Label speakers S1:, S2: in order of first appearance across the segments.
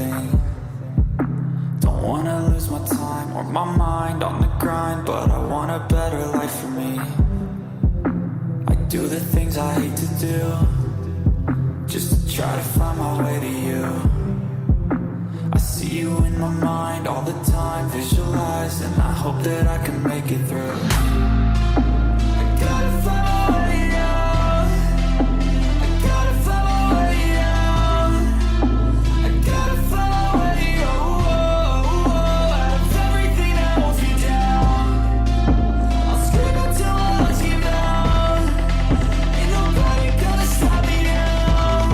S1: everything. Don't wanna lose my time or my mind on the grind, but I want a better life for me. I do the things I hate to do, just to try to find my way to you. I see you in my mind all the time, visualize, and I hope that I can make it through. I gotta find my way out. I gotta find my way out. I gotta find my way out of everything that holds me down. I'll scream until my lungs give out. Ain't nobody gonna stop me now.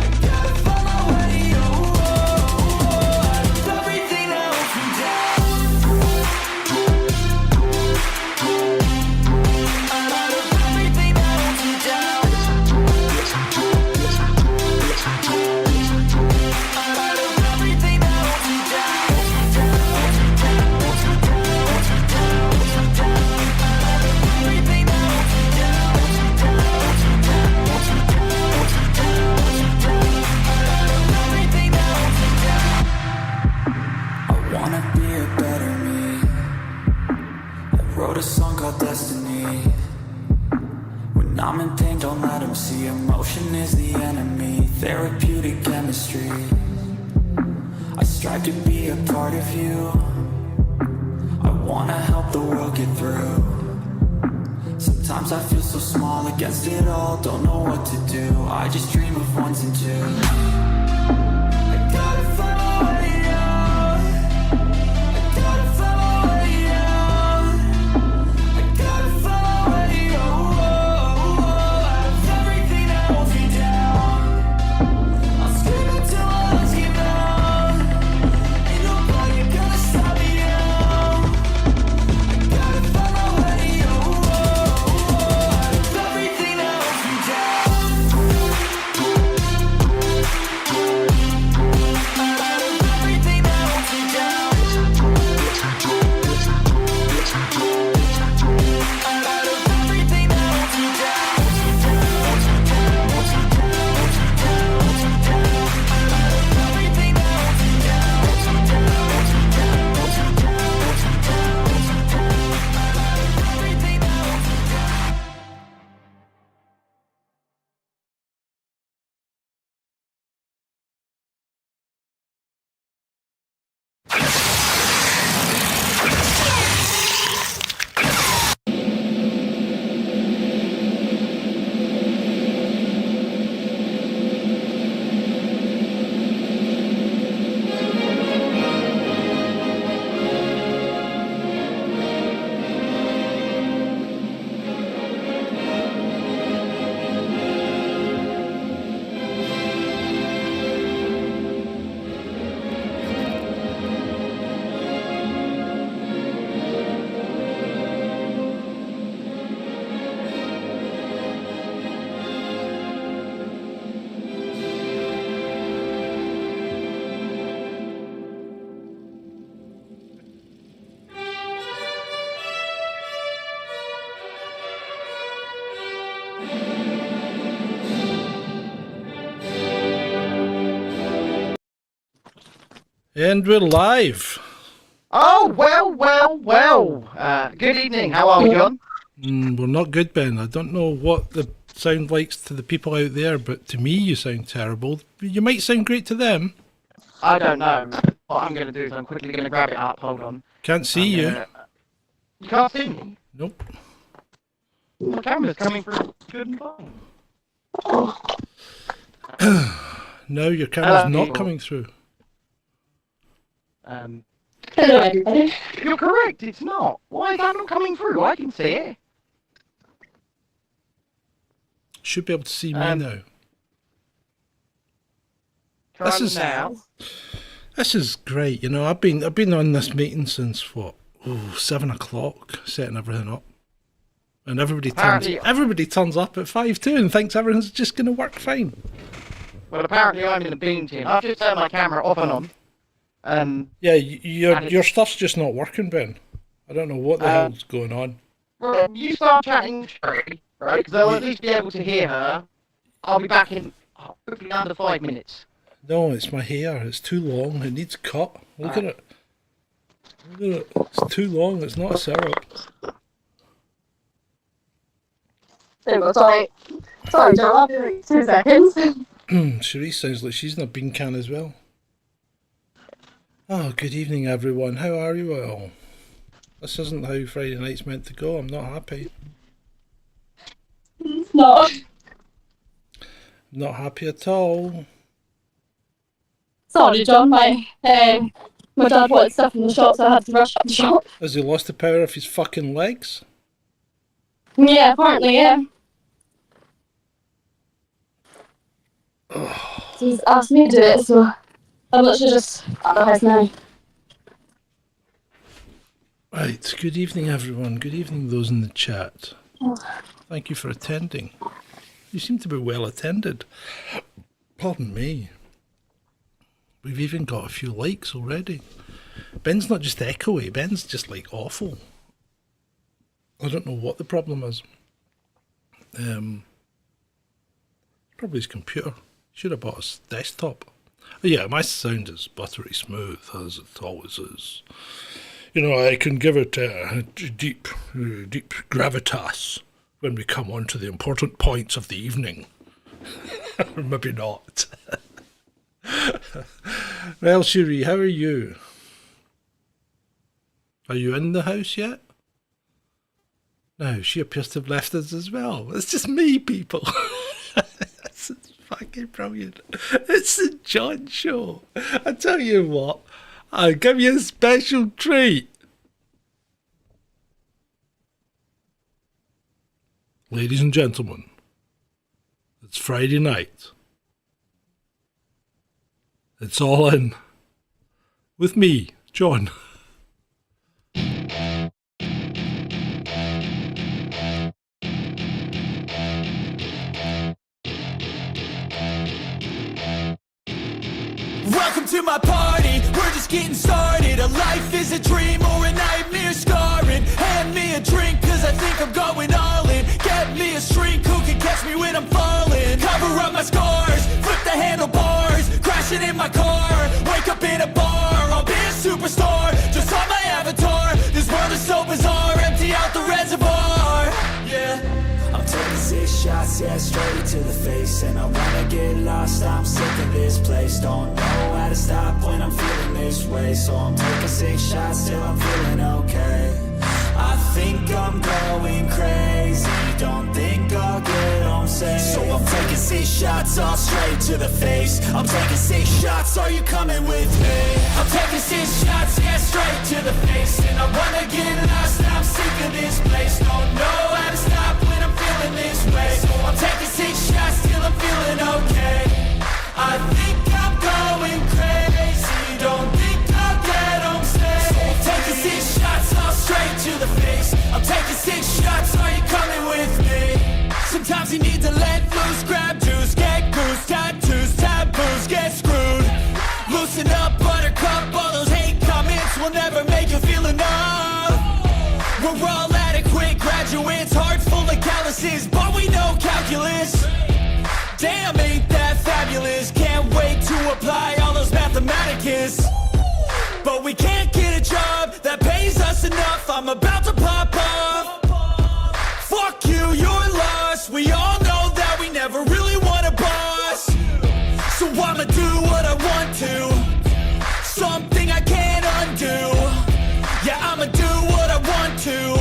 S1: I gotta find my way out of everything that holds me down. Out of everything that holds me down. Out of everything that holds me down. Everything that holds me down. Everything that holds me down. I wanna be a better me. I wrote a song called Destiny. When I'm in pain, don't let them see. Emotion is the enemy. Therapeutic chemistry. I strive to be a part of you. I wanna help the world get through. Sometimes I feel so small against it all. Don't know what to do. I just dream of ones and twos. I gotta find my way out. I gotta find my way out. I gotta find my way out of everything that holds me down. I'll scream until my lungs give out. Ain't nobody gonna stop me now. I gotta find my way out of everything that holds me down. Out of everything that holds me down. Out of everything that holds me down. Everything that holds me down. Everything that holds me down.
S2: And we're live.
S3: Oh, well. Good evening. How are we, John?
S2: We're not good, Ben. I don't know what the sound likes to the people out there, but to me you sound terrible. You might sound great to them.
S3: I don't know. What I'm going to do is I'm quickly going to grab it up. Hold on.
S2: Can't see you.
S3: You can't see me?
S2: Nope.
S3: My camera's coming through good and fine.
S2: No, your camera's
S3: Hello,
S2: not
S3: people.
S2: coming through.
S4: Hello, everybody.
S3: You're correct. It's not. Why is that not coming through? I can see it.
S2: Should be able to see me now.
S3: Try
S2: This is-
S3: now.
S2: This is great. You know, I've been on this meeting since what? 7 o'clock, setting everything up. And everybody turns up at 5 too and thinks everything's just going to work fine.
S3: Well, apparently I'm in the beam team. I've just turned my camera off and on.
S2: Yeah, your stuff's just not working, Ben. I don't know what the hell's going on.
S3: Well, you start chatting with Sherry, right? Because I'll at least be able to hear her. I'll be back in hopefully under 5 minutes.
S2: No, it's my hair. It's too long. It needs cut. Look at it. Look at it. It's too long. It's not a syrup.
S4: There we go. Sorry. Sorry, John. I'll be like 2 seconds.
S2: Cherise sounds like she's in a bean can as well. Oh, good evening, everyone. How are you all? This isn't how Friday night's meant to go. I'm not happy.
S4: No.
S2: Not happy at all.
S4: Sorry, John. My dad wanted stuff in the shop, so I had to rush to the shop.
S2: Has he lost the power of his fucking legs?
S4: Yeah, apparently, yeah. So he's asked me to do it, so I'm literally just at the house now.
S2: Right, good evening, everyone. Good evening, those in the chat. Thank you for attending. You seem to be well attended. Pardon me. We've even got a few likes already. Ben's not just echoey, Ben's just like awful. I don't know what the problem is. Probably his computer. Should have bought a desktop. Oh, yeah, my sound is buttery smooth, as it always is. You know, I can give it deep gravitas when we come on to the important points of the evening. Or maybe not. Well, Cherie, how are you? Are you in the house yet? No, she appears to have left us as well. It's just me, people. It's fucking brilliant. It's the John Show. I tell you what, I'll give you a special treat. Ladies and gentlemen, it's Friday night. It's all in. With me, John.
S1: Welcome to my party, we're just getting started. A life is a dream or a nightmare scarring. Hand me a drink cause I think I'm going all in. Get me a shrink who can catch me when I'm falling. Cover up my scars, flip the handlebars. Crashing in my car, wake up in a bar. I'll be a superstar, just on my avatar. This world is so bizarre, empty out the reservoir. Yeah, I'm taking 6 shots, yeah, straight to the face. And I wanna get lost, I'm sick of this place. Don't know how to stop when I'm feeling this way. So I'm taking 6 shots till I'm feeling okay. I think I'm going crazy, don't think I'll get home safe. So I'm taking 6 shots all straight to the face. I'm taking 6 shots, are you coming with me? I'm taking 6 shots, yeah, straight to the face. And I wanna get lost, I'm sick of this place. Don't know how to stop when I'm feeling this way. So I'm taking 6 shots till I'm feeling okay. I think I'm going crazy, don't think I'll get home safe. So I'm taking 6 shots all straight to the face. I'm taking 6 shots, are you coming with me? Sometimes you need to let loose, grab juice, get goose, tattoos, taboos, get screwed. Loosen up, buttercup, all those hate comments will never make you feel enough. We're all adequate graduates, heart full of calluses, but we know calculus. Damn, ain't that fabulous? Can't wait to apply all those mathematicus. But we can't get a job that pays us enough. I'm about to pop off. Fuck you, you're lost. We all know that we never really want a boss. So I'ma do what I want to. Something I can't undo. Yeah, I'ma do what I want to.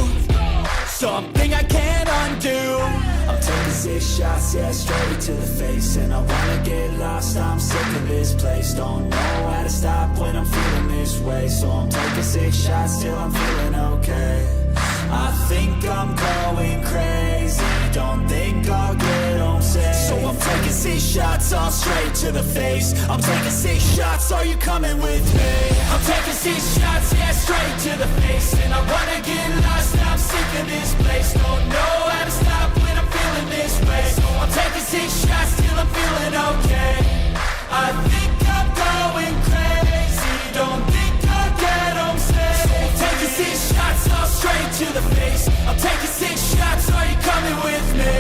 S1: Something I can't undo. I'm taking 6 shots, yeah, straight to the face. And I wanna get lost, I'm sick of this place. Don't know how to stop when I'm feeling this way. So I'm taking 6 shots till I'm feeling okay. I think I'm going crazy, don't think I'll get home safe. So I'm taking 6 shots all straight to the face. I'm taking 6 shots, are you coming with me? I'm taking 6 shots, yeah, straight to the face. And I wanna get lost, I'm sick of this place. Don't know how to stop when I'm feeling this way. So I'm taking 6 shots till I'm feeling okay. I think I'm going crazy, don't think I'll get home safe. So I'm taking 6 shots all straight to the face. I'm taking 6 shots, are you coming with me?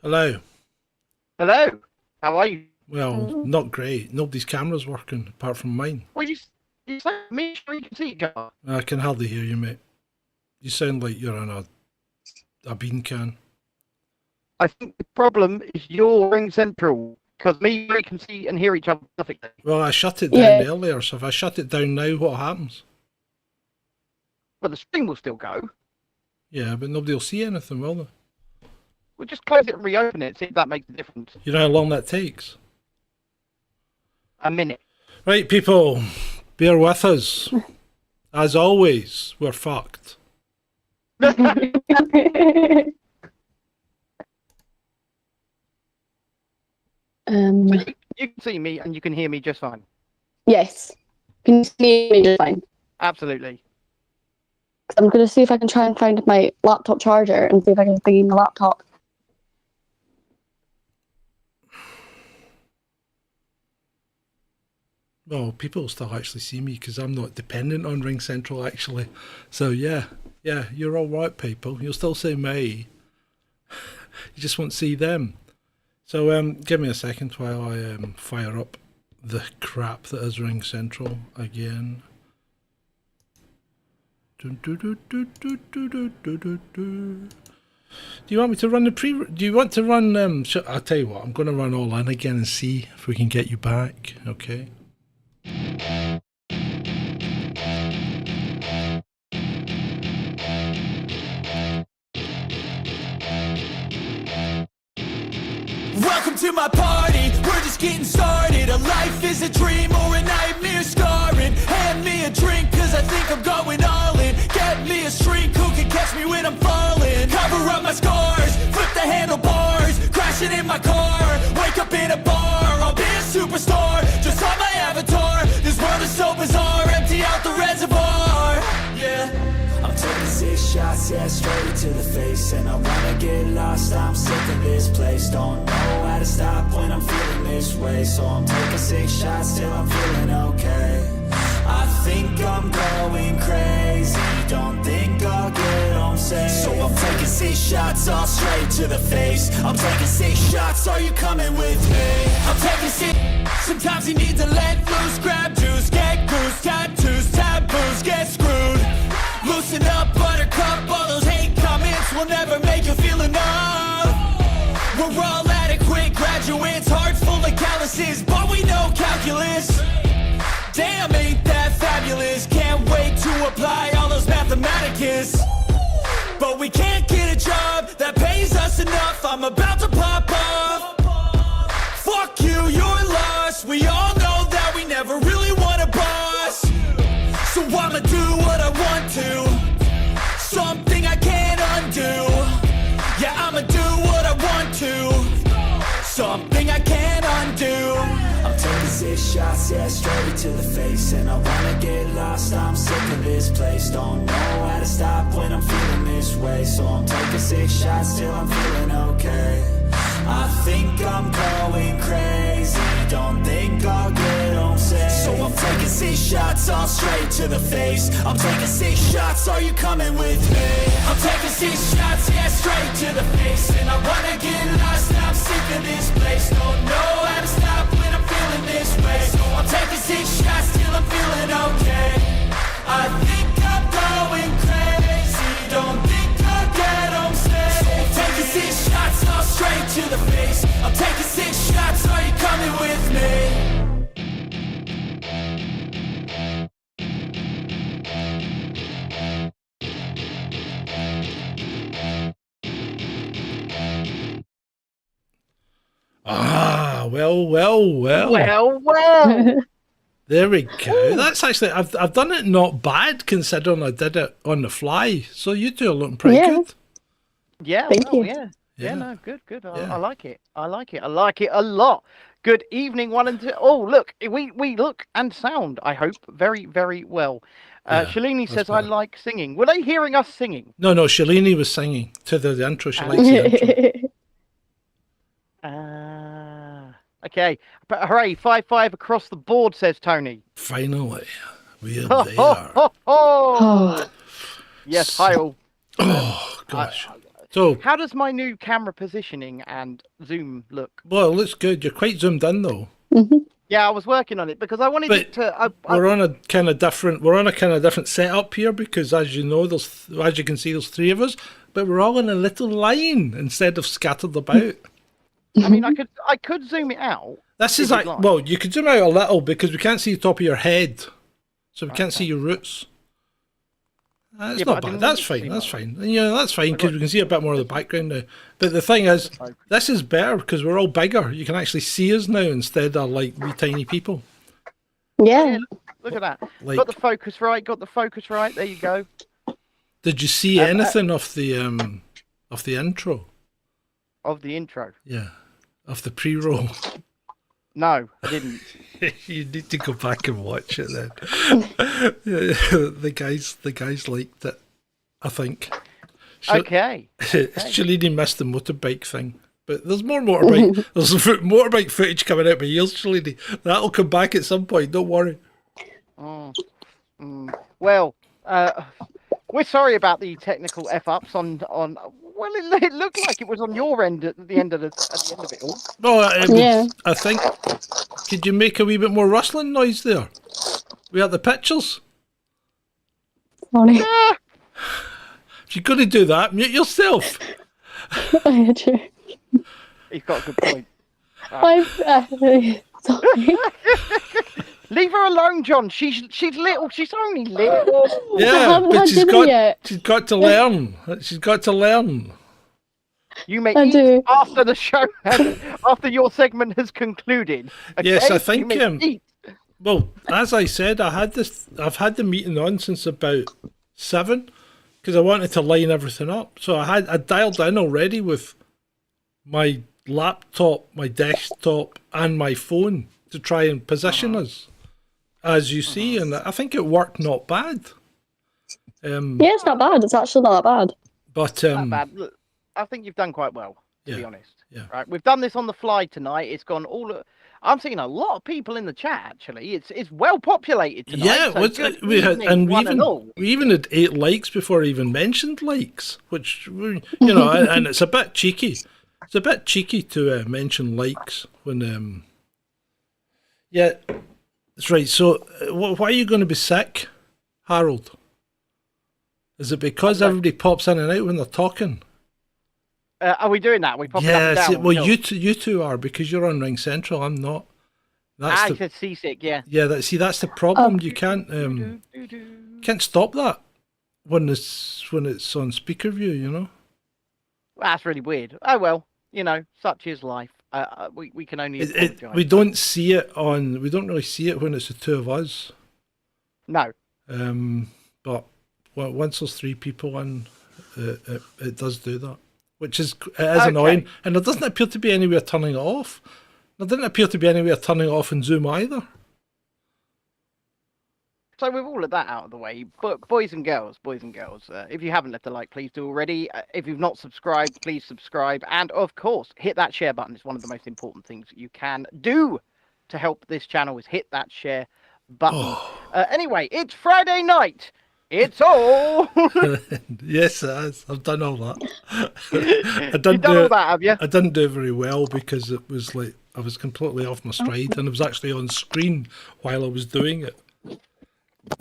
S2: Hello.
S3: Hello. How are you?
S2: Well, not great. Nobody's camera's working apart from mine.
S3: Well, you say me sure you can see each other.
S2: I can hardly hear you, mate. You sound like you're in a bean can.
S3: I think the problem is your ring central, because me we can see and hear each other perfectly.
S2: Well, I shut it down earlier, so if I shut it down now, what happens?
S3: But the stream will still go.
S2: Yeah, but nobody will see anything, will they?
S3: We'll just close it and reopen it, see if that makes a difference.
S2: You know how long that takes?
S3: A minute.
S2: Right, people, bear with us. As always, we're fucked.
S3: You can see me and you can hear me just fine.
S4: Yes. Can you see me just fine?
S3: Absolutely.
S4: I'm going to see if I can try and find my laptop charger and see if I can plug in the laptop.
S2: Well, people will still actually see me because I'm not dependent on Ring Central, actually. So, yeah, you're all right, people. You'll still see me. You just won't see them. So, give me a second while I fire up the crap that is Ring Central again. Do you want me to run the do you want to run I'll tell you what, I'm going to run all in again and see if we can get you back, okay?
S1: Welcome to my party, we're just getting started. A life is a dream or a nightmare scarring. Hand me a drink cause I think I'm going all in. Get me a shrink who can catch me when I'm falling. Cover up my scars, flip the handlebars. Crashing in my car, wake up in a bar. I'll be a superstar, just on my avatar. This world is so bizarre, empty out the reservoir. Yeah, I'm taking 6 shots, yeah, straight to the face. And I wanna get lost, I'm sick of this place. Don't know how to stop when I'm feeling this way. So I'm taking 6 shots till I'm feeling okay. I think I'm going crazy, don't think I'll get home safe. So I'm taking 6 shots all straight to the face. I'm taking 6 shots, are you coming with me? I'm taking 6. Sometimes you need to let loose, grab juice, get goose, tattoos, taboos, get screwed. Loosen up, buttercup, all those hate comments will never make you feel enough. We're all adequate graduates, hearts full of calluses, but we know calculus. Damn, ain't that fabulous? Can't wait to apply all those mathematicus. But we can't get a job that pays us enough. I'm about to pop off. Fuck you, you're lost. We all know that we never really want a boss. So I'ma do what I want to, something I can't undo. Yeah, I'ma do what I want to, something I can't undo. I'm taking 6 shots, yeah, straight to the face. And I wanna get lost, I'm sick of this place. Don't know how to stop when I'm feeling this way. So I'm taking 6 shots till I'm feeling okay. I think I'm going crazy, don't think I'll get home safe. So I'm taking 6 shots all straight to the face. I'm taking 6 shots, are you coming with me? I'm taking 6 shots, yeah, straight to the face. And I wanna get lost, I'm sick of this place. Don't know how to stop when I'm feeling this way. So I'm taking 6 shots till I'm feeling okay. I think I'm going crazy, don't think I'll get home safe. So I'm taking 6 shots all straight to the face. I'm taking 6 shots, are you coming with me?
S2: Ah, well.
S3: Well.
S2: There we go. That's actually, I've done it not bad considering I did it on the fly. So you two are looking pretty good.
S3: Yeah,
S4: Thank you.
S3: yeah. Yeah, no, good.
S2: Yeah.
S3: I like it. I like it a lot. Good evening, 1 and 2. Oh, look, we look and sound, I hope, very, very well. Shalini says, I like singing. Were they hearing us singing?
S2: No, Shalini was singing to the intro. She likes the intro.
S3: Okay. But hooray, 5-5 across the board, says Tony.
S2: Finally, we're
S3: Oh,
S2: there.
S3: oh. Yes, hi all.
S2: Oh, gosh. So,
S3: how does my new camera positioning and zoom look?
S2: well, it looks good. You're quite zoomed in though.
S3: Yeah, I was working on it because I wanted
S2: But
S3: it to.
S2: we're on a kind of different setup here because, as you know, as you can see, there's 3 of us, but we're all in a little line instead of scattered about.
S3: I mean, I could zoom it out.
S2: This is
S3: If you'd
S2: like,
S3: like.
S2: well, you could zoom out a little because we can't see the top of your head, so we can't see your roots. That's
S3: Yeah,
S2: not
S3: but I
S2: bad.
S3: didn't
S2: That's
S3: want it to
S2: fine.
S3: seem
S2: That's
S3: like
S2: fine. Yeah, that's fine because we can see a bit more of the background now. But the thing is, this is better because we're all bigger. You can actually see us now instead of like wee tiny people.
S4: Yeah.
S3: Look at that.
S2: Like-
S3: Got the focus right. There you go.
S2: Did you see anything of the intro?
S3: Of the intro.
S2: Yeah, of the pre-roll.
S3: No, I didn't.
S2: You need to go back and watch it then. the guys liked it, I think.
S3: Okay.
S2: Shalini missed the motorbike thing, but there's more motorbike. There's motorbike footage coming out my ears, Shalini. That'll come back at some point. Don't worry.
S3: Well, we're sorry about the technical f-ups on. Well, it looked like it was on your end at the end of it all.
S2: No,
S4: Yeah.
S2: I think. Could you make a wee bit more rustling noise there? We have the pictures.
S4: Sorry.
S2: If you're going to do that, mute yourself.
S4: Yeah, true.
S3: He's got a good point.
S4: Sorry.
S3: Leave her alone, John. She's little. She's only little.
S2: Yeah,
S4: haven't
S2: but
S4: had dinner yet.
S2: she's got to learn. She's got to learn.
S3: You may
S4: I
S3: eat
S4: do.
S3: after the show, after your segment has concluded. Okay?
S2: Yes, I think,
S3: You may eat.
S2: Well, as I said, I've had the meeting on since about 7 because I wanted to line everything up. So I dialed in already with my laptop, my desktop, and my phone to try and position us, as you see, and I think it worked not bad.
S4: Yeah, it's not bad. It's actually not that bad.
S2: But
S3: Not bad. Look, I think you've done quite well, to be honest.
S2: Yeah.
S3: Right, we've done this on the fly tonight. It's gone all. I'm seeing a lot of people in the chat. Actually, it's well populated tonight.
S2: yeah,
S3: so good
S2: we had,
S3: evening,
S2: and
S3: one and all.
S2: we even had 8 likes before I even mentioned likes, which you know, and it's a bit cheeky. It's a bit cheeky to mention likes when. Yeah, that's right. So, why are you going to be sick, Harold? Is it because everybody pops in and out when they're talking?
S3: Are we doing that? We pop it up
S2: Yeah,
S3: and down.
S2: well,
S3: No.
S2: you two are because you're on Ring Central. I'm not.
S3: I said seasick. Yeah.
S2: Yeah, that's the problem. You can't stop that when it's on speaker view. You know.
S3: Well, that's really weird. Oh well, you know, such is life. We can only apologise.
S2: We don't see it on. We don't really see it when it's the 2 of us.
S3: No.
S2: But once there's 3 people in, it does do that, which is annoying. And there doesn't appear to be anywhere turning it off. There didn't appear to be anywhere turning it off in Zoom either.
S3: So with all of that out of the way, but boys and girls, if you haven't left a like, please do already. If you've not subscribed, please subscribe. And of course, hit that share button. It's one of the most important things you can do to help this channel is hit that share button. Anyway, it's Friday night. It's all.
S2: Yes, it is. I've done all that.
S3: You've done all that, have you?
S2: I didn't do it very well because it was like I was completely off my stride and it was actually on screen while I was doing it.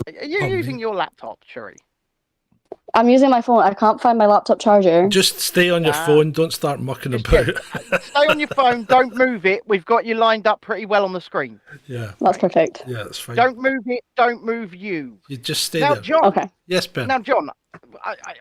S3: Are you using your laptop, Shuri?
S4: I'm using my phone. I can't find my laptop charger.
S2: Just stay on your phone. Don't start mucking about.
S3: Stay on your phone. Don't move it. We've got you lined up pretty well on the screen.
S2: Yeah.
S4: That's perfect.
S2: Yeah, that's fine.
S3: Don't move it. Don't move you.
S2: You just stay
S3: Now,
S2: there.
S3: John.
S4: Okay.
S2: Yes, Ben.
S3: Now, John,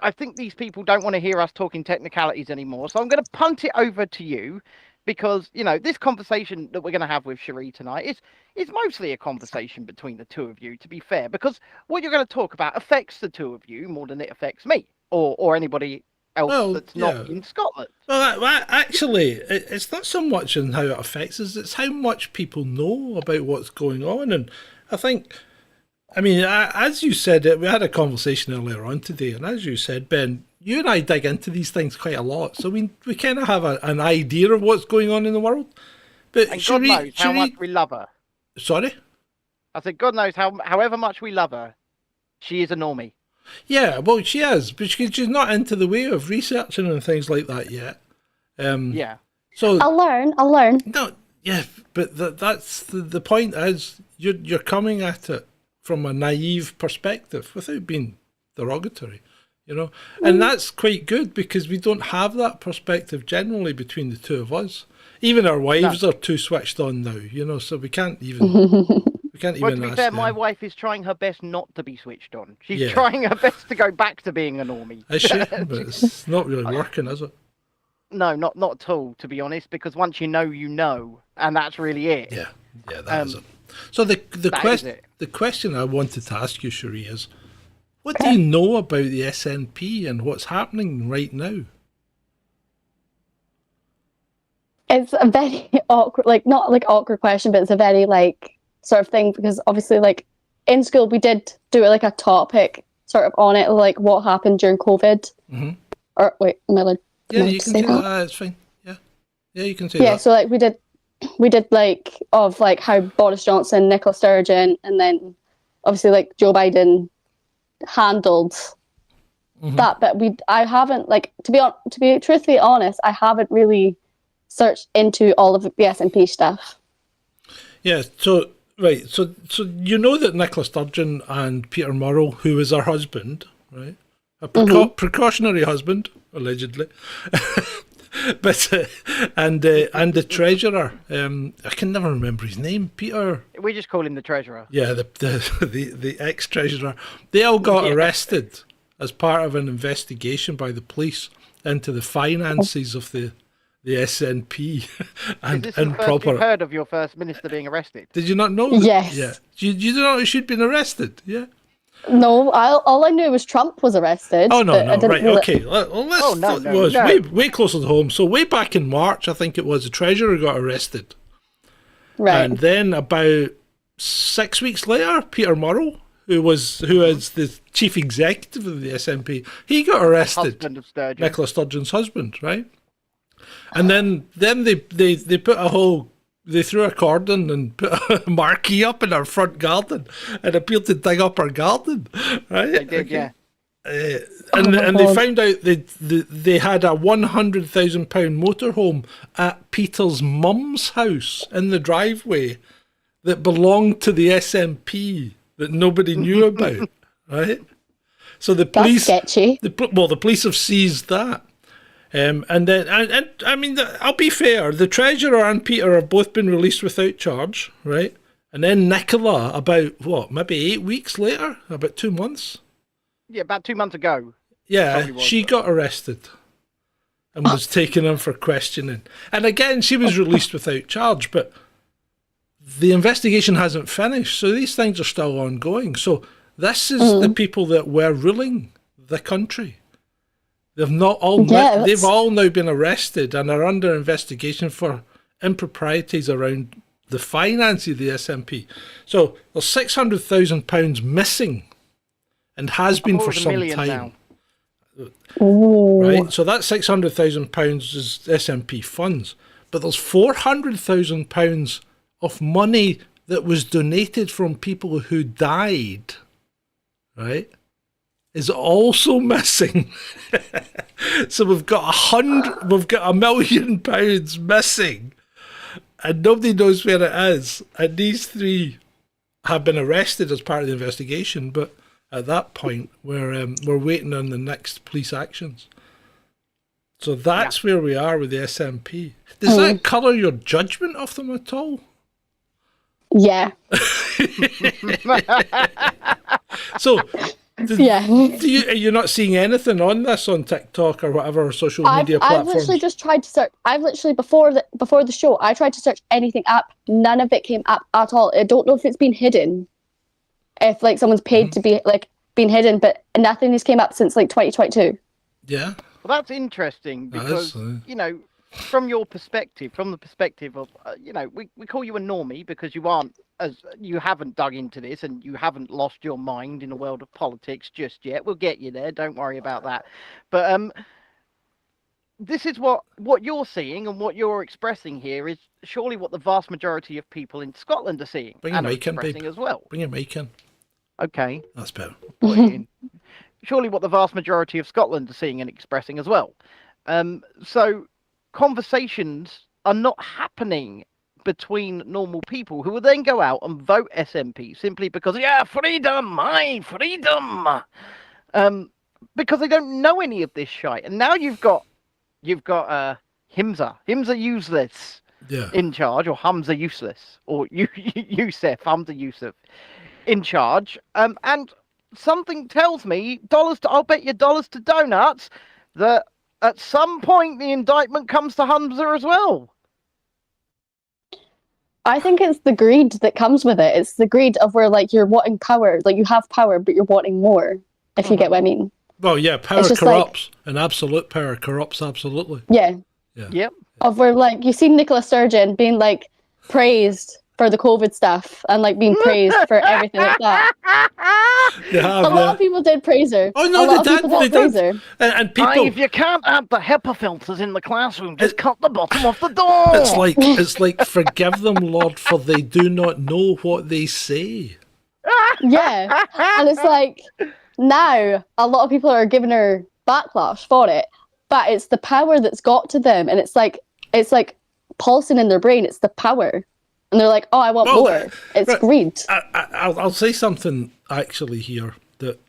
S3: I think these people don't want to hear us talking technicalities anymore, so I'm going to punt it over to you because, you know, this conversation that we're going to have with Cherie tonight is mostly a conversation between the 2 of you, to be fair, because what you're going to talk about affects the 2 of you more than it affects me or anybody else that's not in Scotland.
S2: Well, actually, it's not so much in how it affects us, it's how much people know about what's going on. And I think, I mean, as you said, we had a conversation earlier on today, and as you said, Ben, you and I dig into these things quite a lot, so we kind of have an idea of what's going on in the world. But
S3: And God knows how much we love her.
S2: Sorry?
S3: I said, God knows however much we love her, she is a normie.
S2: Yeah, well, she is, but she's not into the way of researching and things like that yet.
S3: Yeah.
S2: So
S4: I'll learn.
S2: no, yeah, but that's the point is you're coming at it from a naive perspective without being derogatory, and that's quite good because we don't have that perspective generally between the two of us. Even our wives are too switched on now, so we can't even
S3: Well, to be
S2: ask
S3: fair,
S2: them.
S3: my wife is trying her best not to be switched on. She's
S2: Yeah.
S3: trying her best to go back to being a normie.
S2: Is she? But it's not really working, is it?
S3: No, not at all, to be honest, because once you know, and that's really it.
S2: Yeah, that is it. So the
S3: is it.
S2: the question I wanted to ask you, Cherie, is what do you know about the SNP and what's happening right now?
S4: It's a very awkward, like not like awkward question, but it's a very like sort of thing because obviously like in school we did do like a topic sort of on it, like what happened during COVID.
S2: Mm-hmm.
S4: Or wait, am I allowed
S2: Yeah,
S4: to
S2: you can
S4: say
S2: say
S4: that?
S2: that. It's fine. Yeah, you can say
S4: Yeah,
S2: that.
S4: so like we did like of like how Boris Johnson, Nicola Sturgeon, and then obviously like Joe Biden handled that. But I haven't like to be truthfully honest, I haven't really searched into all of the SNP stuff.
S2: Yeah. So right. So you know that Nicola Sturgeon and Peter Murrow, who was her husband, right, a precautionary husband allegedly. But and the treasurer, I can never remember his name. Peter.
S3: We just call him the treasurer.
S2: Yeah, the ex-treasurer. They all got arrested as part of an investigation by the police into the finances of the SNP and
S3: Is this the first
S2: improper.
S3: you've heard of your first minister being arrested?
S2: Did you not know? That?
S4: Yes.
S2: Yeah. You don't know she'd been arrested. Yeah.
S4: No, all I knew was Trump was arrested.
S2: Oh no,
S4: but I
S2: no,
S4: didn't
S2: right,
S4: know
S2: okay. Well, let's.
S3: Oh, no,
S2: it was
S3: no.
S2: way closer to home. So way back in March, I think it was, the treasurer got arrested.
S4: Right.
S2: And then about 6 weeks later, Peter Murrow, who is the chief executive of the SNP, he got arrested.
S3: Husband of Sturgeon.
S2: Nicola Sturgeon's husband, right? And then they put they threw a cordon and put a marquee up in our front garden and appeared to dig up our garden, right?
S3: They did, yeah.
S2: And they found out they had a £100,000 motorhome at Peter's mum's house in the driveway that belonged to the SNP that nobody knew about, right? So the police,
S4: That's sketchy.
S2: the police have seized that. And then, and I mean, I'll be fair, the treasurer and Peter have both been released without charge, right? And then Nicola, about, maybe 8 weeks later, about 2 months?
S3: Yeah, about 2 months ago.
S2: Yeah, she got arrested and was taken in for questioning. And again, she was released without charge, but the investigation hasn't finished, so these things are still ongoing. So this is the people that were ruling the country. They've not all they've all now been arrested and are under investigation for improprieties around the finance of the SNP. So there's £600,000 missing and has been for some time.
S3: Now.
S2: Right? So that £600,000 is SNP funds. But there's £400,000 of money that was donated from people who died, right? Is also missing. So we've got £1 million missing, and nobody knows where it is. And these three have been arrested as part of the investigation, but at that point we're waiting on the next police actions. So that's where we are with the SNP. Does that colour your judgment of them at all?
S4: Yeah.
S2: So. You're not seeing anything on this on TikTok or whatever social media platforms?
S4: I've literally just tried to search. I've literally before the show, I tried to search anything up. None of it came up at all. I don't know if it's been hidden, if like someone's paid to be like been hidden, but nothing has came up since like 2022.
S2: Yeah.
S3: Well, that's interesting because from your perspective, from the perspective of we call you a normie because you haven't dug into this and you haven't lost your mind in the world of politics just yet. We'll get you there. Don't worry about that. But this is what you're seeing and what you're expressing here is surely what the vast majority of people in Scotland are seeing.
S2: Bring your
S3: and
S2: mic in,
S3: expressing
S2: babe.
S3: as well.
S2: Bring your mic in.
S3: Okay.
S2: That's better.
S3: Put it in. surely what the vast majority of Scotland are seeing and expressing as well. So conversations are not happening between normal people who will then go out and vote SNP simply because, yeah, freedom, my freedom. Because they don't know any of this shite. And now you've got Himza useless in charge, or Hamza useless, or Yusuf, Hamza Yusuf in charge. And something tells me, I'll bet you dollars to donuts, that at some point the indictment comes to Hamza as well.
S4: I think it's the greed that comes with it. It's the greed of where, like, you're wanting power. Like, you have power, but you're wanting more, if you get what I mean.
S2: Well, yeah, power corrupts, and absolute power corrupts absolutely.
S4: Yeah.
S3: Yep.
S4: Of where, like, you've seen Nicola Sturgeon being, like, praised for the COVID stuff and, like, being praised for everything like that. A lot of people did praise her.
S2: Oh, no, they did. And people...
S3: if you can't have the HEPA filters in the classroom, just cut the bottom off the door.
S2: It's like, forgive them, Lord, for they do not know what they say.
S4: Yeah. And it's like, now, a lot of people are giving her backlash for it, but it's the power that's got to them, and it's like pulsing in their brain. It's the power. And they're like, oh, I want more. It's greed.
S2: I'll say something actually here that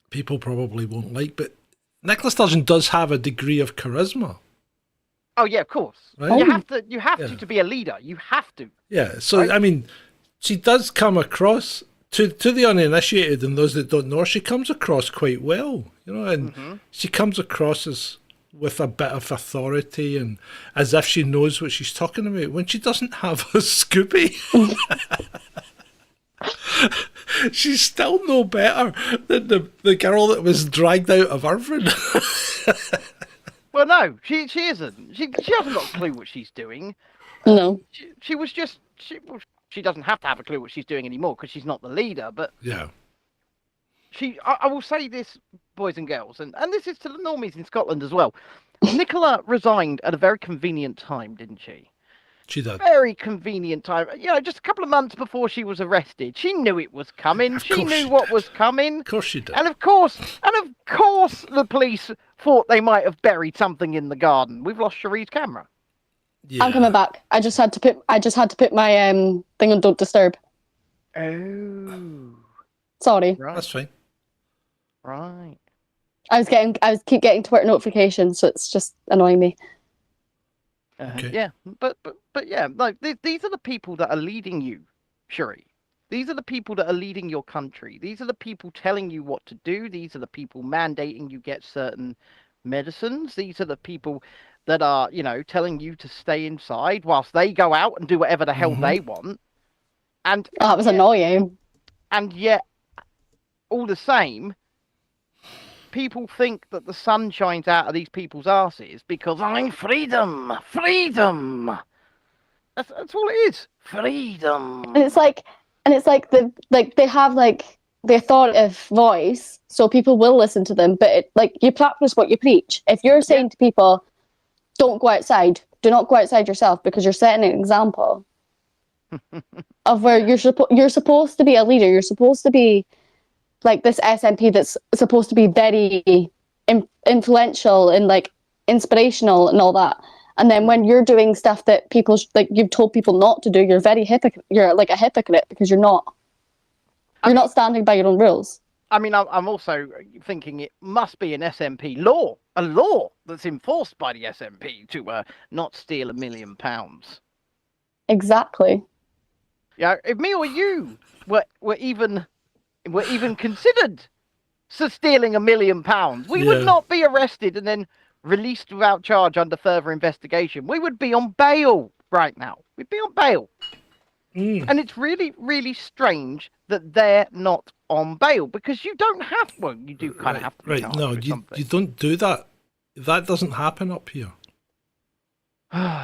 S2: people probably won't like, but Nicola Sturgeon does have a degree of charisma.
S3: Oh yeah, of course.
S2: Right?
S3: You have to be a leader. You have to.
S2: Yeah. So right? I mean, she does come across to the uninitiated and those that don't know her. She comes across quite well, you know, and she comes across as with a bit of authority and as if she knows what she's talking about when she doesn't have a Scoopy. She's still no better than the girl that was dragged out of Irvine.
S3: Well, no, she isn't. She hasn't got a clue what she's doing.
S4: No.
S3: She was just... She doesn't have to have a clue what she's doing anymore because she's not the leader, but...
S2: Yeah.
S3: I will say this, boys and girls, and this is to the normies in Scotland as well. Nicola resigned at a very convenient time, didn't she?
S2: She did.
S3: Very convenient time. You know, just a couple of months before she was arrested. She knew it was coming. She knew what was coming.
S2: Of course she did.
S3: And of course, the police thought they might have buried something in the garden. We've lost Cherie's camera.
S4: Yeah. I'm coming back. I just had to put my thing on Don't Disturb.
S3: Oh.
S4: Sorry.
S3: Right.
S2: That's fine.
S3: Right.
S4: I keep getting Twitter notifications, so it's just annoying me.
S3: Okay. Yeah, but yeah, like these are the people that are leading you, Cherie. These are the people that are leading your country. These are the people telling you what to do. These are the people mandating you get certain medicines. These are the people that are, you know, telling you to stay inside whilst they go out and do whatever the hell they want. And
S4: that was annoying.
S3: And yet, all the same, people think that the sun shines out of these people's asses because I'm freedom. That's all it is. Freedom.
S4: And it's like they have like the authoritative voice, so people will listen to them. But you practice what you preach. If you're saying to people, "Don't go outside," do not go outside yourself because you're setting an example of where you're supposed to be a leader. You're supposed to be like this SNP that's supposed to be very influential and like inspirational and all that. And then when you're doing stuff that people you've told people not to do, you're you're like a hypocrite because you're not standing by your own rules.
S3: I mean, I'm also thinking it must be an SNP law, a law that's enforced by the SNP to not steal £1 million.
S4: Exactly.
S3: Yeah, if me or you were even considered stealing £1 million, we would not be arrested and then released without charge under further investigation. We would be on bail right now. We'd be on bail. And it's really, really strange that they're not on bail because you don't have. Well, you do kind of have to.
S2: Right? No, you don't do that. That doesn't happen up here.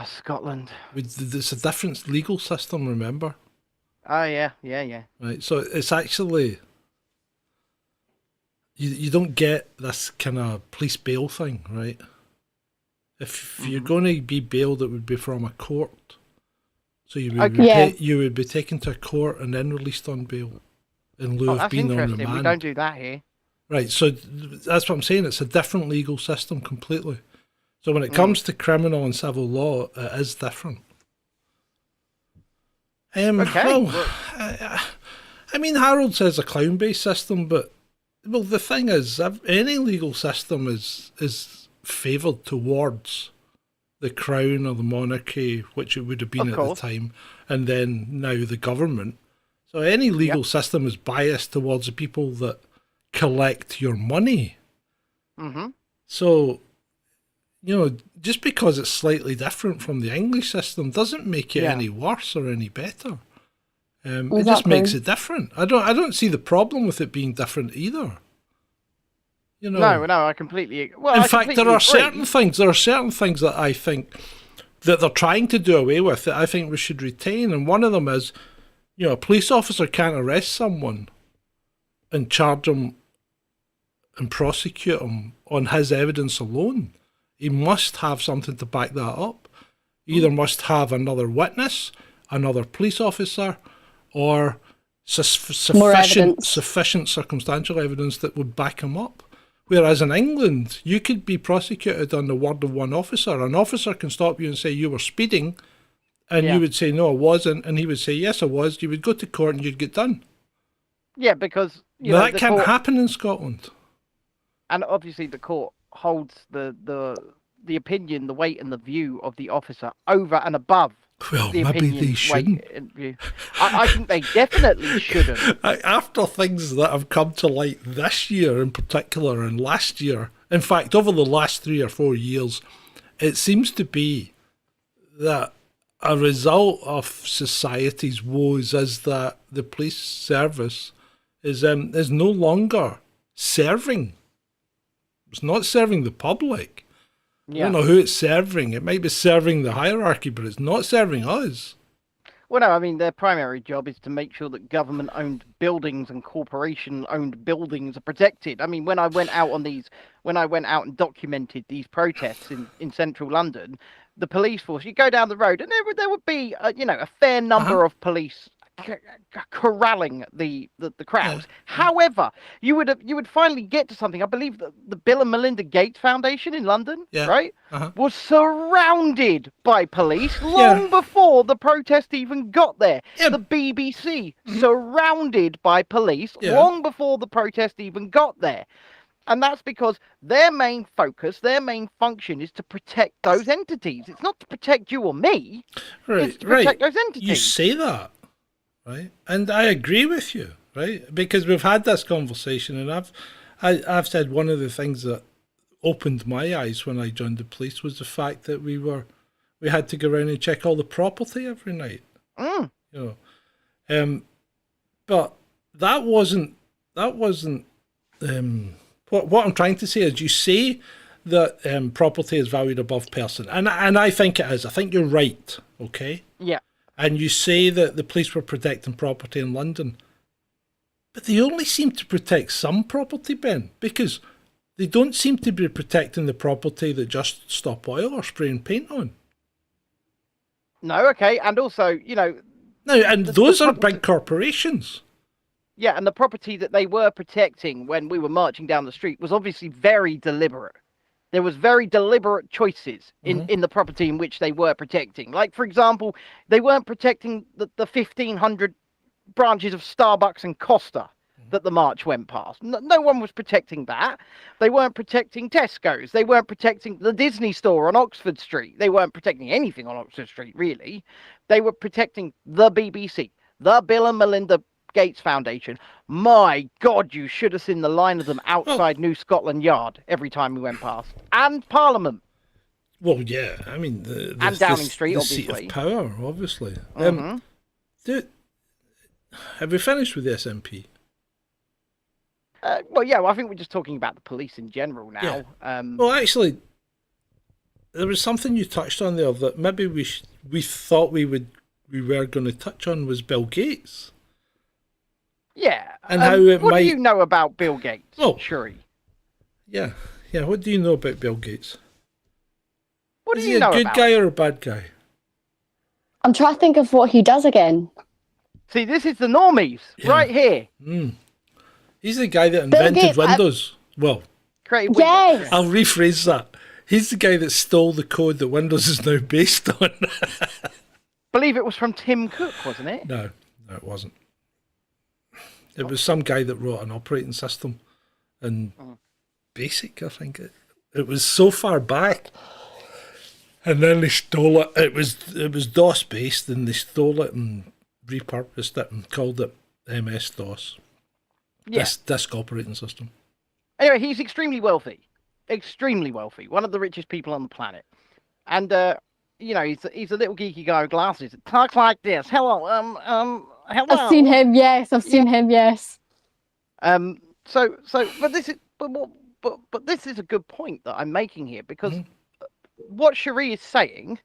S3: Scotland.
S2: It's a different legal system. Remember?
S3: Oh yeah.
S2: Right. So it's actually you don't get this kind of police bail thing, right? If you're going to be bailed, it would be from a court. So you would be taken to a court and then released on bail in lieu of being on remand.
S3: We don't do that here.
S2: Right, so that's what I'm saying. It's a different legal system completely. So when it comes to criminal and civil law, it is different.
S3: Okay.
S2: Well, I mean, Harold says a clown-based system, but well, the thing is, any legal system is favoured towards the crown or the monarchy, which it would have been
S3: Of
S2: at
S3: course.
S2: the time, and then now the government. So any legal system is biased towards the people that collect your money.
S3: Mm-hmm.
S2: So, you know, just because it's slightly different from the English system doesn't make it any worse or any better. It just makes it different. I don't see the problem with it being different either. You know.
S3: No, I completely. Well,
S2: in
S3: I
S2: fact, there are certain things. There are certain things that I think that they're trying to do away with that I think we should retain, and one of them is, you know, a police officer can't arrest someone and charge him and prosecute him on his evidence alone. He must have something to back that up. He either must have another witness, another police officer, or sufficient circumstantial evidence that would back him up. Whereas in England, you could be prosecuted on the word of one officer. An officer can stop you and say you were speeding, and you would say, no, I wasn't, and he would say, yes, I was. You would go to court and you'd get done.
S3: Yeah, because
S2: that can't happen in Scotland.
S3: And obviously the court holds the opinion, the weight and the view of the officer over and above
S2: Well,
S3: the
S2: maybe
S3: opinion,
S2: they shouldn't.
S3: weight and view. I think they definitely shouldn't.
S2: After things that have come to light this year in particular and last year, in fact, over the last 3 or 4 years, it seems to be that a result of society's woes is that the police service is no longer serving. It's not serving the public. I don't know who it's serving. It might be serving the hierarchy, but it's not serving us.
S3: Well, no, I mean, their primary job is to make sure that government-owned buildings and corporation-owned buildings are protected. I mean, when I went out and documented these protests in central London, the police force, you go down the road and there would be, a fair number of police corralling the crowds. However, you would finally get to something. I believe that the Bill and Melinda Gates Foundation in London, right, was surrounded by police long before the protest even got there. The BBC surrounded by police long before the protest even got there. And that's because their main focus, their main function is to protect those entities. It's not to protect you or me. It's to protect those entities.
S2: You say that. Right, and I agree with you, right? Because we've had this conversation, and I've said one of the things that opened my eyes when I joined the police was the fact that we had to go around and check all the property every night. You know, but that wasn't. What I'm trying to say is, you say that property is valued above person, and I think it is. I think you're right. Okay.
S3: Yeah.
S2: And you say that the police were protecting property in London. But they only seem to protect some property, Ben, because they don't seem to be protecting the property that Just Stop Oil are spraying paint on.
S3: No, okay. And also,
S2: Now, and those are big corporations.
S3: Yeah, and the property that they were protecting when we were marching down the street was obviously very deliberate. There was very deliberate choices in the property in which they were protecting. Like, for example, they weren't protecting the 1,500 branches of Starbucks and Costa that the march went past. No one was protecting that. They weren't protecting Tesco's. They weren't protecting the Disney store on Oxford Street. They weren't protecting anything on Oxford Street, really. They were protecting the BBC, the Bill and Melinda Gates Foundation. My God, you should have seen the line of them outside New Scotland Yard every time we went past. And Parliament.
S2: Well, yeah, I mean...
S3: and Downing Street,
S2: the
S3: obviously.
S2: seat of power, obviously. Have we finished with the SNP?
S3: Well, yeah, I think we're just talking about the police in general now.
S2: Yeah. Well, actually, there was something you touched on there that maybe we thought we were going to touch on, was Bill Gates.
S3: Yeah.
S2: And how it
S3: what
S2: might...
S3: do you know about Bill Gates, Shuri?
S2: Yeah. What do you know about Bill Gates?
S3: What do you know about?
S2: Is he a good guy or a bad guy?
S4: I'm trying to think of what he does again.
S3: See, this is the normies right here.
S2: He's the guy that
S4: Bill
S2: invented
S4: Gates,
S2: Windows. Well,
S3: Creative
S4: Yes.
S3: Windows,
S2: I'll rephrase that. He's the guy that stole the code that Windows is now based on.
S3: believe it was from Tim Cook, wasn't it?
S2: No, it wasn't. It was some guy that wrote an operating system in BASIC, I think. It was so far back. And then they stole it. It was DOS based, and they stole it and repurposed it and called it MS-DOS.
S3: Yeah.
S2: Disk operating system.
S3: Anyway, he's extremely wealthy. Extremely wealthy. One of the richest people on the planet. And, you know, he's a little geeky guy with glasses. It talks like this. Hello, hello.
S4: I've seen him, yes. I've seen him, yes.
S3: But this is a good point that I'm making here, because what Cherie is saying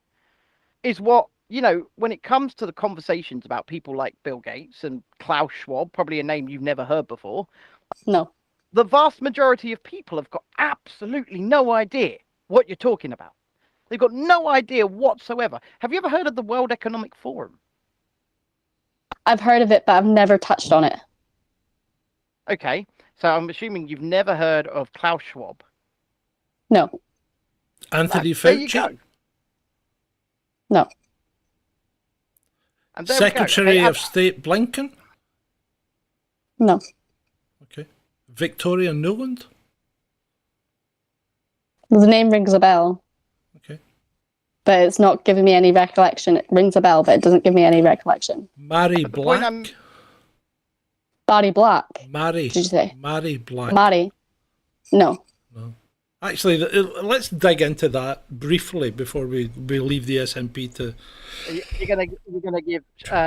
S3: is what, you know, when it comes to the conversations about people like Bill Gates and Klaus Schwab, probably a name you've never heard before.
S4: No.
S3: The vast majority of people have got absolutely no idea what you're talking about. They've got no idea whatsoever. Have you ever heard of the World Economic Forum?
S4: I've heard of it, but I've never touched on it.
S3: Okay, so I'm assuming you've never heard of Klaus Schwab.
S4: No.
S2: Anthony
S3: There you
S2: Fauci?
S3: go.
S4: No.
S3: And there we go.
S2: Secretary
S3: Okay,
S2: of State Blinken?
S4: No.
S2: Okay. Victoria Nuland?
S4: The name rings a bell.
S2: Okay.
S4: But it's not giving me any recollection. It rings a bell, but it doesn't give me any recollection.
S2: Mary Black?
S4: Barry Black.
S2: Mary.
S4: Did you say?
S2: Mary Black.
S4: Mary. No.
S2: Actually, let's dig into that briefly before we leave the SNP to...
S3: You're gonna give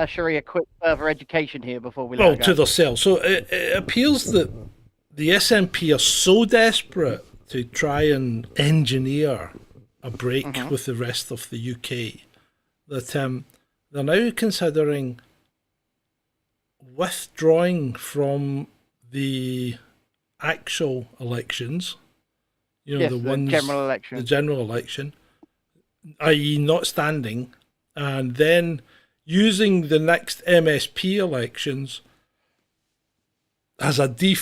S3: Cherie a quick further education here before we let
S2: Well,
S3: her go.
S2: to themselves. So it appears that the SNP are so desperate to try and engineer a break with the rest of the UK that they're now considering withdrawing from the actual elections. You know,
S3: Yes,
S2: the
S3: the
S2: ones,
S3: general election.
S2: the general election, i.e., not standing, and then using the next MSP elections as a de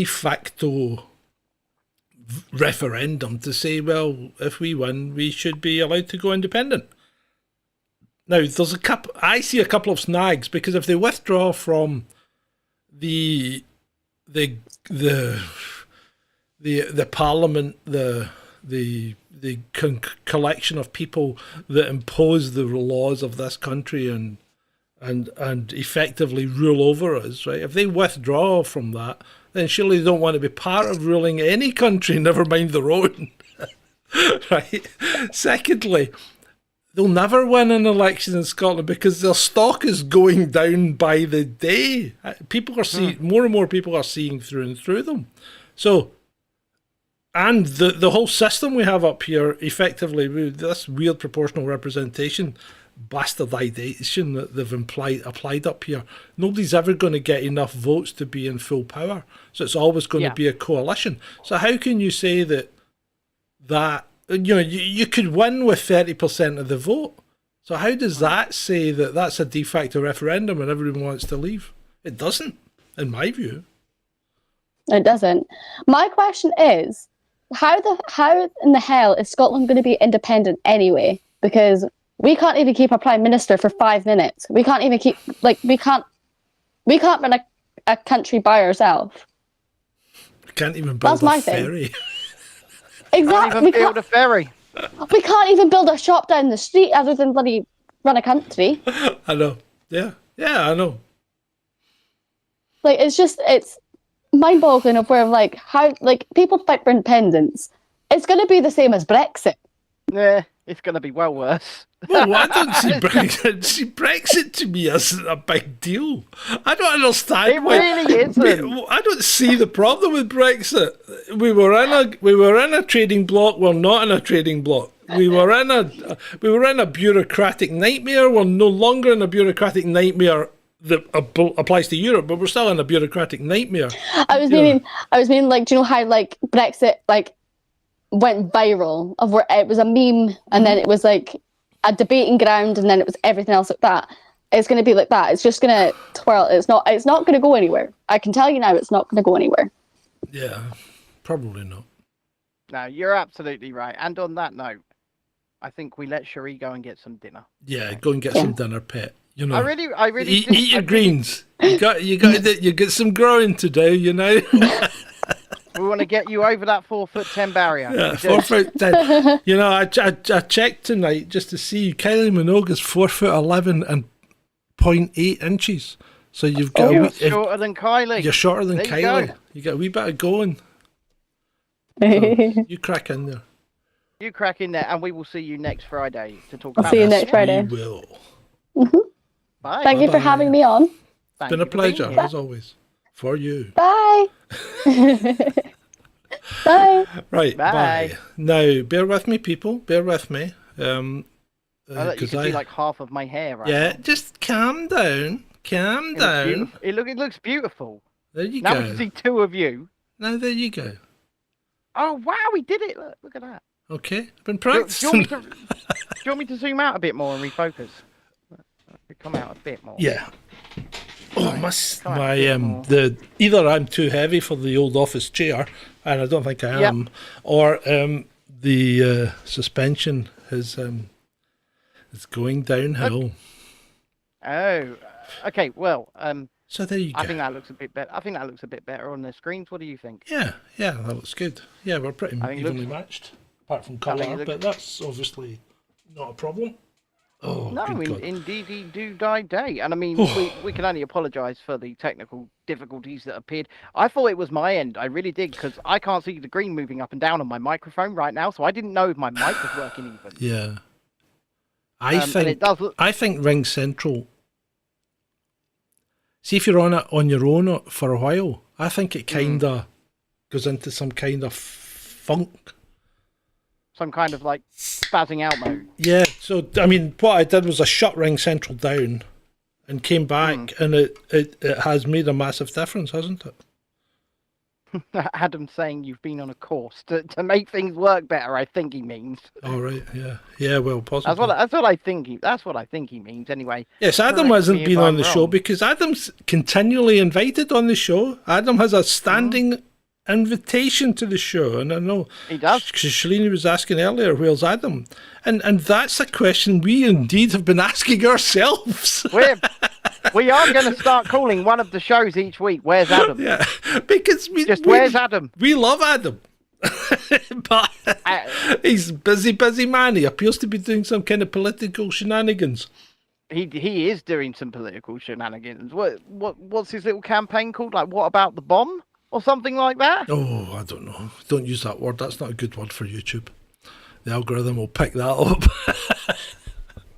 S2: facto referendum to say, well, if we win, we should be allowed to go independent. Now, I see a couple of snags, because if they withdraw from the parliament, the collection of people that impose the laws of this country and effectively rule over us, right? If they withdraw from that, then surely they don't want to be part of ruling any country, never mind their own. Right? Secondly, they'll never win an election in Scotland because their stock is going down by the day. People are seeing more and more people are seeing through and through them. So, and the whole system we have up here, effectively, this weird proportional representation bastardization that they've applied up here, nobody's ever going to get enough votes to be in full power. So it's always going to be a coalition. So how can you say that you know, you could win with 30% of the vote? So how does that say that that's a de facto referendum and everyone wants to leave? It doesn't, in my view.
S4: It doesn't. My question is, how in the hell is Scotland going to be independent anyway? Because we can't even keep a prime minister for 5 minutes. We can't even keep, we can't run a country by ourselves.
S2: We can't even build a ferry.
S4: Exactly.
S3: Can't even build a ferry.
S4: We can't even build a shop down the street other than bloody run a country.
S2: I know. Yeah, I know.
S4: Like, it's mind-boggling of where, how, people fight for independence. It's going to be the same as Brexit.
S3: Yeah, it's going to be well worse.
S2: Well, I don't see Brexit. See, Brexit to me isn't a big deal. I don't understand.
S3: It really isn't.
S2: I don't see the problem with Brexit. We were in a trading bloc. We're not in a trading bloc. We were in a bureaucratic nightmare. We're no longer in a bureaucratic nightmare that applies to Europe, but we're still in a bureaucratic nightmare.
S4: I was meaning, do you know how Brexit went viral, of where it was a meme and then it was a debating ground and then it was everything else like that. it's going to be like that. It's just going to twirl. It's not going to go anywhere. I can tell you now, it's not going to go anywhere.
S2: Yeah, probably not.
S3: No, you're absolutely right. And on that note, I think we let Cherie go and get some dinner.
S2: Yeah, go and get some dinner, pet. You know,
S3: I really
S2: eat your greens. You got some growing to do. You know.
S3: We want to get you over that 4'10" barrier.
S2: Yeah, 4'10". You know, I checked tonight just to see Kylie Minogue's 4'11" and 0.8 inches. So you've got
S3: you're shorter than Kylie.
S2: You're shorter than Kylie. You got a wee bit of going. So you crack in there.
S3: You crack in there, and we will see you next Friday to talk
S4: I'll
S3: about.
S4: see you next Friday.
S2: We will.
S3: Bye.
S4: Thank you for having me on.
S2: It's been a pleasure, as always, for you.
S4: Bye. Bye.
S2: Right.
S3: Bye.
S2: Now, bear with me, people. Bear with me.
S3: You can see like half of my hair right
S2: Yeah,
S3: now.
S2: just calm down. Calm down.
S3: It looks beautiful.
S2: There you
S3: Now
S2: go.
S3: we can see two of you.
S2: Now there you go.
S3: Oh wow, we did it! Look at that.
S2: Okay, I've been
S3: Do you
S2: practicing.
S3: want me to zoom out a bit more and refocus? Come out a bit more.
S2: Yeah. Oh, my
S3: more.
S2: either I'm too heavy for the old office chair, and I don't think I am, or the suspension is going downhill.
S3: Oh, okay. Well,
S2: so there you go.
S3: I think that looks a bit better. I think that looks a bit better on the screens. What do you think?
S2: Yeah, that looks good. Yeah, we're pretty evenly matched, apart from colour, but that's obviously not a problem. Oh,
S3: no,
S2: good God.
S3: indeed, do die day. And I mean, we can only apologise for the technical difficulties that appeared. I thought it was my end. I really did, because I can't see the green moving up and down on my microphone right now, so I didn't know if my mic was working even.
S2: Yeah. I think Ring Central. See, if you're on it on your own for a while, I think it kind of goes into some kind of funk.
S3: Some kind of like spazzing out mode.
S2: Yeah, so I mean, what I did was I shut Ring Central down and came back, and it has made a massive difference, hasn't it?
S3: Adam saying you've been on a course to make things work better. I think he means.
S2: All right, yeah. Well, possibly.
S3: That's what I think. That's what I think he means. Anyway.
S2: Yes, Adam hasn't been on the show because Adam's continually invited on the show. Adam has a standing invitation to the show, and I know
S3: he does.
S2: Shalini was asking earlier, where's Adam? And that's a question we indeed have been asking ourselves.
S3: We are going to start calling one of the shows each week, Where's Adam?
S2: Yeah, because
S3: where's Adam?
S2: We love Adam. But he's busy man. He appears to be doing some kind of political shenanigans.
S3: He is doing some political shenanigans. What's his little campaign called? Like, what about the bomb? Or something like that?
S2: Oh, I don't know. Don't use that word. That's not a good word for YouTube. The algorithm will pick that up.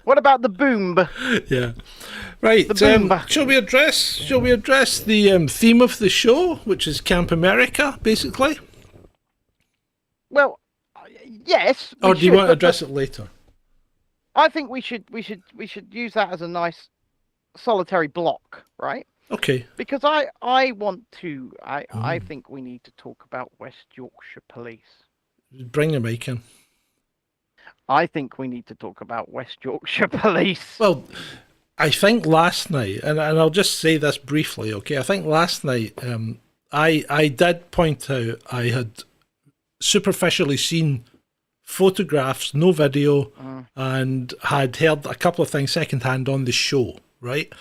S3: What about the boom?
S2: Yeah. Right. Shall we address the theme of the show, which is Camp America, basically?
S3: Well, yes.
S2: Or do you want to address it later?
S3: I think we should use that as a nice solitary block, right?
S2: Okay.
S3: Because I think we need to talk about West Yorkshire Police.
S2: Bring your mic in.
S3: I think we need to talk about West Yorkshire Police.
S2: Well, I think last night, and I'll just say this briefly, okay? I think last night I did point out I had superficially seen photographs, no video, and had heard a couple of things secondhand on the show, right?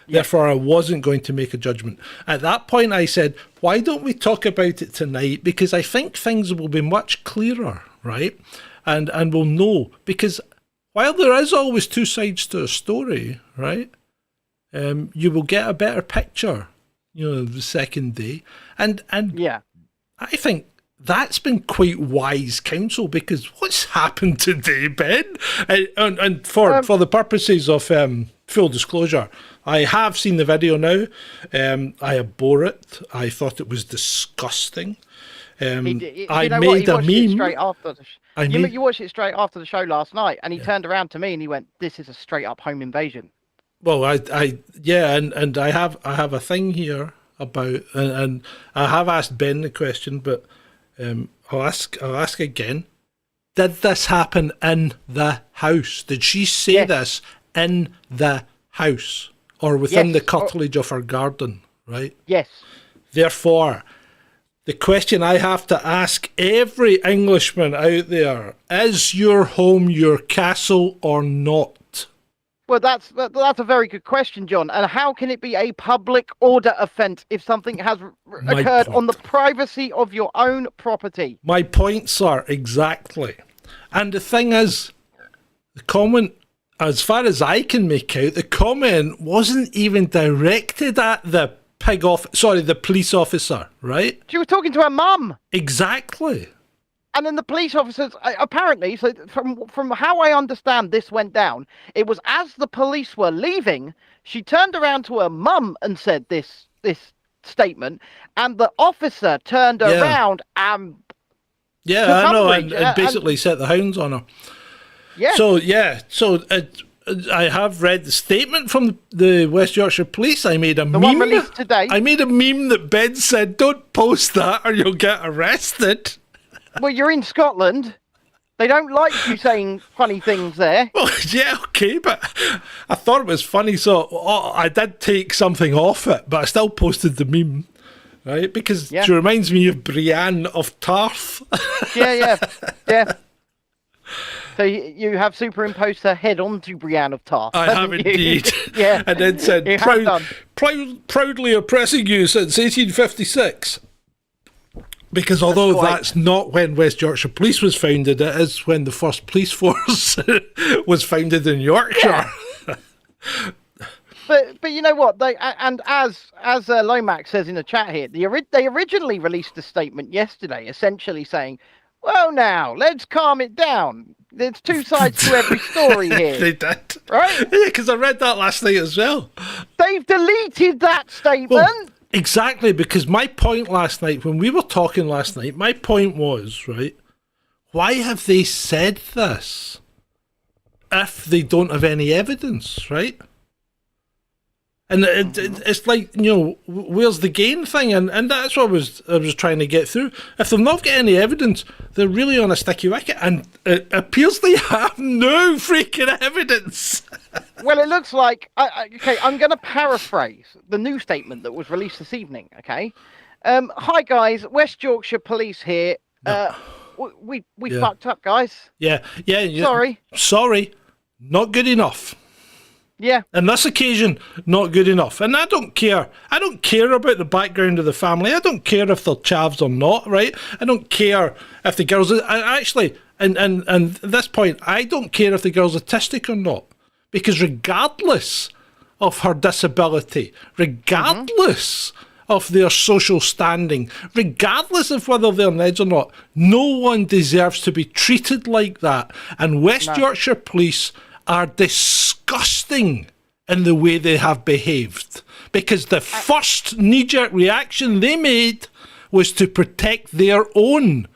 S2: Therefore, I wasn't going to make a judgment. At that point, I said, why don't we talk about it tonight? Because I think things will be much clearer, right? And we'll know. Because while there is always two sides to a story, right? You will get a better picture, the second day. And
S3: yeah,
S2: I think that's been quite wise counsel, because what's happened today, Ben? And for the purposes of full disclosure, I have seen the video now. I abhor it. I thought it was disgusting. I made a meme.
S3: You watched it straight after the show last night, and he turned around to me and he went, "This is a straight up home invasion."
S2: Well, and I have a thing here about, and I have asked Ben the question, but I'll ask again. Did this happen in the house? Did she say this in the house or within the
S3: Yes.
S2: curtilage of her garden, right?
S3: Yes.
S2: Therefore, the question I have to ask every Englishman out there, is your home your castle or not?
S3: Well, that's a very good question, John. And how can it be a public order offence if something has occurred on the privacy of your own property?
S2: My point, sir, exactly. And the thing is, the comment, as far as I can make out, the comment wasn't even directed at the the police officer, right?
S3: She was talking to her mum.
S2: Exactly.
S3: And then the police officers, apparently, so from how I understand this went down, it was as the police were leaving, she turned around to her mum and said this statement, and the officer turned around and
S2: I know, and basically set the hounds on her.
S3: Yeah.
S2: So I have read the statement from the West Yorkshire Police. I made a meme.
S3: One released today.
S2: I made a meme that Ben said, "Don't post that or you'll get arrested."
S3: Well, you're in Scotland. They don't like you saying funny things there.
S2: Well, yeah, okay, but I thought it was funny, so I did take something off it, but I still posted the meme, right? Because she reminds me of Brienne of Tarth.
S3: Yeah. So you have superimposed her head onto Brienne of Tarth.
S2: I have indeed.
S3: Yeah.
S2: And then said, proudly oppressing you since 1856. Because although that's not when West Yorkshire Police was founded, it is when the first police force was founded in Yorkshire.
S3: Yeah. But you know what? As Lomax says in the chat here, they originally released a statement yesterday, essentially saying, "Well, now let's calm it down. There's two sides to every story here."
S2: They did,
S3: right?
S2: Yeah, because I read that last night as well.
S3: They've deleted that statement.
S2: Well, exactly, because my point last night, when we were talking last night, my point was, right, why have they said this if they don't have any evidence, right? And it's like, you know, where's the gain thing? And that's what I was trying to get through. If they've not got any evidence, they're really on a sticky wicket. And it appears they have no freaking evidence.
S3: Well, it looks like... okay, I'm going to paraphrase the new statement that was released this evening, okay? Hi, guys. West Yorkshire Police here. We fucked up, guys.
S2: Yeah.
S3: Sorry.
S2: Not good enough.
S3: Yeah.
S2: On this occasion, not good enough. And I don't care. I don't care about the background of the family. I don't care if they're chavs or not, right? I don't care if the girl's... Actually, and at this point, I don't care if the girl's autistic or not. Because regardless of her disability, regardless of their social standing, regardless of whether they're Neds or not, no one deserves to be treated like that. And West Yorkshire Police are disgusting in the way they have behaved. Because the first knee-jerk reaction they made was to protect their own,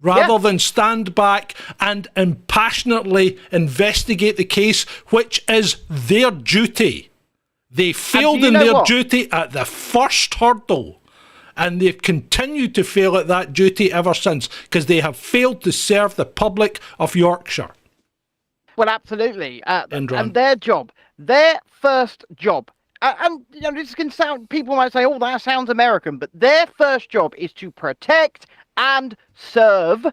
S2: rather than stand back and impassionately investigate the case, which is their duty. They failed in their duty at the first hurdle, and they've continued to fail at that duty ever since, because they have failed to serve the public of Yorkshire.
S3: Well, absolutely. And their job, their first job, and you know, this can sound, people might say, oh, that sounds American, but their first job is to protect and serve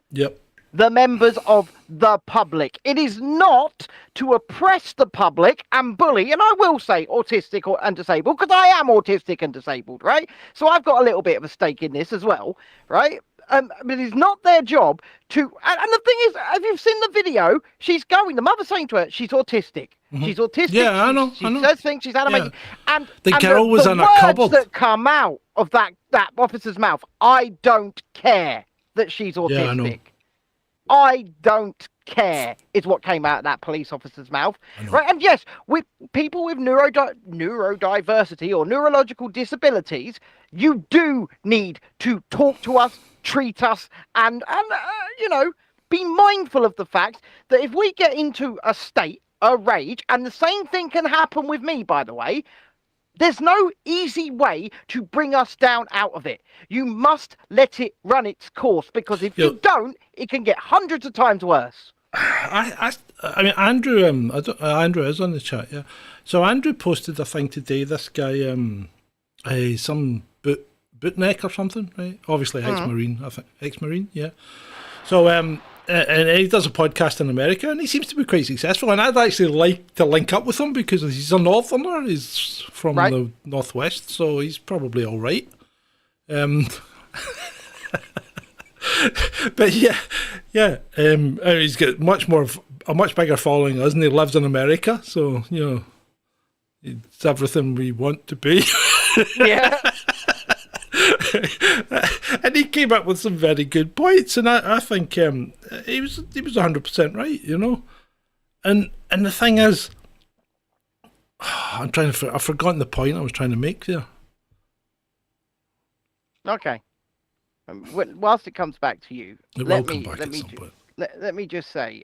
S3: the members of the public. It is not to oppress the public and bully, and I will say autistic and disabled, because I am autistic and disabled, right? So I've got a little bit of a stake in this as well, right? But it's not their job to... And the thing is, have you seen the video? She's going... The mother's saying to her, she's autistic. She's autistic.
S2: Yeah, I know.
S3: She says things, she's animated. Yeah. And
S2: the girl was in a cupboard.
S3: The words that come out of that officer's mouth, I don't care that she's autistic. Yeah, I know. I don't care is what came out of that police officer's mouth, right? And yes, with people with neurodiversity or neurological disabilities, you do need to talk to us, treat us, and you know, be mindful of the fact that if we get into a state, a rage, and the same thing can happen with me, by the way, there's no easy way to bring us down out of it. You must let it run its course, because if you don't, it can get hundreds of times worse.
S2: I mean, Andrew. Andrew is on the chat. Yeah. So Andrew posted a thing today. This guy, some bootneck or something, right? Obviously, ex-marine. I think ex-marine. Yeah. So and he does a podcast in America, and he seems to be quite successful. And I'd actually like to link up with him because he's a northerner. He's from the northwest, so he's probably all right. But yeah. He's got a much bigger following than us, and he lives in America, so it's everything we want to be.
S3: Yeah.
S2: And he came up with some very good points, and I think he was 100% right, And the thing is, I've forgotten the point I was trying to make there.
S3: Okay. Whilst it comes back to you, let me just say,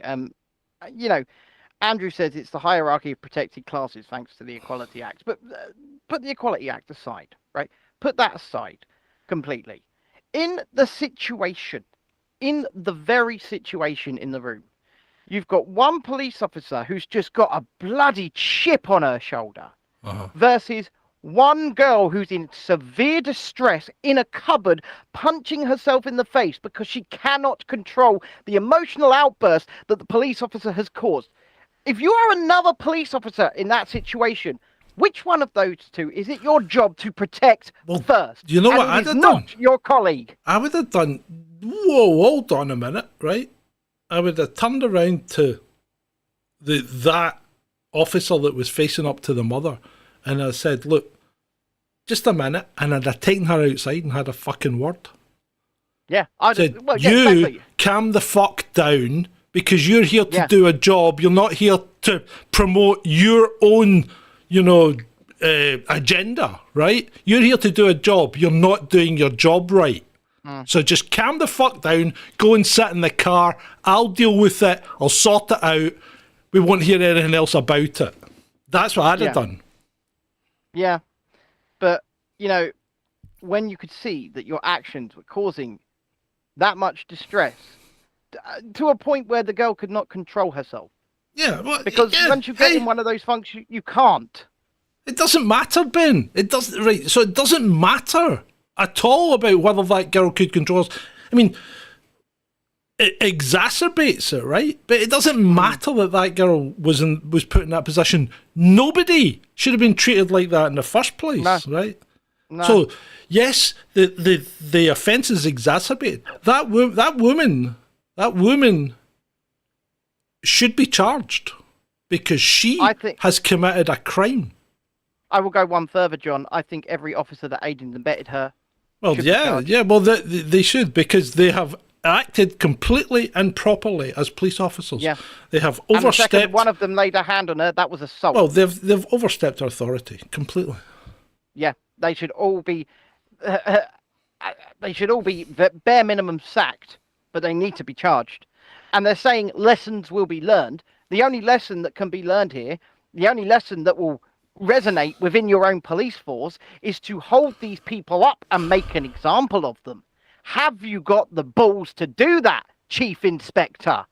S3: Andrew says it's the hierarchy of protected classes thanks to the Equality Act, but put the Equality Act aside, right? Put that aside completely. In the very situation in the room, you've got one police officer who's just got a bloody chip on her shoulder versus one girl who's in severe distress in a cupboard, punching herself in the face because she cannot control the emotional outburst that the police officer has caused. If you are another police officer in that situation, which one of those two is it your job to protect first?
S2: Do you know what I'd have
S3: not
S2: done?
S3: Your colleague.
S2: I would have done. Whoa, hold on a minute, right? I would have turned around to that officer that was facing up to the mother, and I said, "Look, just a minute," and I'd have taken her outside and had a fucking word.
S3: Yeah,
S2: you calm the fuck down because you're here to do a job. You're not here to promote your own, agenda, right? You're here to do a job. You're not doing your job right. So just calm the fuck down. Go and sit in the car. I'll deal with it. I'll sort it out. We won't hear anything else about it. That's what I'd have done.
S3: Yeah. But, when you could see that your actions were causing that much distress to a point where the girl could not control herself.
S2: Yeah. Well,
S3: because once you get in one of those functions, you can't.
S2: It doesn't matter, Ben. It doesn't, right? So it doesn't matter at all about whether that girl could control us. I mean, it exacerbates it, right? But it doesn't matter that girl was put in that position. Nobody should have been treated like that in the first place, right? No. So yes, the offence is exacerbated. That woman should be charged because she has committed a crime.
S3: I will go one further, John. I think every officer that aided and abetted her.
S2: Well, well, they should, because they have acted completely improperly as police officers. Yeah. They have overstepped.
S3: And the second one of them laid a hand on her, that was assault.
S2: Well, they've overstepped authority completely.
S3: Yeah, they should all be bare minimum sacked, but they need to be charged. And they're saying lessons will be learned. The only lesson that can be learned here, the only lesson that will resonate within your own police force is to hold these people up and make an example of them. Have you got the balls to do that, Chief Inspector?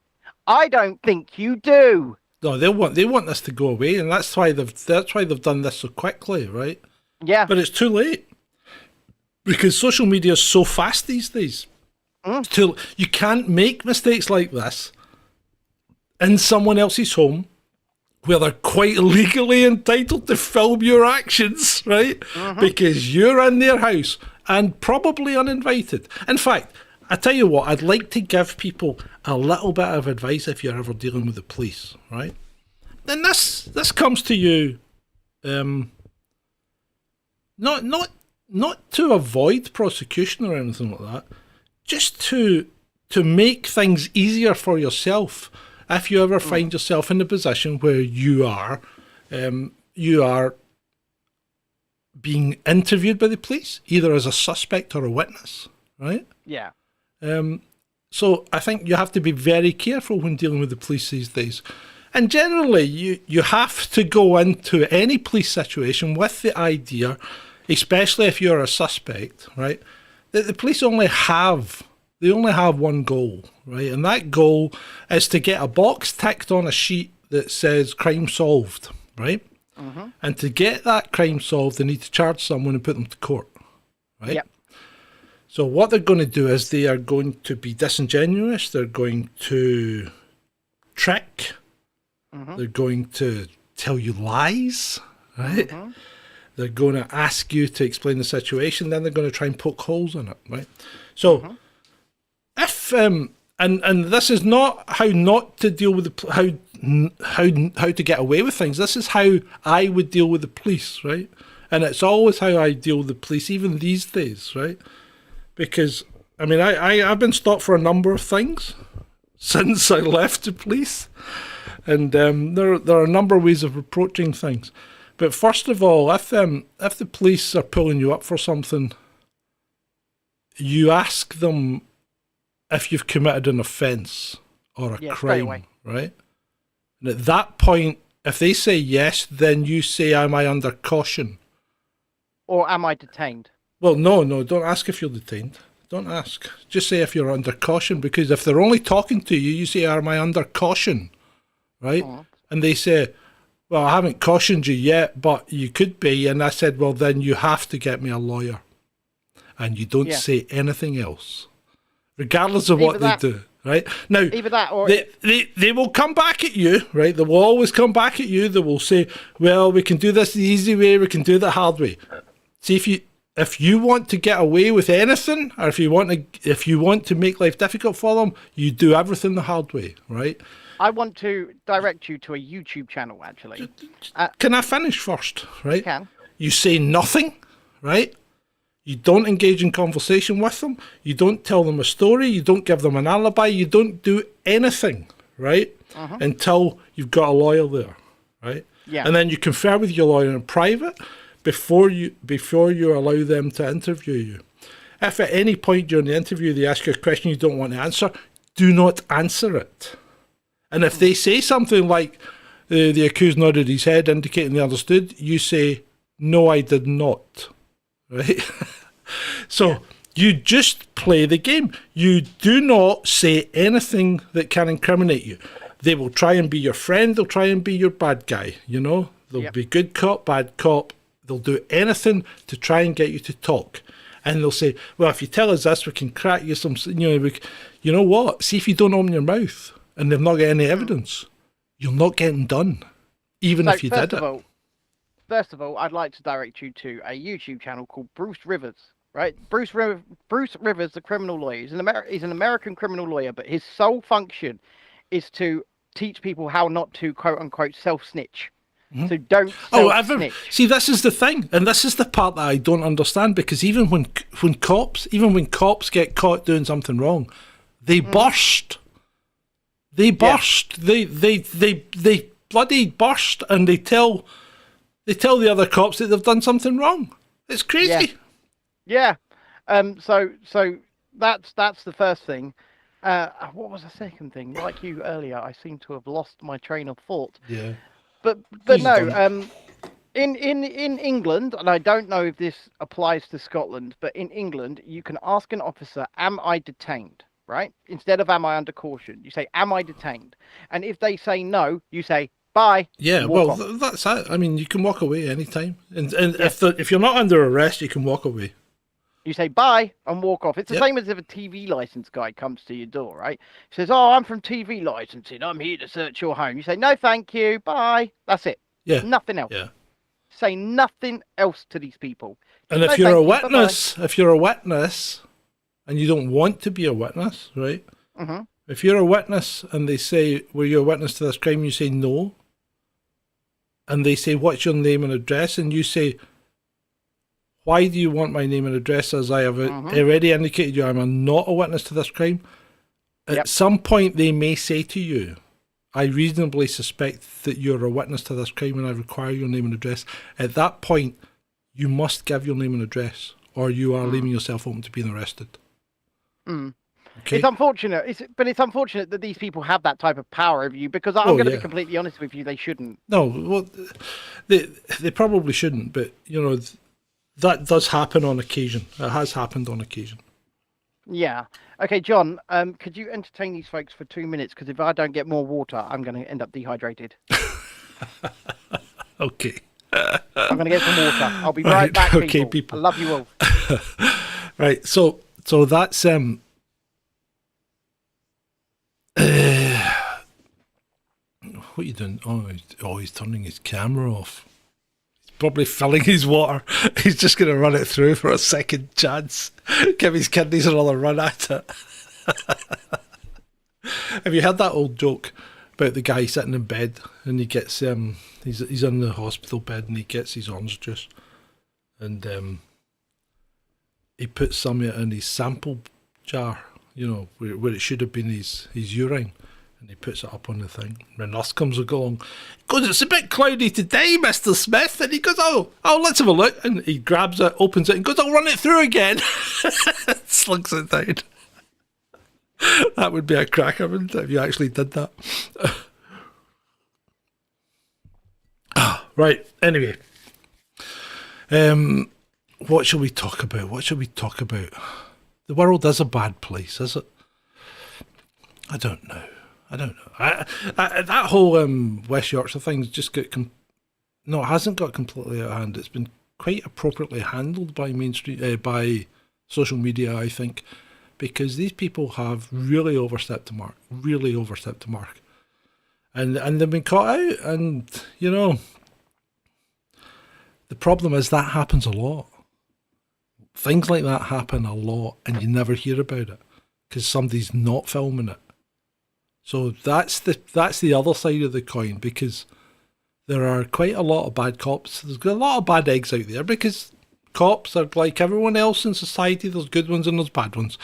S3: I don't think you do.
S2: No, they want this to go away, and that's why they've done this so quickly, right?
S3: Yeah.
S2: But it's too late because social media is so fast these days. You can't make mistakes like this in someone else's home, where they're quite legally entitled to film your actions, right? Because you're in their house and probably uninvited. In fact, I tell you what, I'd like to give people a little bit of advice if you're ever dealing with the police, right? And this comes to you, not to avoid prosecution or anything like that, just to make things easier for yourself. If you ever find yourself in a position where you are being interviewed by the police, either as a suspect or a witness, right?
S3: Yeah.
S2: So I think you have to be very careful when dealing with the police these days. And generally, you have to go into any police situation with the idea, especially if you're a suspect, right, that the police only have They only have one goal, right? And that goal is to get a box ticked on a sheet that says crime solved, right? And to get that crime solved, they need to charge someone and put them to court, right?
S3: Yep.
S2: So what they're going to do is they are going to be disingenuous. They're going to trick. They're going to tell you lies, right? They're going to ask you to explain the situation. Then they're going to try and poke holes in it, right? So if and this is not how not to deal with the how to get away with things. This is how I would deal with the police, right? And it's always how I deal with the police, even these days, right? Because I mean, I've been stopped for a number of things since I left the police, and there are a number of ways of approaching things. But first of all, if the police are pulling you up for something, you ask them if you've committed an offence or a crime, right? And at that point, if they say yes, then you say, am I under caution?
S3: Or am I detained?
S2: Well, no, don't ask if you're detained. Don't ask. Just say if you're under caution, because if they're only talking to you, you say, am I under caution? Right? And they say, well, I haven't cautioned you yet, but you could be. And I said, well, then you have to get me a lawyer. And you don't say anything else, regardless of what they do. Right? Now,
S3: either that or
S2: they will come back at you, right? They will always come back at you. They will say, well, we can do this the easy way, we can do it the hard way. See, if you want to get away with anything, or if you want to make life difficult for them, you do everything the hard way, right?
S3: I want to direct you to a YouTube channel, actually.
S2: Can I finish first, right?
S3: You can.
S2: You say nothing, right? You don't engage in conversation with them. You don't tell them a story. You don't give them an alibi. You don't do anything, right? Until you've got a lawyer there, right?
S3: Yeah.
S2: And then you confer with your lawyer in private before you allow them to interview you. If at any point during the interview they ask you a question you don't want to answer, do not answer it. And if they say something like the accused nodded his head, indicating they understood, you say, no, I did not. Right? So you just play the game. You do not say anything that can incriminate you. They will try and be your friend. They'll try and be your bad guy. You know, they'll be good cop, bad cop. They'll do anything to try and get you to talk. And they'll say, well, if you tell us this, we can crack you some, you know what? See if you don't open your mouth and they've not got any evidence, you're not getting done, even if you did it.
S3: First of all, I'd like to direct you to a YouTube channel called Bruce Rivers, right? Bruce Rivers, the criminal lawyer. He's an American criminal lawyer, but his sole function is to teach people how not to, quote unquote, self-snitch. So don't self-snitch.
S2: See, this is the thing, and this is the part that I don't understand, because even when cops get caught doing something wrong, they burst. They burst. They bloody burst, and they tell the other cops that they've done something wrong. It's crazy.
S3: Yeah. So that's the first thing. What was the second thing? Like you earlier, I seem to have lost my train of thought.
S2: Yeah.
S3: But no. In England, and I don't know if this applies to Scotland, but in England, you can ask an officer, "Am I detained?" Right? Instead of "Am I under caution?" you say, "Am I detained?" And if they say no, you say, "Bye."
S2: Yeah, well, that's it. I mean, you can walk away anytime. And if you're not under arrest, you can walk away.
S3: You say bye and walk off. It's the same as if a TV license guy comes to your door, right? He says, "Oh, I'm from TV licensing. I'm here to search your home." You say, "No, thank you. Bye." That's it.
S2: Yeah.
S3: Nothing else.
S2: Yeah.
S3: Say nothing else to these people.
S2: And if you're a witness, and you don't want to be a witness, right? If you're a witness and they say, "Were you a witness to this crime?" you say, "No." And they say, "What's your name and address?" and you say, "Why do you want my name and address, as I have already indicated you I'm not a witness to this crime?" At some point they may say to you, "I reasonably suspect that you're a witness to this crime and I require your name and address." At that point, you must give your name and address, or you are leaving yourself open to being arrested. Okay? It's
S3: unfortunate that these people have that type of power over you, because I'm going to be completely honest with you, they shouldn't.
S2: No, well, they probably shouldn't, but, you know, that does happen on occasion. It has happened on occasion.
S3: Yeah. Okay, John, could you entertain these folks for 2 minutes? Because if I don't get more water, I'm going to end up dehydrated.
S2: Okay.
S3: I'm going to get some water. I'll be right back, people.
S2: Okay, people.
S3: I love you all.
S2: Right, so that's what are you doing? Oh, he's turning his camera off. He's probably filling his water. He's just going to run it through for a second chance. Give his kidneys another run at it. Have you heard that old joke about the guy sitting in bed and he gets he's in the hospital bed and he gets his orange juice and he puts some of it in his sample jar, you know, where it should have been his urine, and he puts it up on the thing. The nurse comes along, goes, "It's a bit cloudy today, Mr. Smith," and he goes, "Oh, let's have a look," and he grabs it, opens it, and goes, "I'll run it through again." Slings it down. That would be a cracker, wouldn't it, if you actually did that? Right, anyway. What shall we talk about? The world is a bad place, is it? I don't know. That whole West Yorkshire thing's just got... No, it hasn't got completely out of hand. It's been quite appropriately handled by mainstream, by social media, I think, because these people have really overstepped the mark. And they've been caught out, and, you know... The problem is that happens a lot. Things like that happen a lot and you never hear about it because somebody's not filming it. So that's the other side of the coin, because there are quite a lot of bad cops. There's a lot of bad eggs out there because cops are like everyone else in society. There's good ones and there's bad ones.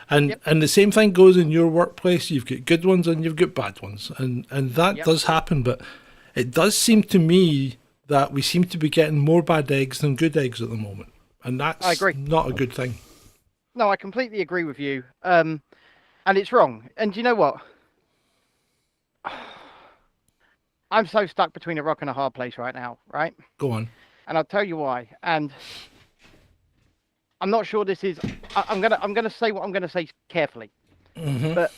S2: And the same thing goes in your workplace. You've got good ones and you've got bad ones. And that does happen, but it does seem to me that we seem to be getting more bad eggs than good eggs at the moment. And that's not a good thing.
S3: No, I completely agree with you. And it's wrong. And you know what? I'm so stuck between a rock and a hard place right now, right?
S2: Go on.
S3: And I'll tell you why. And I'm not sure this is... I'm gonna say what I'm going to say carefully. Mm-hmm. But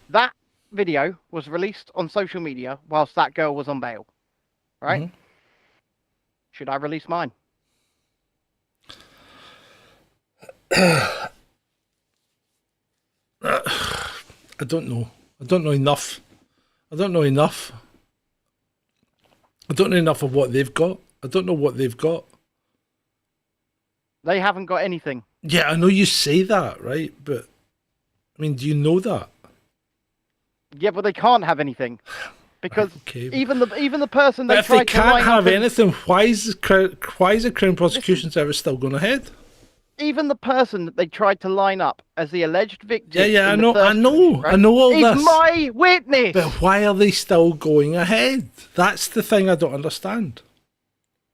S3: that video was released on social media whilst that girl was on bail. Right? Mm-hmm. Should I release mine?
S2: I don't know. I don't know enough of what they've got. I don't know what they've got.
S3: They haven't got anything.
S2: Yeah, I know you say that, right? But, I mean, do you know that?
S3: Yeah, but they can't have anything. Because even the person they
S2: if
S3: tried
S2: they can't have anything, why is the Crown Prosecution Service still going ahead?
S3: Even the person that they tried to line up as the alleged victim.
S2: Yeah, I know all this.
S3: He's my witness.
S2: But why are they still going ahead? That's the thing I don't understand.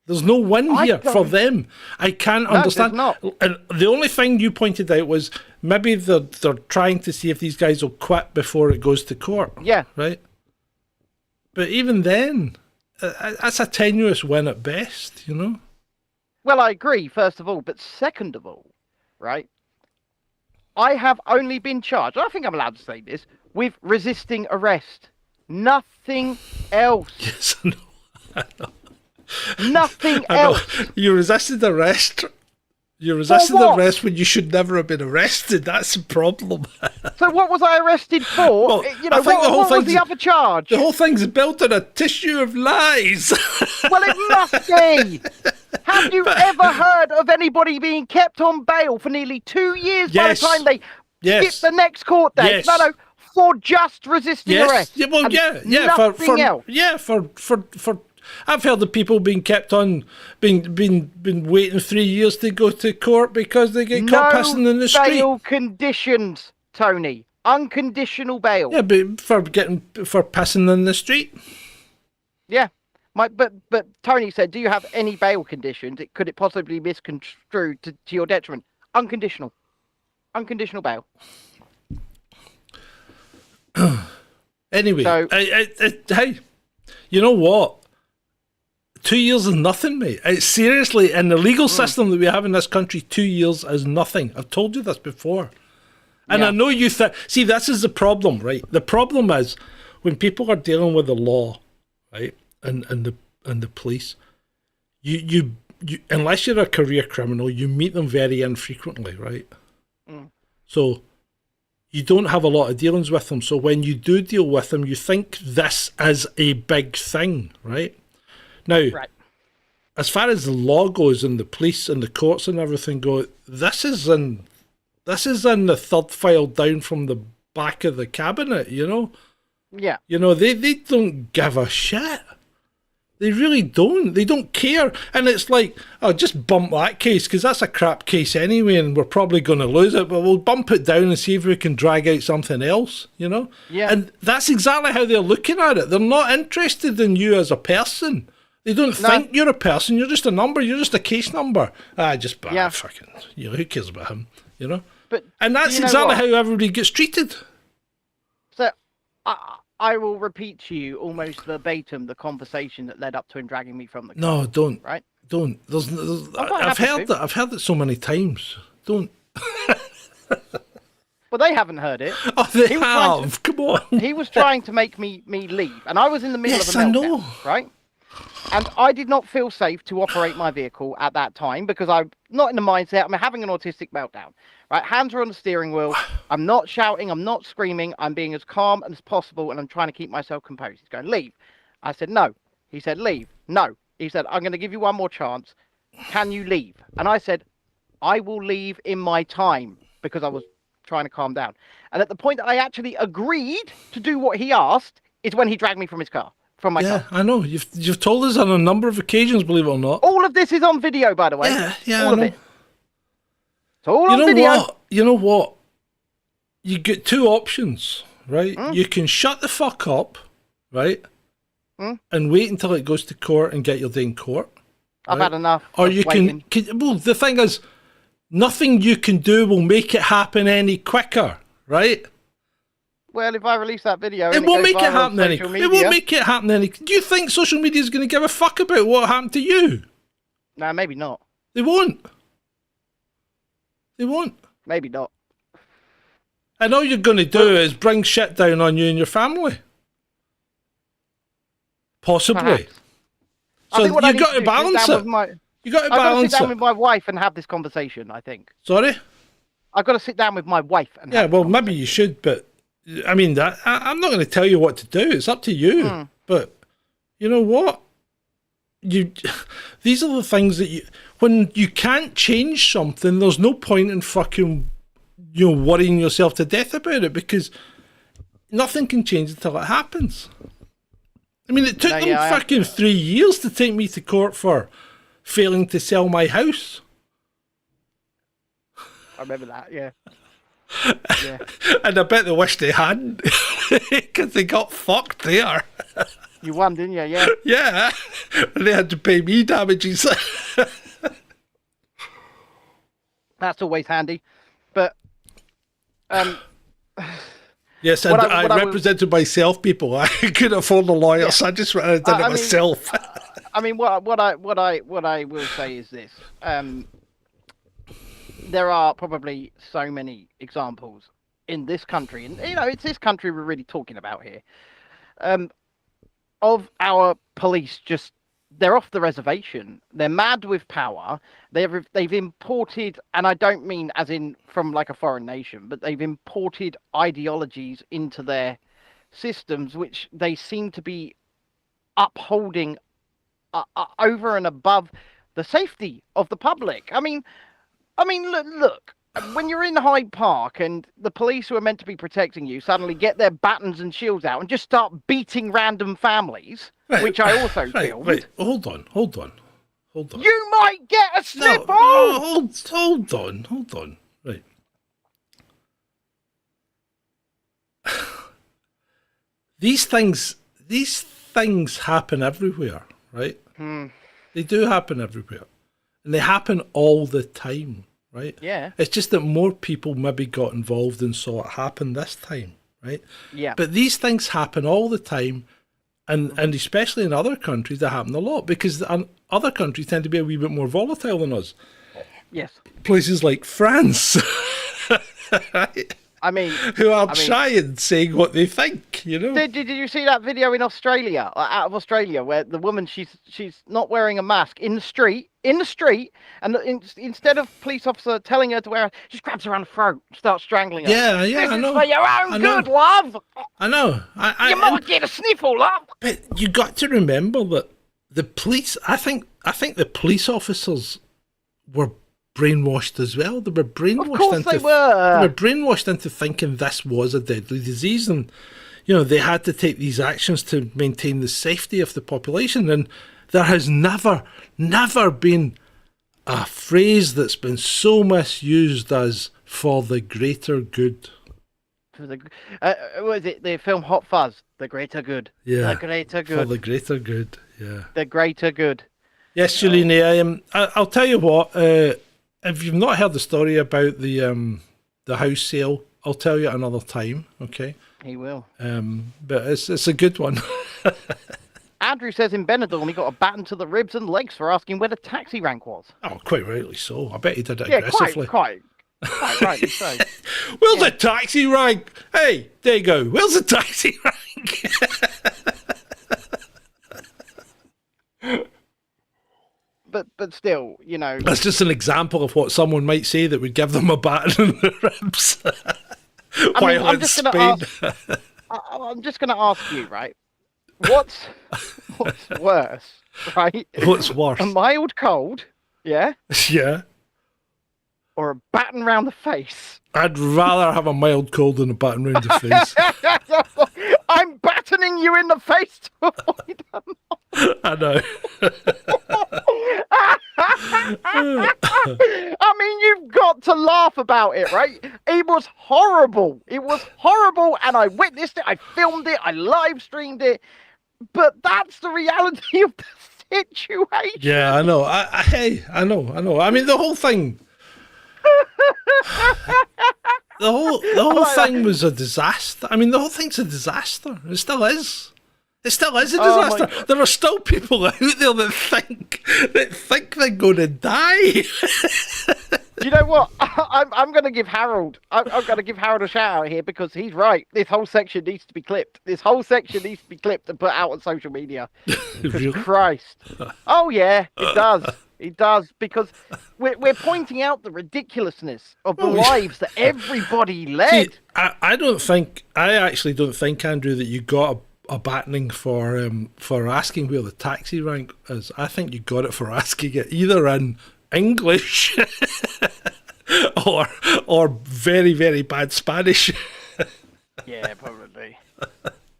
S2: There's no win here for them. I can't understand.
S3: Not.
S2: And the only thing you pointed out was maybe they're trying to see if these guys will quit before it goes to court.
S3: Yeah.
S2: Right? But even then, that's a tenuous win at best, you know?
S3: Well, I agree, first of all. But second of all, right, I have only been charged, I think I'm allowed to say this, with resisting arrest. Nothing else.
S2: Yes, I know.
S3: Nothing else.
S2: You resisted arrest. You resisted arrest when you should never have been arrested. That's the problem.
S3: So what was I arrested for?
S2: Well,
S3: you know, what was the other charge?
S2: The whole thing's built on a tissue of lies.
S3: Well, it must be. Have you ever heard of anybody being kept on bail for nearly 2 years by the time they skip the next court date?
S2: Yes.
S3: No, for just resisting arrest.
S2: Yeah, well,
S3: nothing else.
S2: For I've heard of people being kept on, been waiting 3 years to go to court because they get caught pissing in the street.
S3: Bail conditions, Tony. Unconditional bail.
S2: Yeah, but for pissing in the street.
S3: Yeah, but Tony said, do you have any bail conditions? Could it possibly misconstrued to your detriment? Unconditional bail.
S2: Anyway,
S3: so,
S2: hey, you know what? 2 years is nothing, mate. It's seriously, in the legal system that we have in this country, 2 years is nothing. I've told you this before. And
S3: Yeah.
S2: I know you see, this is the problem, right? The problem is when people are dealing with the law, right, and the police, you unless you're a career criminal, you meet them very infrequently, right? So you don't have a lot of dealings with them. So when you do deal with them, you think this is a big thing, right? Now, as far as the law goes and the police and the courts and everything go, this is in the third file down from the back of the cabinet, you know?
S3: Yeah.
S2: You know, they don't give a shit. They really don't. They don't care. And it's like, oh, just bump that case because that's a crap case anyway and we're probably going to lose it, but we'll bump it down and see if we can drag out something else, you know?
S3: Yeah.
S2: And that's exactly how they're looking at it. They're not interested in you as a person. They don't think you're a person. You're just a number. You're just a case number. Fucking, you know, who cares about him, you know? And that's exactly how everybody gets treated.
S3: So I will repeat to you almost verbatim the conversation that led up to him dragging me from the car.
S2: No, don't.
S3: Right?
S2: Don't. I've heard that. I've heard it so many times. Don't.
S3: Well, they haven't heard it.
S2: Oh, they have. Come on.
S3: He was trying to make me leave, and I was in the middle of a meltdown.
S2: I know.
S3: Right? And I did not feel safe to operate my vehicle at that time because I'm not in the mindset. I'm having an autistic meltdown. Right? Hands are on the steering wheel. I'm not shouting. I'm not screaming. I'm being as calm as possible, and I'm trying to keep myself composed. He's going, leave. I said, no. He said, leave. No. He said, I'm going to give you one more chance. Can you leave? And I said, I will leave in my time because I was trying to calm down. And at the point that I actually agreed to do what he asked is when he dragged me from his car. From my car.
S2: Yeah, I know. You've told us on a number of occasions, believe it or not.
S3: All of this is on video, by the way.
S2: Yeah,
S3: all
S2: I know.
S3: of it. It's all on video.
S2: What? You know what? You get two options, right? You can shut the fuck up, right? And wait until it goes to court and get your day in court.
S3: I've had enough.
S2: Or you can. Well, the thing is, nothing you can do will make it happen any quicker, right?
S3: Well, if I release that video,
S2: it won't make it happen any. It won't make it happen any. Do you think social media is going to give a fuck about what happened to you?
S3: No, maybe not.
S2: They won't. They won't.
S3: Maybe not.
S2: And all you're going to do is bring shit down on you and your family. Possibly.
S3: Perhaps.
S2: So you've got to balance it. You got to balance it. I've got to
S3: sit down with my wife and have this conversation, I think.
S2: Sorry?
S3: I've got to sit down with my wife and
S2: yeah, well, maybe you should, but I mean, I'm not going to tell you what to do. It's up to you. But you know what? These are the things that when you can't change something, there's no point in fucking, worrying yourself to death about it because nothing can change until it happens. I mean, it took them fucking 3 years to take me to court for failing to sell my house.
S3: I remember that, yeah. Yeah.
S2: And I bet they wish they hadn't because they got fucked there.
S3: You won, didn't you? Yeah.
S2: Yeah. They had to pay me damages.
S3: That's always handy. But
S2: yes, and I represented myself, people. I couldn't afford a lawyer, so I just did it myself.
S3: I mean, what I will say is this. There are probably so many examples in this country, and it's this country we're really talking about here, of our police they're off the reservation. They're mad with power. They've imported, and I don't mean as in from like a foreign nation, but they've imported ideologies into their systems, which they seem to be upholding over and above the safety of the public. I mean, look, when you're in Hyde Park and the police who are meant to be protecting you suddenly get their batons and shields out and just start beating random families, which I also filmed.
S2: Wait, hold on.
S3: You might get a slip on!
S2: No, hold on. Right. These things happen everywhere, right? They do happen everywhere. And they happen all the time, right?
S3: Yeah.
S2: It's just that more people maybe got involved and saw it happen this time, right?
S3: Yeah.
S2: But these things happen all the time, and especially in other countries, they happen a lot because other countries tend to be a wee bit more volatile than us.
S3: Yes.
S2: Places like France. Right?
S3: I mean,
S2: who are shy and saying what they think, you know.
S3: Did you see that video in Australia, out of Australia, where the woman she's not wearing a mask in the street, and instead of police officer telling her to wear, just grabs her around the throat, starts strangling her.
S2: Yeah,
S3: this
S2: I know.
S3: Is for your own good, love.
S2: I know.
S3: You might get a sniffle, love.
S2: But you got to remember that the police. I think the police officers were brainwashed as well. They were brainwashed.
S3: Of course they were.
S2: They were brainwashed into thinking this was a deadly disease, and they had to take these actions to maintain the safety of the population. And there has never been a phrase that's been so misused as "for the greater good."
S3: For the what is it? The film Hot Fuzz, the greater good.
S2: Yeah,
S3: the greater good.
S2: For the greater good. Yeah,
S3: the greater good.
S2: Yes, Shalini, I'll tell you what. If you've not heard the story about the house sale, I'll tell you at another time. Okay.
S3: He will.
S2: But it's a good one.
S3: Andrew says in Benidorm he got a baton to the ribs and legs for asking where the taxi rank was.
S2: Oh, quite rightly so. I bet he did it aggressively.
S3: Quite rightly so.
S2: Where's the taxi rank? Hey, there you go. Where's the taxi rank?
S3: But still,
S2: That's just an example of what someone might say that would give them a baton in the ribs.
S3: I'm just going to ask you, right? What's worse, right?
S2: What's worse?
S3: A mild cold, yeah?
S2: Yeah.
S3: Or a baton round the face?
S2: I'd rather have a mild cold than a baton round the face.
S3: I'm battening you in the face to avoid them.
S2: I know.
S3: I mean, you've got to laugh about it, right? It was horrible. And I witnessed it. I filmed it. I live streamed it. But that's the reality of the situation.
S2: Yeah, I know. I know. I mean, the whole thing. The whole thing was a disaster. I mean, the whole thing's a disaster. It still is. It still is a disaster. There are still people out there that think they're going to die.
S3: You know what? I'm going to give Harold. I'm going to give Harold a shout out here because he's right. This whole section needs to be clipped. And put out on social media.
S2: Really?
S3: Christ. Oh yeah, it does. It does, because we're pointing out the ridiculousness of the lives that everybody led.
S2: See, I actually don't think, Andrew, that you got a battening for asking where the taxi rank is. I think you got it for asking it either in English or very, very bad Spanish.
S3: Yeah, probably.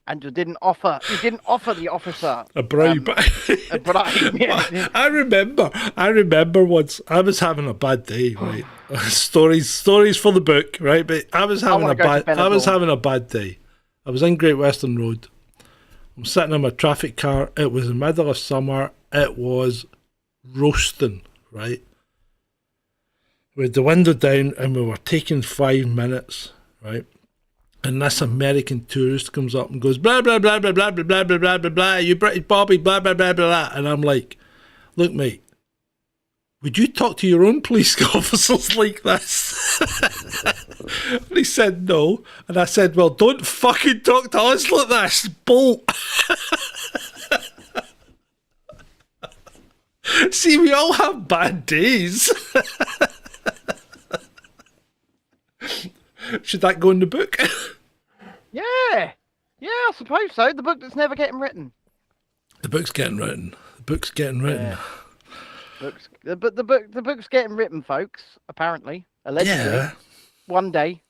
S3: And you didn't offer the officer
S2: a bribe.
S3: A bribe. Yeah.
S2: I remember once I was having a bad day, right? stories for the book, right? But I was having a bad day. I was in Great Western Road. I'm sitting in my traffic car. It was the middle of summer. It was roasting, right? We had the window down and we were taking 5 minutes, right? And this American tourist comes up and goes, blah, blah, blah, blah, blah, blah, blah, blah, blah, blah, blah, you British Bobby, blah, blah, blah, blah, blah. And I'm like, look, mate, would you talk to your own police officers like this? And he said no. And I said, well, don't fucking talk to us like this, bolt. See, we all have bad days. Should that go in the book?
S3: Yeah, I suppose so. The book that's never getting written.
S2: The book's getting written.
S3: Yeah. The book's getting written, folks. Apparently, allegedly.
S2: Yeah.
S3: One day.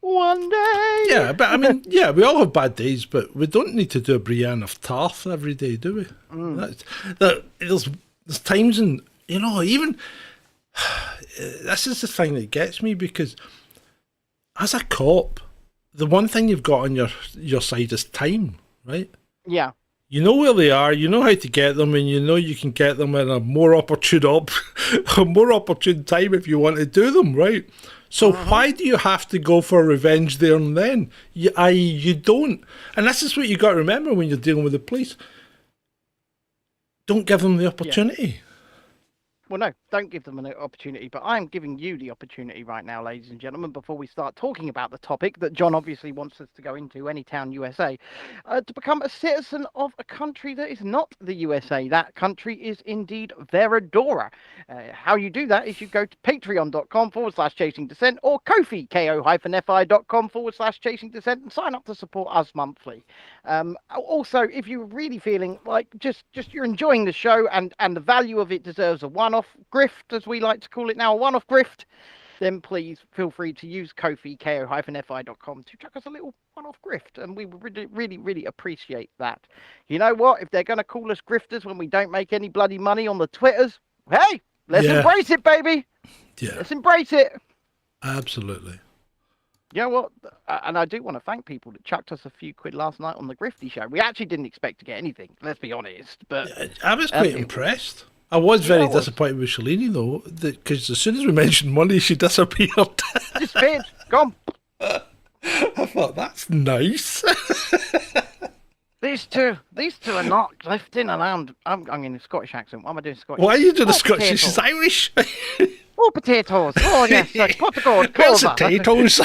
S2: Yeah, but I mean, yeah, we all have bad days, but we don't need to do a Brienne of Tarth every day, do we? There's times, and even this is the thing that gets me, because as a cop, the one thing you've got on your side is time, right?
S3: Yeah.
S2: You know where they are, you know how to get them, and you know you can get them in a more opportune time if you want to do them, right? So why do you have to go for revenge there and then? You don't. And this is what you got to remember when you're dealing with the police. Don't give them the opportunity.
S3: Well, no, don't give them an opportunity, but I'm giving you the opportunity right now, ladies and gentlemen, before we start talking about the topic that John obviously wants us to go into, ANYTOWN USA, to become a citizen of a country that is not the USA. That country is indeed Veradora. How you do that is you go to patreon.com/chasing descent or Ko-fi, ko-fi.com/chasing descent and sign up to support us monthly. Also, if you're really feeling like just you're enjoying the show and the value of it deserves a one-off grift, as we like to call it now, a one-off grift, then please feel free to use Ko-fi, ko-fi.com to chuck us a little one-off grift, and we would really appreciate that. You know what? If they're going to call us grifters when we don't make any bloody money on the Twitters, hey, let's embrace it, baby.
S2: Yeah.
S3: Let's embrace it.
S2: Absolutely.
S3: You know what? And I do want to thank people that chucked us a few quid last night on the Grifty show. We actually didn't expect to get anything, let's be honest. But
S2: I was quite impressed. I was very disappointed with Shalini, though, because as soon as we mentioned money, she disappeared.
S3: Disappeared. Gone.
S2: I thought, that's nice.
S3: These two are not lifting around. I'm in a Scottish accent. What am I doing? Scottish?
S2: Why are you doing a Scottish? She's Irish.
S3: Oh, potatoes. Oh, yes. Pot of gold.
S2: Where's the potatoes?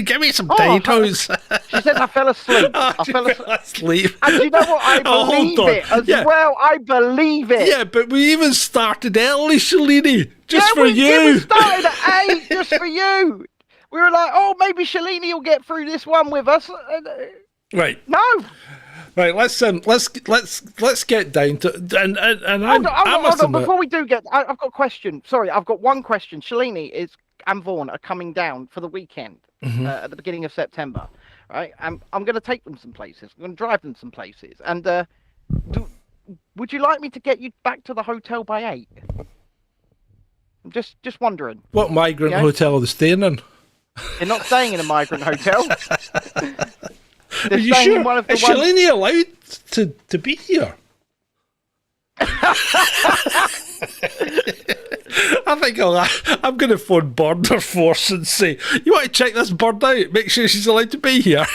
S2: Give me some potatoes.
S3: She said I fell asleep. I fell asleep. And you know what? I believe it as well. I believe it.
S2: Yeah, but we even started early, Shalini. Just for you.
S3: Yeah, we started at 8 just for you. We were like, oh, maybe Shalini will get through this one with us.
S2: Right.
S3: No.
S2: Right, let's get down to and
S3: hold on. Before we do get, I've got a question. Sorry, I've got one question. Shalini and Vaughan are coming down for the weekend at the beginning of September, right? I'm going to take them some places. I'm going to drive them some places. And would you like me to get you back to the hotel by 8? I'm just wondering.
S2: What migrant hotel are they staying in?
S3: They're not staying in a migrant hotel.
S2: Are you sure? Is Shalini allowed to be here? I think I'm going to phone Border Force and say, you want to check this bird out? Make sure she's allowed to be here.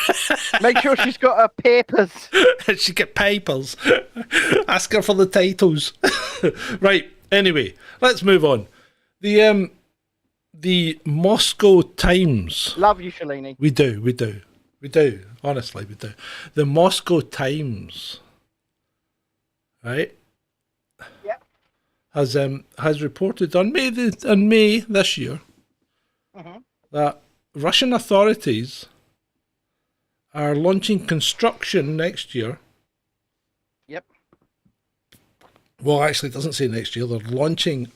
S3: Make sure she's got her papers.
S2: She got papers. Ask her for the titles. Right, anyway, let's move on. The Moscow Times.
S3: Love you, Shalini.
S2: We do. Honestly, we do. The Moscow Times, right?
S3: Yep.
S2: Has reported on May this year that Russian authorities are launching construction next year.
S3: Yep.
S2: Well, actually, it doesn't say next year. They're launching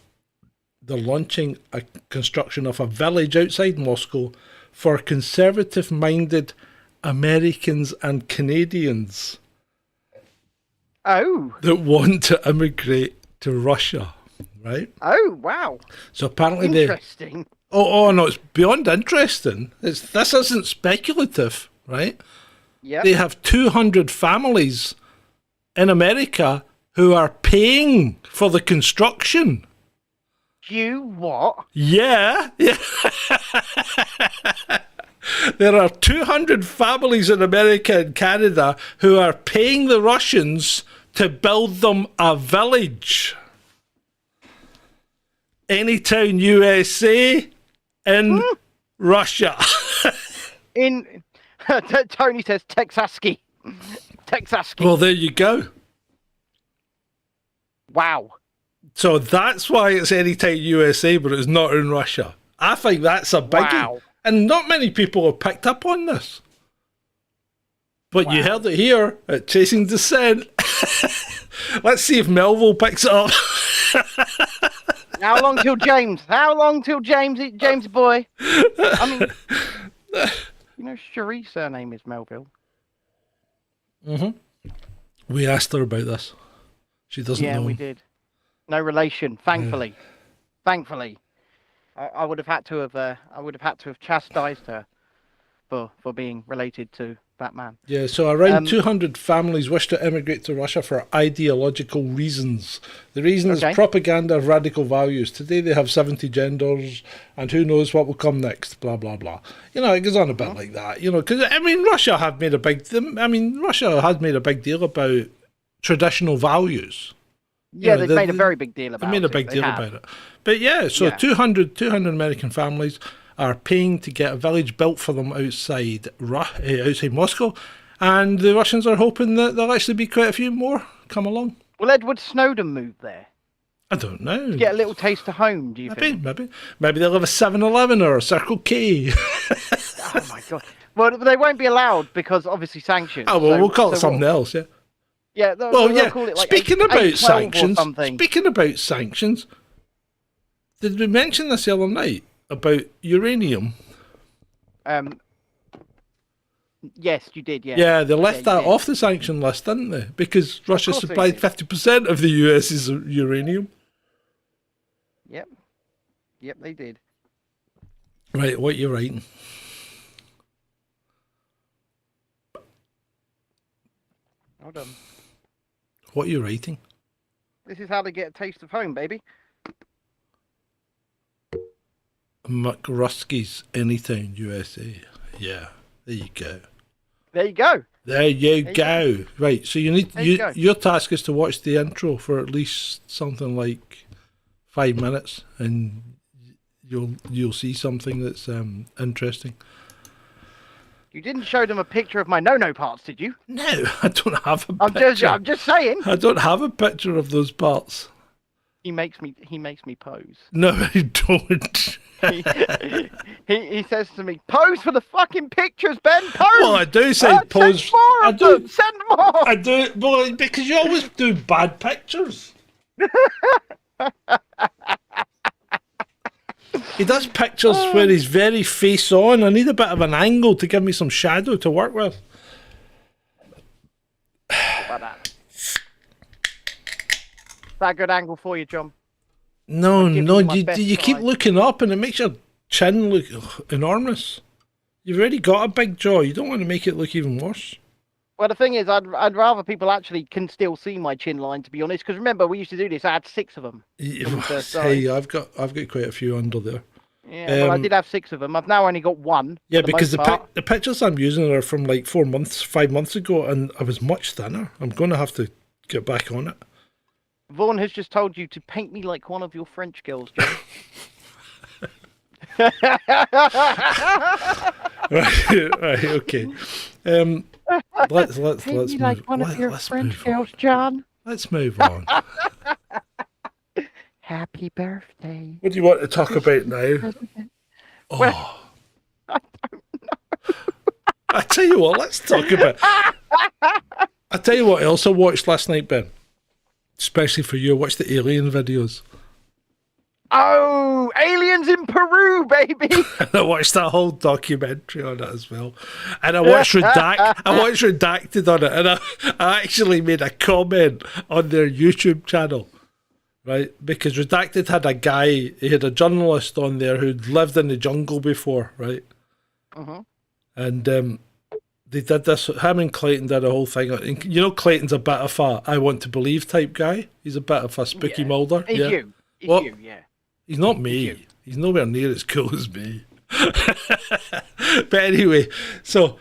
S2: a construction of a village outside Moscow for conservative-minded Americans and Canadians that want to immigrate to Russia, right?
S3: Oh, wow.
S2: So apparently
S3: interesting.
S2: Oh no, it's beyond interesting. This isn't speculative, right?
S3: Yeah.
S2: They have 200 families in America who are paying for the construction.
S3: You what?
S2: Yeah. There are 200 families in America and Canada who are paying the Russians to build them a village. ANYTOWN USA in Russia.
S3: Tony says Texaski.
S2: Well, there you go.
S3: Wow.
S2: So that's why it's ANYTOWN USA, but it's not in Russia. I think that's a biggie.
S3: Wow.
S2: And not many people have picked up on this. But you heard it here at Chasing Descent. Let's see if Melville picks it up.
S3: How long till James? James boy? I mean, you know, Cherie's surname is Melville.
S2: We asked her about this. She doesn't know.
S3: Yeah, we did. No relation, thankfully. Yeah. Thankfully. I would have had to have chastised her for being related to that man.
S2: Yeah, so around 200 families wish to immigrate to Russia for ideological reasons. The reason is propaganda of radical values. Today they have 70 genders, and who knows what will come next, blah, blah, blah. You know, it goes on a bit like that, you know, because, I mean, Russia has made a big deal about traditional values.
S3: Yeah, they've made a very big deal about it.
S2: They made a big deal about it. But yeah, so 200 American families are paying to get a village built for them outside Moscow, and the Russians are hoping that there'll actually be quite a few more come along.
S3: Will Edward Snowden move there?
S2: I don't know.
S3: To get a little taste of home, do you think?
S2: Maybe they'll have a 7-Eleven or a Circle K.
S3: Oh my God. Well, they won't be allowed because obviously sanctions.
S2: Oh, well, we'll call it something else, yeah.
S3: Yeah, they'll call it like
S2: speaking about sanctions, did we mention this the other night about uranium?
S3: Yes, you did, yeah.
S2: Yeah, they left that off the sanction list, didn't they? Because Russia supplied 50% of the US's uranium.
S3: Yep, they did.
S2: Right, what are you writing?
S3: Hold on.
S2: What are you writing?
S3: This is how they get a taste of home, baby.
S2: McRuskey's ANYTOWN USA. Yeah, there you go.
S3: There you go.
S2: There you go. Right, so your task is to watch the intro for at least something like 5 minutes, and you'll see something that's interesting.
S3: You didn't show them a picture of my no-no parts, did you?
S2: No, I don't have a picture.
S3: I'm just saying.
S2: I don't have a picture of those parts.
S3: He makes me pose.
S2: No, I don't.
S3: he says to me, pose for the fucking pictures, Ben. Pose.
S2: Well, I do say pose.
S3: Send more of them. Send more.
S2: I do. Well, because you always do bad pictures. He does pictures where he's very face on. I need a bit of an angle to give me some shadow to work with.
S3: How about that? Is that a good angle for you, John?
S2: No, you keep looking up and it makes your chin look enormous. You've already got a big jaw. You don't want to make it look even worse.
S3: Well, the thing is, I'd rather people actually can still see my chin line, to be honest. Because remember, we used to do this. I had 6 of them.
S2: Hey, I've got quite a few under there.
S3: Yeah, well, I did have 6 of them. I've now only got 1.
S2: Yeah, because the pictures I'm using are from like 5 months ago, and I was much thinner. I'm going to have to get back on it.
S3: Vaughan has just told you to paint me like one of your French girls, John.
S2: right, okay. Let's
S3: me like one of your French girls, John.
S2: Let's move on.
S3: Happy birthday.
S2: What do you want to talk about now? Oh.
S3: Well, I don't know.
S2: I tell you what, let's talk about. I tell you what else I watched last night, Ben. Especially for you, I watched the Alien videos.
S3: Oh, aliens in Peru, baby!
S2: And I watched that whole documentary on it as well. And I watched Redacted on it, and I actually made a comment on their YouTube channel, right? Because Redacted had a guy, he had a journalist on there who'd lived in the jungle before, right?
S3: Uh-huh.
S2: And they did this, him and Clayton did a whole thing. You know, Clayton's a bit of a I want to believe type guy. He's a bit of a spooky Mulder.
S3: He's you. He's you, yeah.
S2: He's not me. He's nowhere near as cool as me. But anyway, so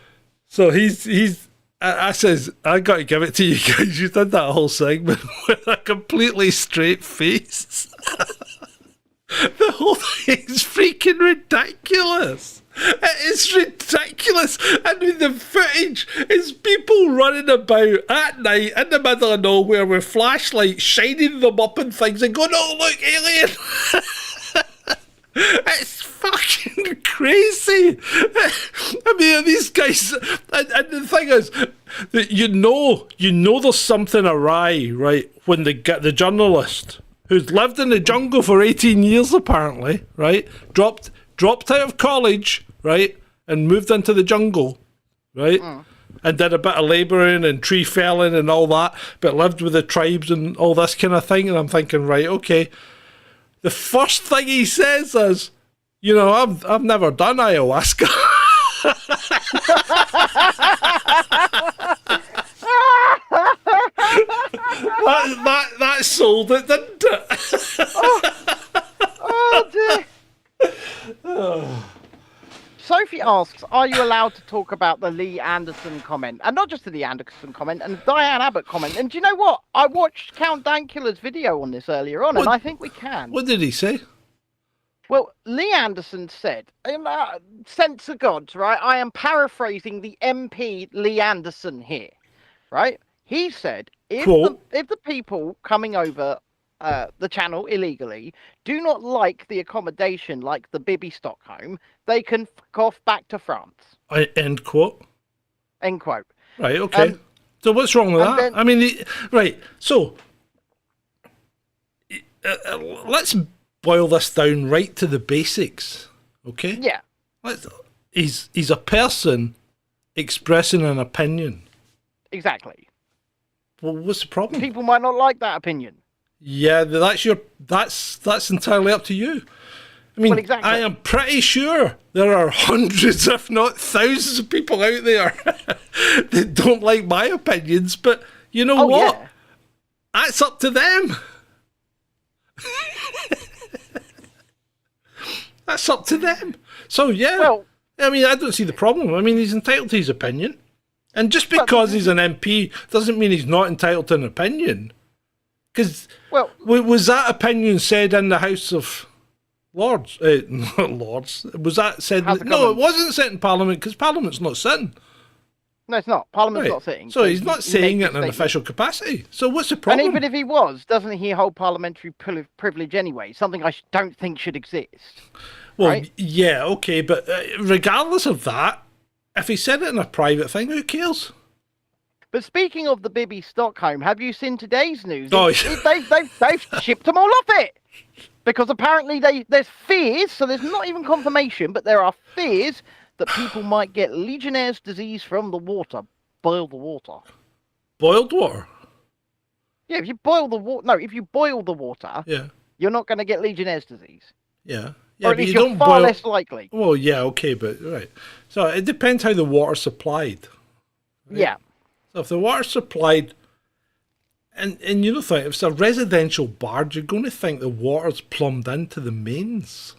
S2: he's. I says I got to give it to you guys. You did that whole segment with a completely straight face. The whole thing's freaking ridiculous. It is ridiculous. I mean, the footage is people running about at night in the middle of nowhere with flashlights, shining them up and things and going, oh, look, alien. It's fucking crazy. I mean, these guys, and the thing is, that you know there's something awry, right, when the journalist, who's lived in the jungle for 18 years apparently, right, dropped out of college, right, and moved into the jungle, right, and did a bit of labouring and tree felling and all that, but lived with the tribes and all this kind of thing. And I'm thinking, right, okay. The first thing he says is, you know, I've never done ayahuasca. that sold it, didn't it?
S3: Oh dear. Sophie asks, are you allowed to talk about the Lee Anderson comment? And not just the Lee Anderson comment, and the Diane Abbott comment. And do you know what? I watched Count Dankula's video on this earlier on, and I think we can.
S2: What did he say?
S3: Well, Lee Anderson said, sense of God, right? I am paraphrasing the MP Lee Anderson here, right? He said, if the people coming over the channel illegally do not like the accommodation like the Bibby Stockholm, they can fuck off back to France.
S2: End quote.
S3: End quote.
S2: Right, okay. So what's wrong with that?
S3: Then,
S2: I mean, right, so let's boil this down right to the basics, okay?
S3: Yeah.
S2: He's a person expressing an opinion.
S3: Exactly.
S2: Well, what's the problem?
S3: People might not like that opinion.
S2: Yeah, that's entirely up to you. I mean,
S3: well, exactly.
S2: I am pretty sure there are hundreds, if not thousands, of people out there that don't like my opinions, but you know what?
S3: Yeah.
S2: That's up to them. That's up to them. So, yeah.
S3: Well,
S2: I mean, I don't see the problem. I mean, he's entitled to his opinion. And just because he's an MP doesn't mean he's not entitled to an opinion. Because was that opinion said in the House of Lords? Not Lords. Was that said? No, it wasn't said in Parliament because Parliament's not sitting.
S3: No, it's not. Parliament's not sitting.
S2: So he's not saying it in an official capacity. So what's the problem?
S3: And even if he was, doesn't he hold parliamentary privilege anyway? Something I don't think should exist.
S2: Well,
S3: right?
S2: Yeah, okay, but regardless of that, if he said it in a private thing, who cares?
S3: But speaking of the Bibby Stockholm, have you seen today's news?
S2: Oh,
S3: they've shipped them all off it. Because apparently there's fears, so there's not even confirmation, but there are fears that people might get Legionnaire's disease from the water. Boil the water.
S2: Boiled water?
S3: Yeah, if you boil the water... No, if you boil the water, you're not going to get Legionnaire's disease.
S2: Yeah.
S3: Or at least you're far less likely.
S2: Well, yeah, okay, but right. So it depends how the water's supplied. Right?
S3: Yeah.
S2: So if the water's supplied, and you know, if it's a residential barge, you're going to think the water's plumbed into the mains.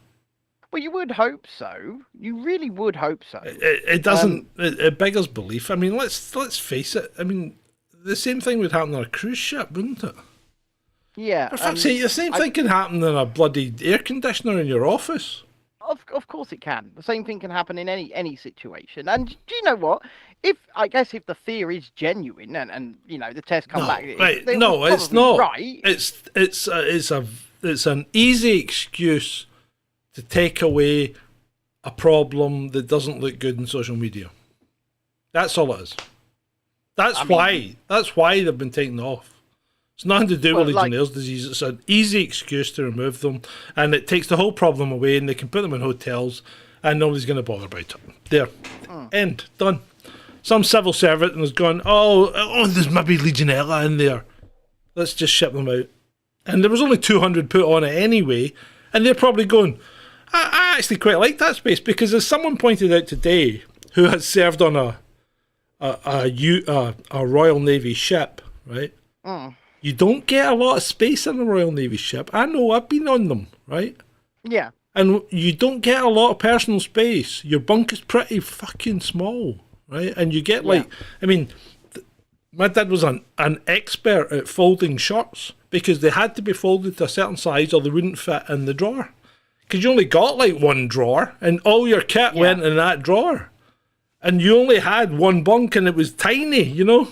S3: Well, you would hope so. You really would hope so.
S2: It doesn't. It beggars belief. I mean, let's face it. I mean, the same thing would happen on a cruise ship, wouldn't it?
S3: Yeah.
S2: For fuck's sake, the same thing can happen in a bloody air conditioner in your office.
S3: Of course it can. The same thing can happen in any situation. And do you know what? I guess if the fear is genuine and you know the test come back,
S2: right? No, it's not.
S3: Right.
S2: It's an easy excuse to take away a problem that doesn't look good in social media. That's all it is. That's why they've been taken off. It's nothing to do with Legionnaire's disease. It's an easy excuse to remove them, and it takes the whole problem away, and they can put them in hotels, and nobody's going to bother about it. There. End. Done. Some civil servant has gone, oh, there's maybe Legionella in there. Let's just ship them out. And there was only 200 put on it anyway, and they're probably going, I actually quite like that space, because as someone pointed out today, who has served on a Royal Navy ship, right? You don't get a lot of space in a Royal Navy ship. I know, I've been on them, right?
S3: Yeah.
S2: And you don't get a lot of personal space. Your bunk is pretty fucking small, right? And you get I mean, my dad was an expert at folding shirts because they had to be folded to a certain size or they wouldn't fit in the drawer. Because you only got like one drawer and all your kit went in that drawer. And you only had one bunk and it was tiny, you know?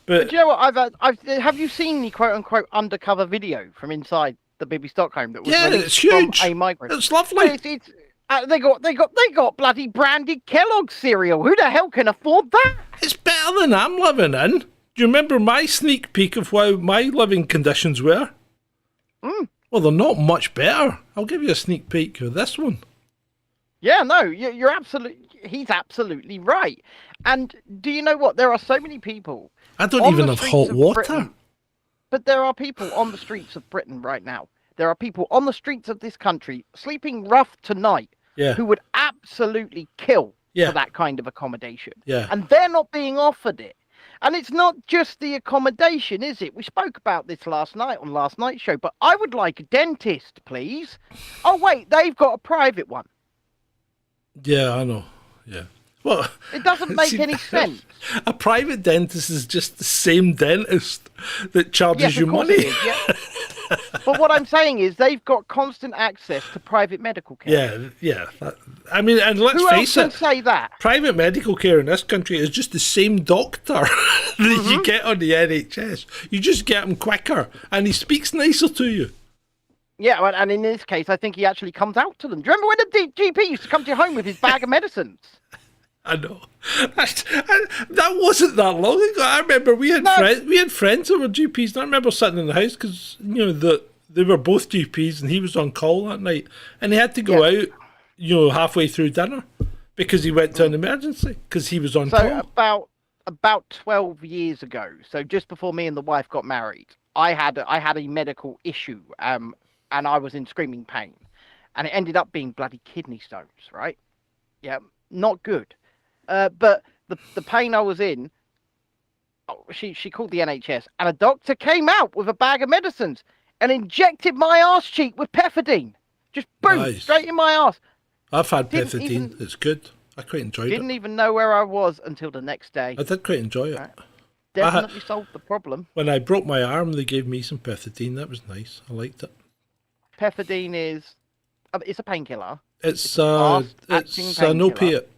S2: But
S3: do you know what? Have you seen the quote unquote undercover video from inside the Bibby Stockholm that was
S2: it's huge.
S3: From a migrant?
S2: It's lovely.
S3: They got bloody branded Kellogg's cereal. Who the hell can afford that?
S2: It's better than I'm living in. Do you remember my sneak peek of how my living conditions were? Well, they're not much better. I'll give you a sneak peek of this one.
S3: Yeah, no, you're absolutely. He's absolutely right. And do you know what? There are so many people.
S2: I don't even have hot water.
S3: Britain, but there are people on the streets of Britain right now. There are people on the streets of this country sleeping rough tonight who would absolutely kill for that kind of accommodation.
S2: Yeah.
S3: And they're not being offered it. And it's not just the accommodation, is it? We spoke about this last night on last night's show, but I would like a dentist, please. Oh, wait, they've got a private one.
S2: Yeah, I know. yeah. Well,
S3: It doesn't make any sense.
S2: A private dentist is just the same dentist that charges
S3: Yes,
S2: you
S3: of course
S2: money.
S3: it is, yeah. But what I'm saying is they've got constant access to private medical care.
S2: Yeah. I mean, and let's
S3: Who else
S2: face
S3: can
S2: it,
S3: say that?
S2: private medical care in this country is just the same doctor that you get on the NHS. You just get him quicker, and he speaks nicer to you.
S3: Yeah, and in this case, I think he actually comes out to them. Do you remember when the GP used to come to your home with his bag of medicines?
S2: I know. That wasn't that long ago. I remember we had friends who were GPs, and I remember sitting in the house because they were both GPs, and he was on call that night, and he had to go out, halfway through dinner because he went to an emergency because he was on call.
S3: So about 12 years ago, so just before me and the wife got married, I had a medical issue, and I was in screaming pain, and it ended up being bloody kidney stones, right? Yeah, not good. But the pain I was in, she called the NHS, and a doctor came out with a bag of medicines and injected my arse cheek with pethidine. Just boom,
S2: Nice.
S3: straight in my arse.
S2: I've had pethidine. It's good. I quite enjoyed
S3: Didn't
S2: it.
S3: even know where I was until the next day.
S2: I did quite enjoy it.
S3: Right. Definitely solved the problem.
S2: When I broke my arm, they gave me some pethidine. That was nice. I liked it.
S3: Pethidine is, it's a painkiller.
S2: It's
S3: an
S2: an
S3: painkiller.
S2: opiate.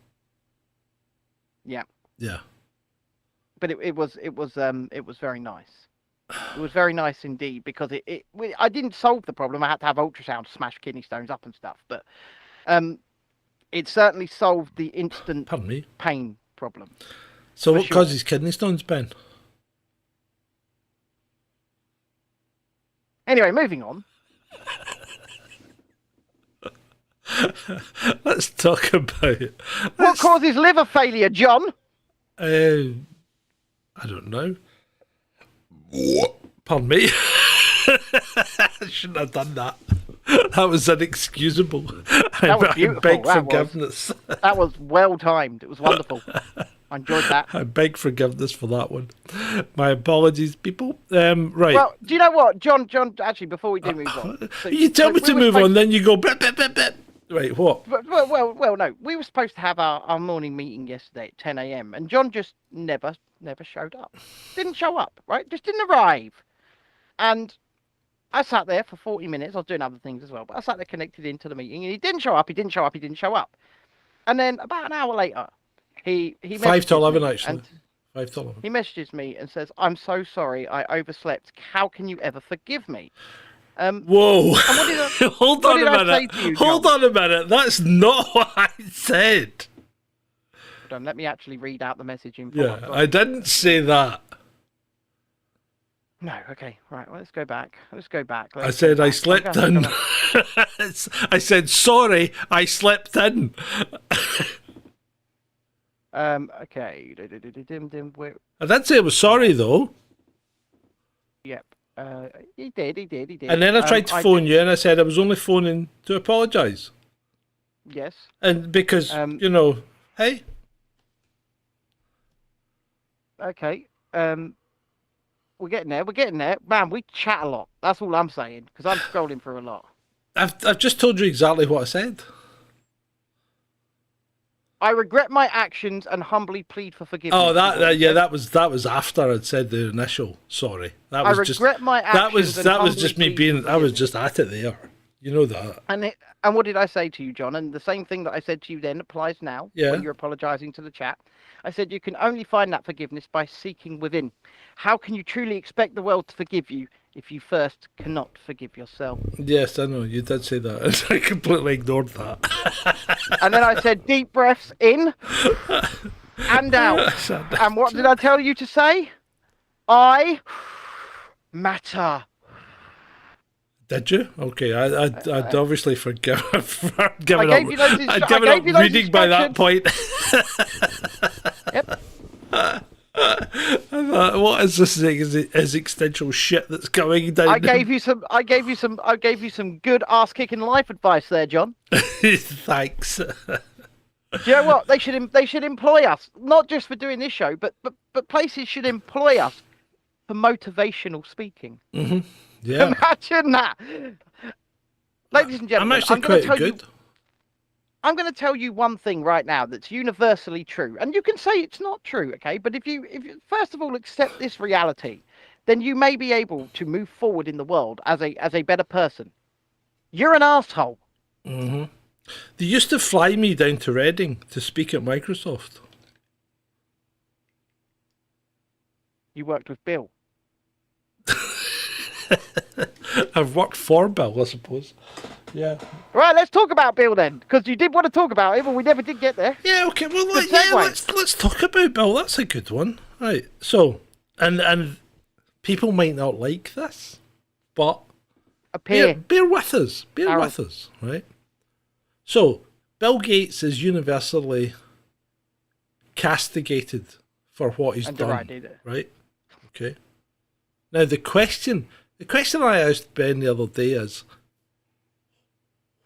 S3: Yeah.
S2: Yeah.
S3: But it was very nice. It was very nice indeed because I didn't solve the problem. I had to have ultrasound to smash kidney stones up and stuff, but it certainly solved the instant
S2: Pardon me.
S3: pain problem.
S2: So
S3: For
S2: what
S3: sure.
S2: causes kidney stones, Ben?
S3: Anyway, moving on.
S2: Let's talk about it.
S3: What causes liver failure, John?
S2: I don't know. Pardon me. I shouldn't have done that. That was inexcusable.
S3: That was
S2: I
S3: beautiful.
S2: beg
S3: That
S2: forgiveness.
S3: That was well timed. It was wonderful. I enjoyed that.
S2: I beg forgiveness for that one. My apologies, people. Right.
S3: Well, do you know what, John? Actually, before we do move on,
S2: You tell me to move on, then you go. Blip, blip, blip, blip. Right. What?
S3: Well, no. We were supposed to have our morning meeting yesterday at 10 a.m. and John just never showed up. Didn't show up, right? Just didn't arrive. And I sat there for 40 minutes. I was doing other things as well, but I sat there connected into the meeting, and he didn't show up. And then about an hour later, he
S2: 5 to 11
S3: me,
S2: actually.
S3: and
S2: 5 to 11.
S3: he messages me and says, "I'm so sorry. I overslept. How can you ever forgive me?"
S2: Whoa!
S3: And what did I,
S2: Hold
S3: what
S2: on
S3: did
S2: a
S3: I
S2: minute.
S3: say to you,
S2: Hold
S3: John?
S2: on a minute. That's not what I said.
S3: Hold on, let me actually read out the message in full.
S2: Yeah, I didn't say that.
S3: No, okay, right. Well, let's go back.
S2: I said I slept in. I said sorry. I slept in.
S3: Okay.
S2: I did say I was sorry though.
S3: Yep. He did.
S2: And then I tried to phone you, and I said I was only phoning to apologise.
S3: Yes.
S2: And because hey.
S3: Okay. We're getting there. Man, we chat a lot. That's all I'm saying, because I'm scrolling through a lot.
S2: I've just told you exactly what I said.
S3: I regret my actions and humbly plead for forgiveness.
S2: Oh, that was after I'd said the initial sorry. That was
S3: regret my actions.
S2: That was just
S3: and
S2: me being. I was just at it there. You know that.
S3: And what did I say to you, John? And the same thing that I said to you then applies now.
S2: Yeah.
S3: When you're apologising to the chat. I said you can only find that forgiveness by seeking within. How can you truly expect the world to forgive you if you first cannot forgive yourself?
S2: Yes, I know. You did say that. I completely ignored that.
S3: And then I said deep breaths in and out. And what did I tell you to say? I matter.
S2: Did you? Okay, I'd obviously forgiven
S3: I gave you those
S2: I'd given up reading by that point.
S3: Yep.
S2: I thought, what is this thing? Is it existential shit that's going down?
S3: I gave you some good ass kicking life advice there, John.
S2: Thanks.
S3: Do you know what? They should employ us, not just for doing this show, but places should employ us for motivational speaking.
S2: Mm-hmm. Yeah.
S3: Imagine that. Ladies and gentlemen,
S2: I'm actually quite good.
S3: I'm going to tell you one thing right now that's universally true, and you can say it's not true, okay? But if you first of all accept this reality, then you may be able to move forward in the world as a better person. You're an asshole.
S2: They used to fly me down to Reading to speak at Microsoft.
S3: You worked with Bill.
S2: I've worked for Bill, I suppose. Yeah.
S3: Right, let's talk about Bill then, because you did want to talk about him, but we never did get there.
S2: Yeah, okay. Well,
S3: Good
S2: yeah,
S3: segue.
S2: let's talk about Bill. That's a good one. Right. So, and people might not like this, but bear with us. Bear with us, right? So, Bill Gates is universally castigated for what he's done. Right? Okay. Now, the question I asked Ben the other day is,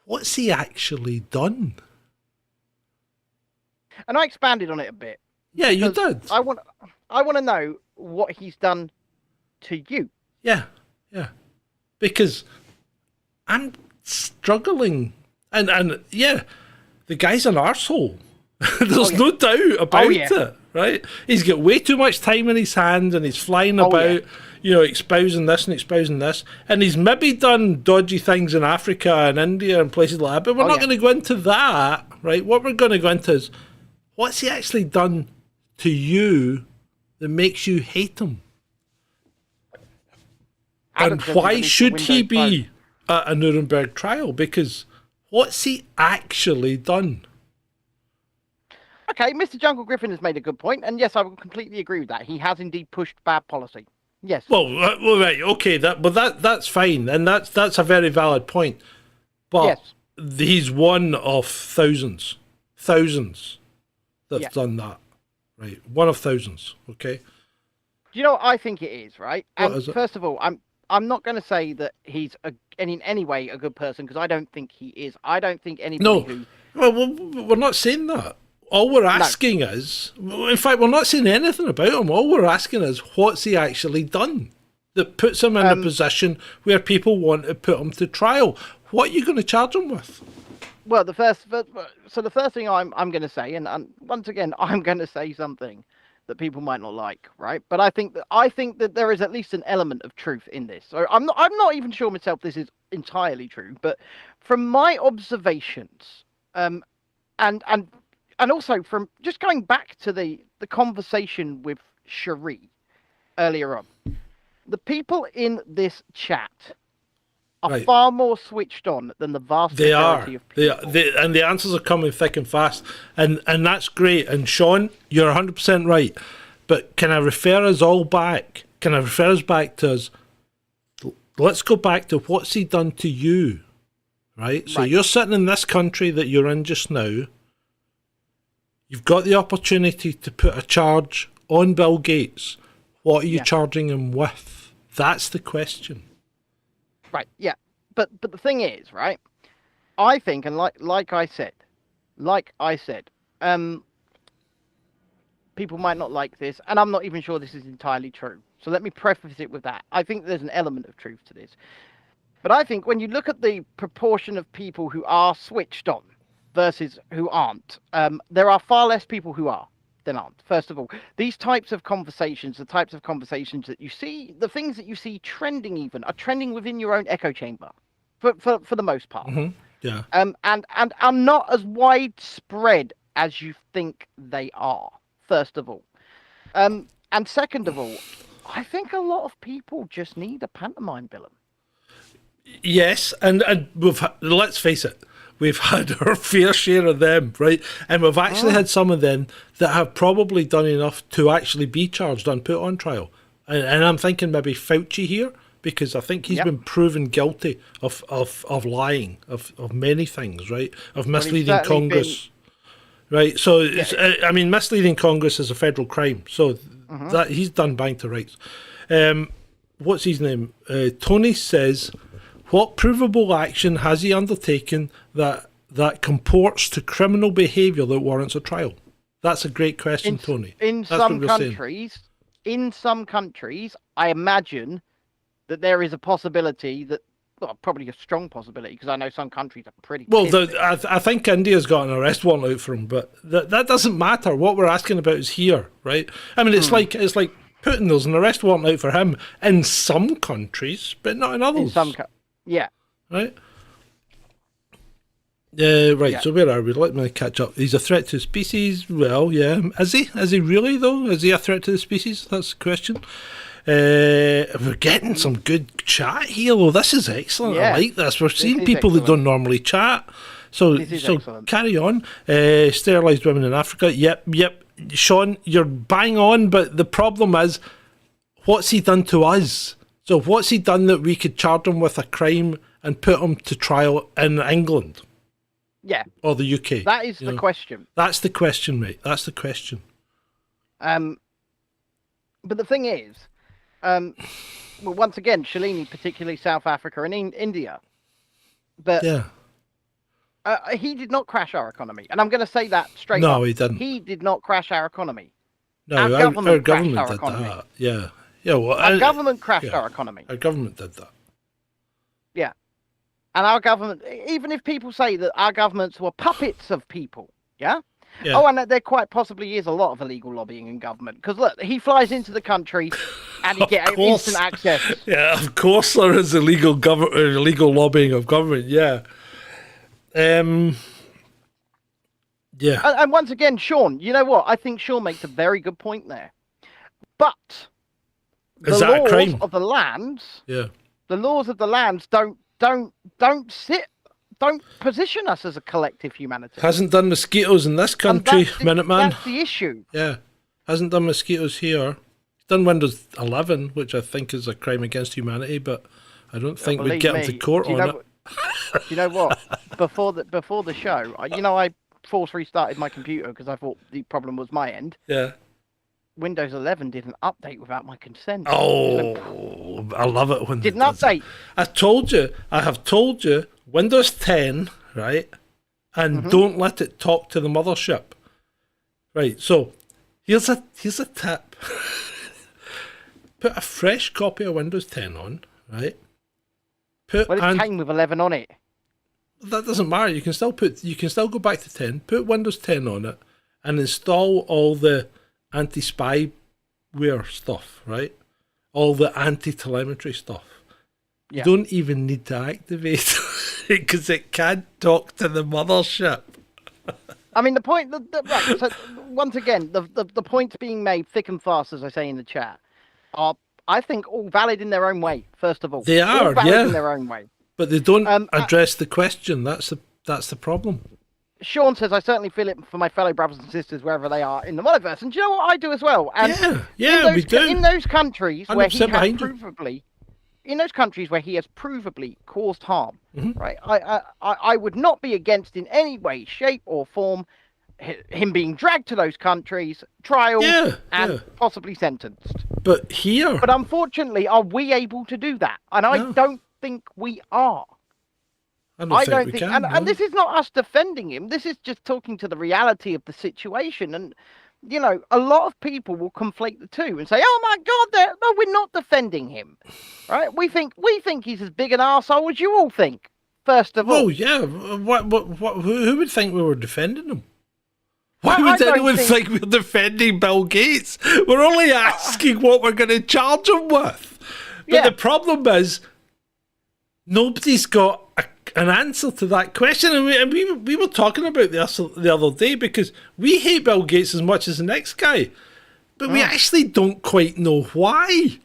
S2: what's he actually done?
S3: And I expanded on it a bit.
S2: Yeah, you did.
S3: I want to know what he's done to you.
S2: Yeah. Because I'm struggling. And yeah, the guy's an arsehole. There's no doubt about it, right? He's got way too much time in his hands and he's flying about, exposing this and exposing this. And he's maybe done dodgy things in Africa and India and places like that, but we're not going to go into that, right? What we're going to go into is, what's he actually done to you that makes you hate him? And why should he be at a Nuremberg trial? Because what's he actually done?
S3: Okay, Mr. Jungle Griffin has made a good point, and yes, I would completely agree with that. He has indeed pushed bad policy. Yes.
S2: Well, right, okay, that's fine, and that's a very valid point. But he's one of thousands that's done that, right? One of thousands. Okay.
S3: Do you know what I think it is, right?
S2: What is it?
S3: First of all, I'm not going to say that he's in any way a good person, because I don't think he is. I don't think anybody who.
S2: Well, we're not saying that. All we're asking is, in fact, we're not saying anything about him. All we're asking is, what's he actually done that puts him in a position where people want to put him to trial? What are you going to charge him with?
S3: Well, the first thing I'm going to say, and once again, I'm going to say something that people might not like, right? But I think that there is at least an element of truth in this. So I'm not even sure myself this is entirely true, but from my observations, and also from just going back to the conversation with Cherie earlier on, the people in this chat are far more switched on than the vast majority of people.
S2: And the answers are coming thick and fast, and that's great. And Sean, you're 100% right. But can I refer us all back? Can I refer us back to us? Let's go back to what's he done to you, right? So you're sitting in this country that you're in just now. You've got the opportunity to put a charge on Bill Gates. What are you charging him with? That's the question.
S3: Right, yeah. But the thing is, right, I think, and like I said, people might not like this, and I'm not even sure this is entirely true. So let me preface it with that. I think there's an element of truth to this. But I think when you look at the proportion of people who are switched on versus who aren't, there are far less people who are than aren't. First of all, these types of conversations, the types of conversations that you see, the things that you see trending even, are trending within your own echo chamber, for the most part.
S2: Mm-hmm. Yeah.
S3: And are not as widespread as you think they are. First of all, and second of all, I think a lot of people just need a pantomime villain.
S2: Yes, and let's face it, we've had our fair share of them, right? And we've actually had some of them that have probably done enough to actually be charged and put on trial. And I'm thinking maybe Fauci here, because I think he's been proven guilty of lying, of many things, right? Of misleading Congress. Right, so I mean, misleading Congress is a federal crime, so that he's done bang to rights. What's his name? Tony says, what provable action has he undertaken that comports to criminal behaviour that warrants a trial? That's a great question, Tony.
S3: In some countries, I imagine that there is a possibility that well, probably a strong possibility because I know some countries are pretty.
S2: Well,
S3: pissed.
S2: I think India's got an arrest warrant out for him, but that doesn't matter. What we're asking about is here, right? I mean, it's like Putin. There's an arrest warrant out for him in some countries, but not in others.
S3: In some, yeah,
S2: right. Right.
S3: Yeah.
S2: So where are we? Let me catch up. He's a threat to the species. Well, yeah. Is he? Is he really though? Is he a threat to the species? That's the question. We're getting some good chat here. Well, this is excellent.
S3: Yeah.
S2: I like this. We're seeing
S3: is
S2: people that
S3: excellent.
S2: don't normally chat. So
S3: excellent.
S2: carry on. Sterilised women in Africa. Yep. Sean, you're bang on, but the problem is, what's he done to us? So what's he done that we could charge him with a crime and put him to trial in England?
S3: Yeah.
S2: Or the UK?
S3: That is the question.
S2: That's the question, mate. That's the question.
S3: But the thing is, well, once again, Shalini, particularly South Africa and India, but
S2: Yeah.
S3: he did not crash our economy, and I'm going to say that straight up.
S2: No, he didn't.
S3: He did not crash our economy.
S2: No,
S3: Our
S2: our
S3: government
S2: government
S3: crashed our
S2: did
S3: economy.
S2: that. Yeah. Yeah, well,
S3: Our government crashed our economy.
S2: Our government did that.
S3: Yeah. And our government, even if people say that our governments were puppets of people, yeah?
S2: Yeah.
S3: Oh, and that there quite possibly is a lot of illegal lobbying in government. Because look, he flies into the country and he gets
S2: course.
S3: instant access.
S2: Yeah, of course there is illegal lobbying of government, yeah. Yeah.
S3: And once again, Sean, you know what? I think Sean makes a very good point there. But the
S2: Is that a
S3: laws
S2: crime?
S3: of the lands,
S2: Yeah.
S3: the laws of the lands don't position us as a collective humanity.
S2: Hasn't done mosquitoes in this
S3: And
S2: country,
S3: that's
S2: Minuteman.
S3: That's the issue.
S2: Yeah. Hasn't done mosquitoes here. He's done Windows 11, which I think is a crime against humanity, but I don't think we'd
S3: Believe
S2: get him
S3: me,
S2: to court
S3: do you
S2: on
S3: know
S2: it.
S3: Do you know what? Before the show, I force restarted my computer because I thought the problem was my end.
S2: Yeah.
S3: Windows 11 didn't update without my consent.
S2: Oh, I love it when
S3: Didn't
S2: it does it.
S3: update.
S2: I have told you, Windows 10, right? And don't let it talk to the mothership. Right, so here's a tip. Put a fresh copy of Windows 10 on, right?
S3: Well, it came with 11 on it.
S2: That doesn't matter. You can still go back to 10, put Windows 10 on it, and install all the anti-spyware stuff, right? All the anti-telemetry stuff.
S3: Yeah.
S2: You don't even need to activate it because it can't talk to the mothership.
S3: I mean, the point, right, so once again, the points being made thick and fast, as I say in the chat, are, I think, all valid in their own way, first of all.
S2: They
S3: All
S2: are,
S3: valid
S2: yeah.
S3: in their own way.
S2: But they don't address the question. That's the problem.
S3: Sean says, I certainly feel it for my fellow brothers and sisters wherever they are in the multiverse. And do you know what I do as well? And
S2: yeah, we do.
S3: In those countries where he
S2: 100%
S3: has
S2: behind you.
S3: provably, in those countries where he has provably caused harm,
S2: Mm-hmm.
S3: right? I would not be against in any way, shape, or form him being dragged to those countries, trialed, and possibly sentenced.
S2: But here,
S3: But unfortunately, are we able to do that? And I don't think we are.
S2: I don't think we can.
S3: And this is not us defending him. This is just talking to the reality of the situation. And, you know, a lot of people will conflate the two and say, "Oh my God, no, we're not defending him, right? We think he's as big an arsehole as you all think." First of all,
S2: Oh yeah, who would think we were defending him? Why
S3: I
S2: would
S3: don't
S2: anyone think we're defending Bill Gates? We're only asking what we're going to charge him with. But the problem is, nobody's got an answer to that question. And we were talking about this the other day because we hate Bill Gates as much as the next guy. But we actually don't quite know why.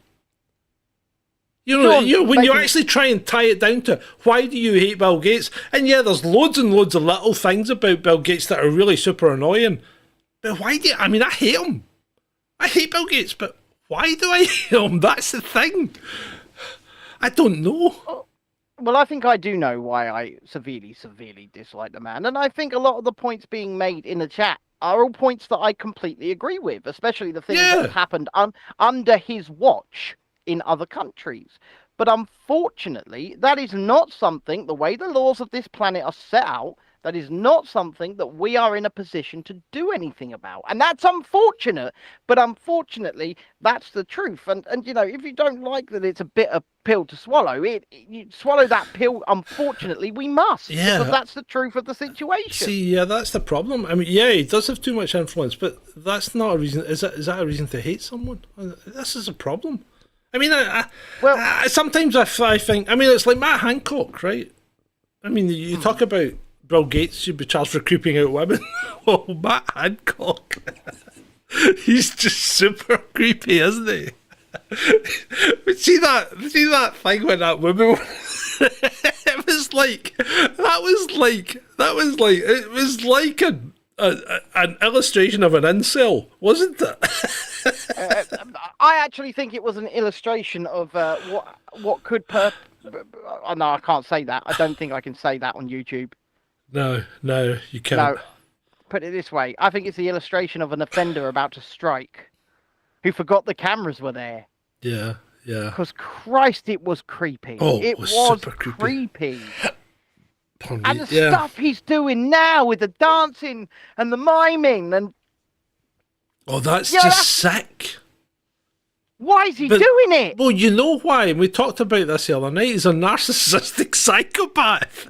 S2: You know, when you actually try and tie it down to why do you hate Bill Gates? And yeah, there's loads and loads of little things about Bill Gates that are really super annoying. But why do you, I mean, I hate him. I hate Bill Gates, but why do I hate him? That's the thing. I don't know.
S3: Well, I think I do know why I severely dislike the man. And I think a lot of the points being made in the chat are all points that I completely agree with, especially the things that have happened under his watch in other countries. But unfortunately, that is not something, the way the laws of this planet are set out, That is not something that we are in a position to do anything about. And that's unfortunate, but unfortunately, that's the truth. And if you don't like that it's a bitter pill to swallow, you swallow that pill, unfortunately, we must.
S2: Yeah.
S3: Because that's the truth of the situation.
S2: See, yeah, that's the problem. I mean, yeah, he does have too much influence, but that's not a reason. Is that a reason to hate someone? This is a problem. I mean, sometimes I think, I mean, it's like Matt Hancock, right? I mean, you talk about Bill Gates should be charged for creeping out women. Oh, Matt Hancock. He's just super creepy, isn't he? But see that thing when that woman it was like an illustration of an incel, wasn't it?
S3: I actually think it was an illustration of what could no, I can't say that. I don't think I can say that on YouTube.
S2: No, you can't.
S3: No, put it this way. I think it's the illustration of an offender about to strike who forgot the cameras were there.
S2: Yeah.
S3: Because Christ, it was creepy.
S2: Oh,
S3: it was
S2: super creepy.
S3: And the stuff he's doing now with the dancing and the miming and...
S2: Oh, that's just sick.
S3: Why is he doing it?
S2: Well, you know why? We talked about this the other night. He's a narcissistic psychopath.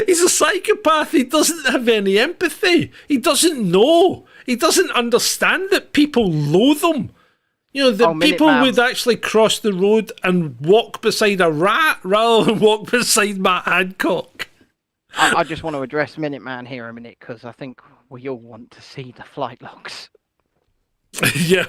S2: He's a psychopath. He doesn't have any empathy. He doesn't know. He doesn't understand that people loathe him. People would actually cross the road and walk beside a rat rather than walk beside Matt Hancock.
S3: I just want to address Minuteman here a minute because I think we all want to see the flight logs.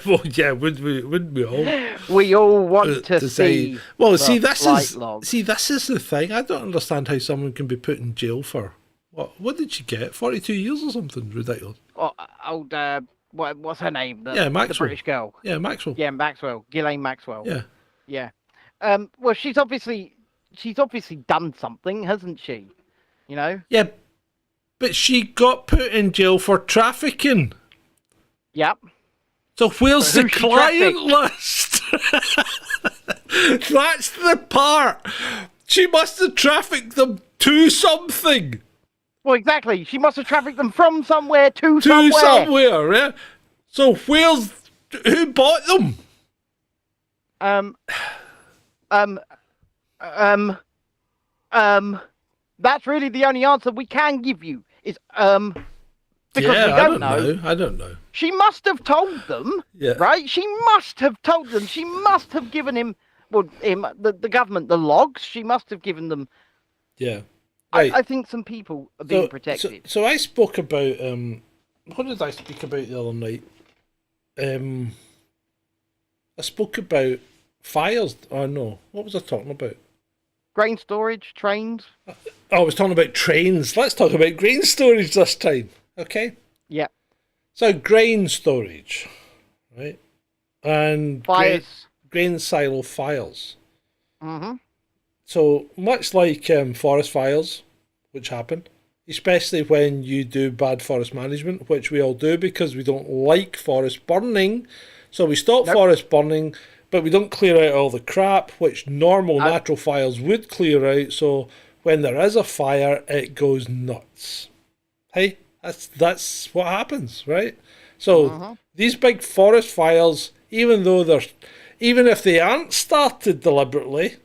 S2: Wouldn't we all?
S3: We all want to see.
S2: Well,
S3: logs.
S2: This is the thing. I don't understand how someone can be put in jail for what did she get? 42 years or something ridiculous.
S3: What's her name?
S2: Maxwell.
S3: The British girl.
S2: Yeah, Maxwell.
S3: Yeah, Maxwell. Ghislaine Maxwell.
S2: Yeah.
S3: Well, she's obviously done something, hasn't she?
S2: Yeah, but she got put in jail for trafficking.
S3: Yep.
S2: So where's the client list? That's the part. She must have trafficked them to something.
S3: Well, exactly. She must have trafficked them from somewhere to
S2: somewhere. Yeah. So who bought them?
S3: That's really the only answer we can give you. Is because we don't know.
S2: I don't know.
S3: She must have told them, right? She must have told them. She must have given him, the government, the logs. She must have given them.
S2: Yeah. Right.
S3: I think some people are being protected.
S2: So I spoke about, what did I speak about the other night? I spoke about fires. Oh, no. What was I talking about?
S3: Grain storage, trains.
S2: I was talking about trains. Let's talk about grain storage this time. Okay?
S3: Yeah.
S2: So grain storage, right? And
S3: fires.
S2: Grain silo fires.
S3: Mm-hmm.
S2: So much like forest fires, which happen, especially when you do bad forest management, which we all do because we don't like forest burning. So we stop forest burning, but we don't clear out all the crap, which normal natural fires would clear out. So when there is a fire, it goes nuts. Hey, that's what happens, right? So these big forest fires, even if they aren't started deliberately,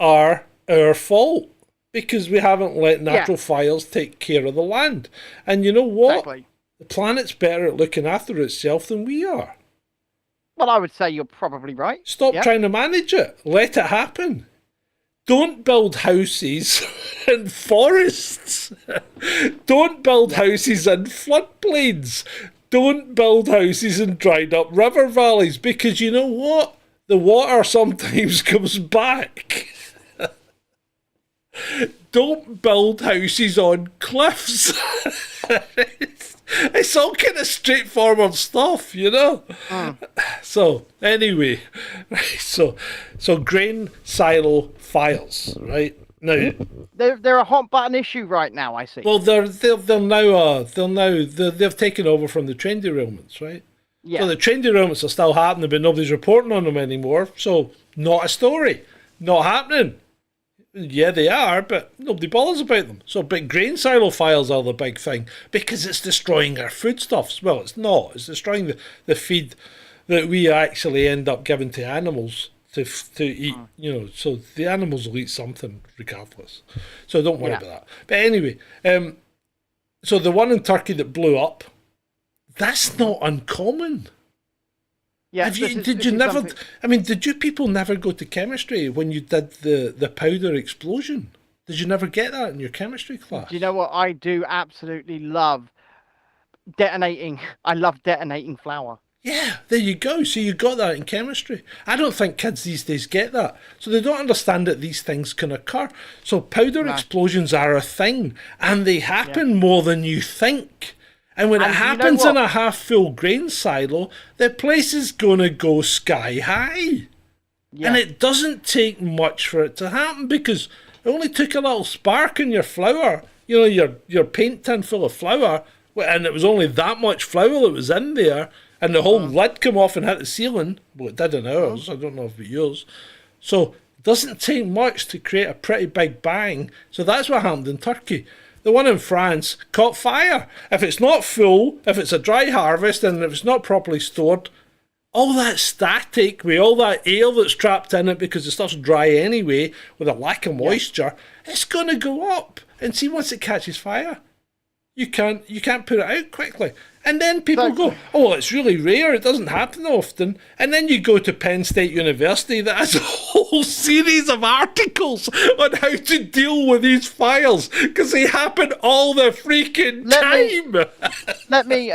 S2: are our fault because we haven't let natural fires take care of the land. And you know what?
S3: Exactly.
S2: The planet's better at looking after itself than we are.
S3: Well, I would say you're probably right.
S2: Stop trying to manage it. Let it happen. Don't build houses in forests. Don't build houses in floodplains. Don't build houses in dried up river valleys because you know what? The water sometimes comes back. Don't build houses on cliffs. It's all kind of straightforward stuff, you know? So, anyway, so grain silo fires, right? Now,
S3: they're a hot button issue right now, I see.
S2: well, they've taken over from the train derailments, right?
S3: Yeah.
S2: So the train derailments are still happening, but nobody's reporting on them anymore. So not a story, not happening. Yeah, they are, but nobody bothers about them. So big grain silo fires are the big thing because it's destroying our foodstuffs. Well, it's not. It's destroying the feed that we actually end up giving to animals to eat. So the animals will eat something regardless. So don't worry about that. But anyway, so the one in Turkey that blew up, that's not uncommon.
S3: Yeah,
S2: did you people never go to chemistry when you did the powder explosion? Did you never get that in your chemistry class?
S3: Do you know what? I do absolutely love detonating. I love detonating flour.
S2: Yeah, there you go. So you got that in chemistry. I don't think kids these days get that. So they don't understand that these things can occur. So powder explosions are a thing, and they happen more than you think. And when it happens in a half-full grain silo, the place is going to go sky high. Yeah. And it doesn't take much for it to happen because it only took a little spark in your flour, your paint tin full of flour, and it was only that much flour that was in there, and the whole lid came off and hit the ceiling. Well, it did in ours. I don't know if it yours. So it doesn't take much to create a pretty big bang. So that's what happened in Turkey. The one in France caught fire. If it's not full, if it's a dry harvest, and if it's not properly stored, all that static with all that air that's trapped in it because the stuff's dry anyway, with a lack of moisture, it's going to go up. And see, once it catches fire, you can't put it out quickly. And then people go, oh, it's really rare, it doesn't happen often. And then you go to Penn State University that has a whole series of articles on how to deal with these fires because they happen all the freaking time.
S3: Let me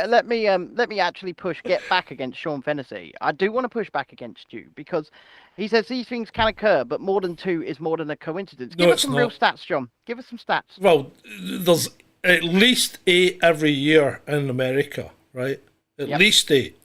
S3: actually get back against Sean Fennessy. I do want to push back against you because he says these things can occur, but more than two is more than a coincidence. Give us some real stats, John. Give us some stats.
S2: Well, there's at least 8 every year in America, right? At least 8.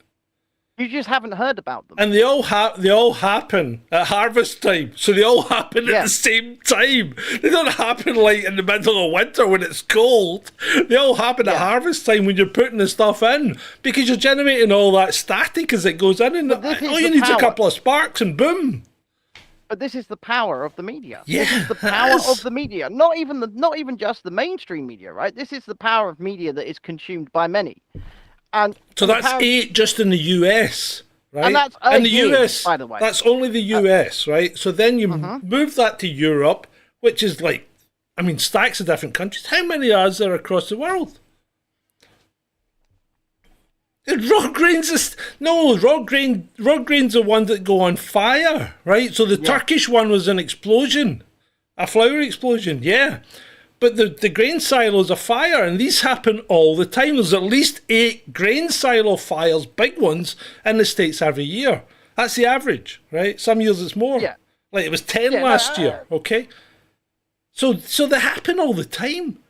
S3: You just haven't heard about them.
S2: And they all happen at harvest time. So they all happen at the same time. They don't happen like in the middle of winter when it's cold. They all happen at harvest time when you're putting the stuff in because you're generating all that static as it goes in. And all you need is a couple of sparks and boom.
S3: But this is the power of the media.
S2: Yeah,
S3: this is the power of the media. Not even just the mainstream media, right? This is the power of media that is consumed by many. And
S2: so that's 8 just in the US, right?
S3: And that's
S2: in the US,
S3: by the way.
S2: That's only the US, right? So then you move that to Europe, which is stacks of different countries. How many are there across the world? Raw grains raw grains are ones that go on fire, right? So the Turkish one was an explosion, a flour explosion, yeah. But the grain silos are fire, and these happen all the time. There's at least 8 grain silo fires, big ones, in the States every year. That's the average, right? Some years it's more. Yeah. Like it was 10 last year, okay? So they happen all the time.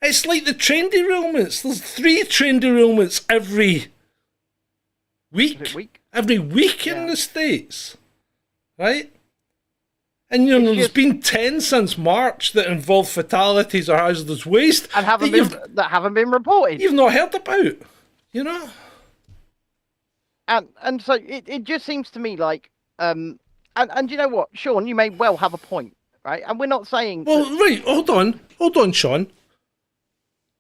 S2: It's like the train derailments. There's 3 train derailments every week. Every week in the States, right? And there's been 10 since March that involve fatalities or hazardous waste
S3: and that haven't been reported.
S2: You've not heard about,
S3: And so it just seems to me like and you know what, Sean, you may well have a point, right? And we're not saying.
S2: Well, right, hold on, Sean.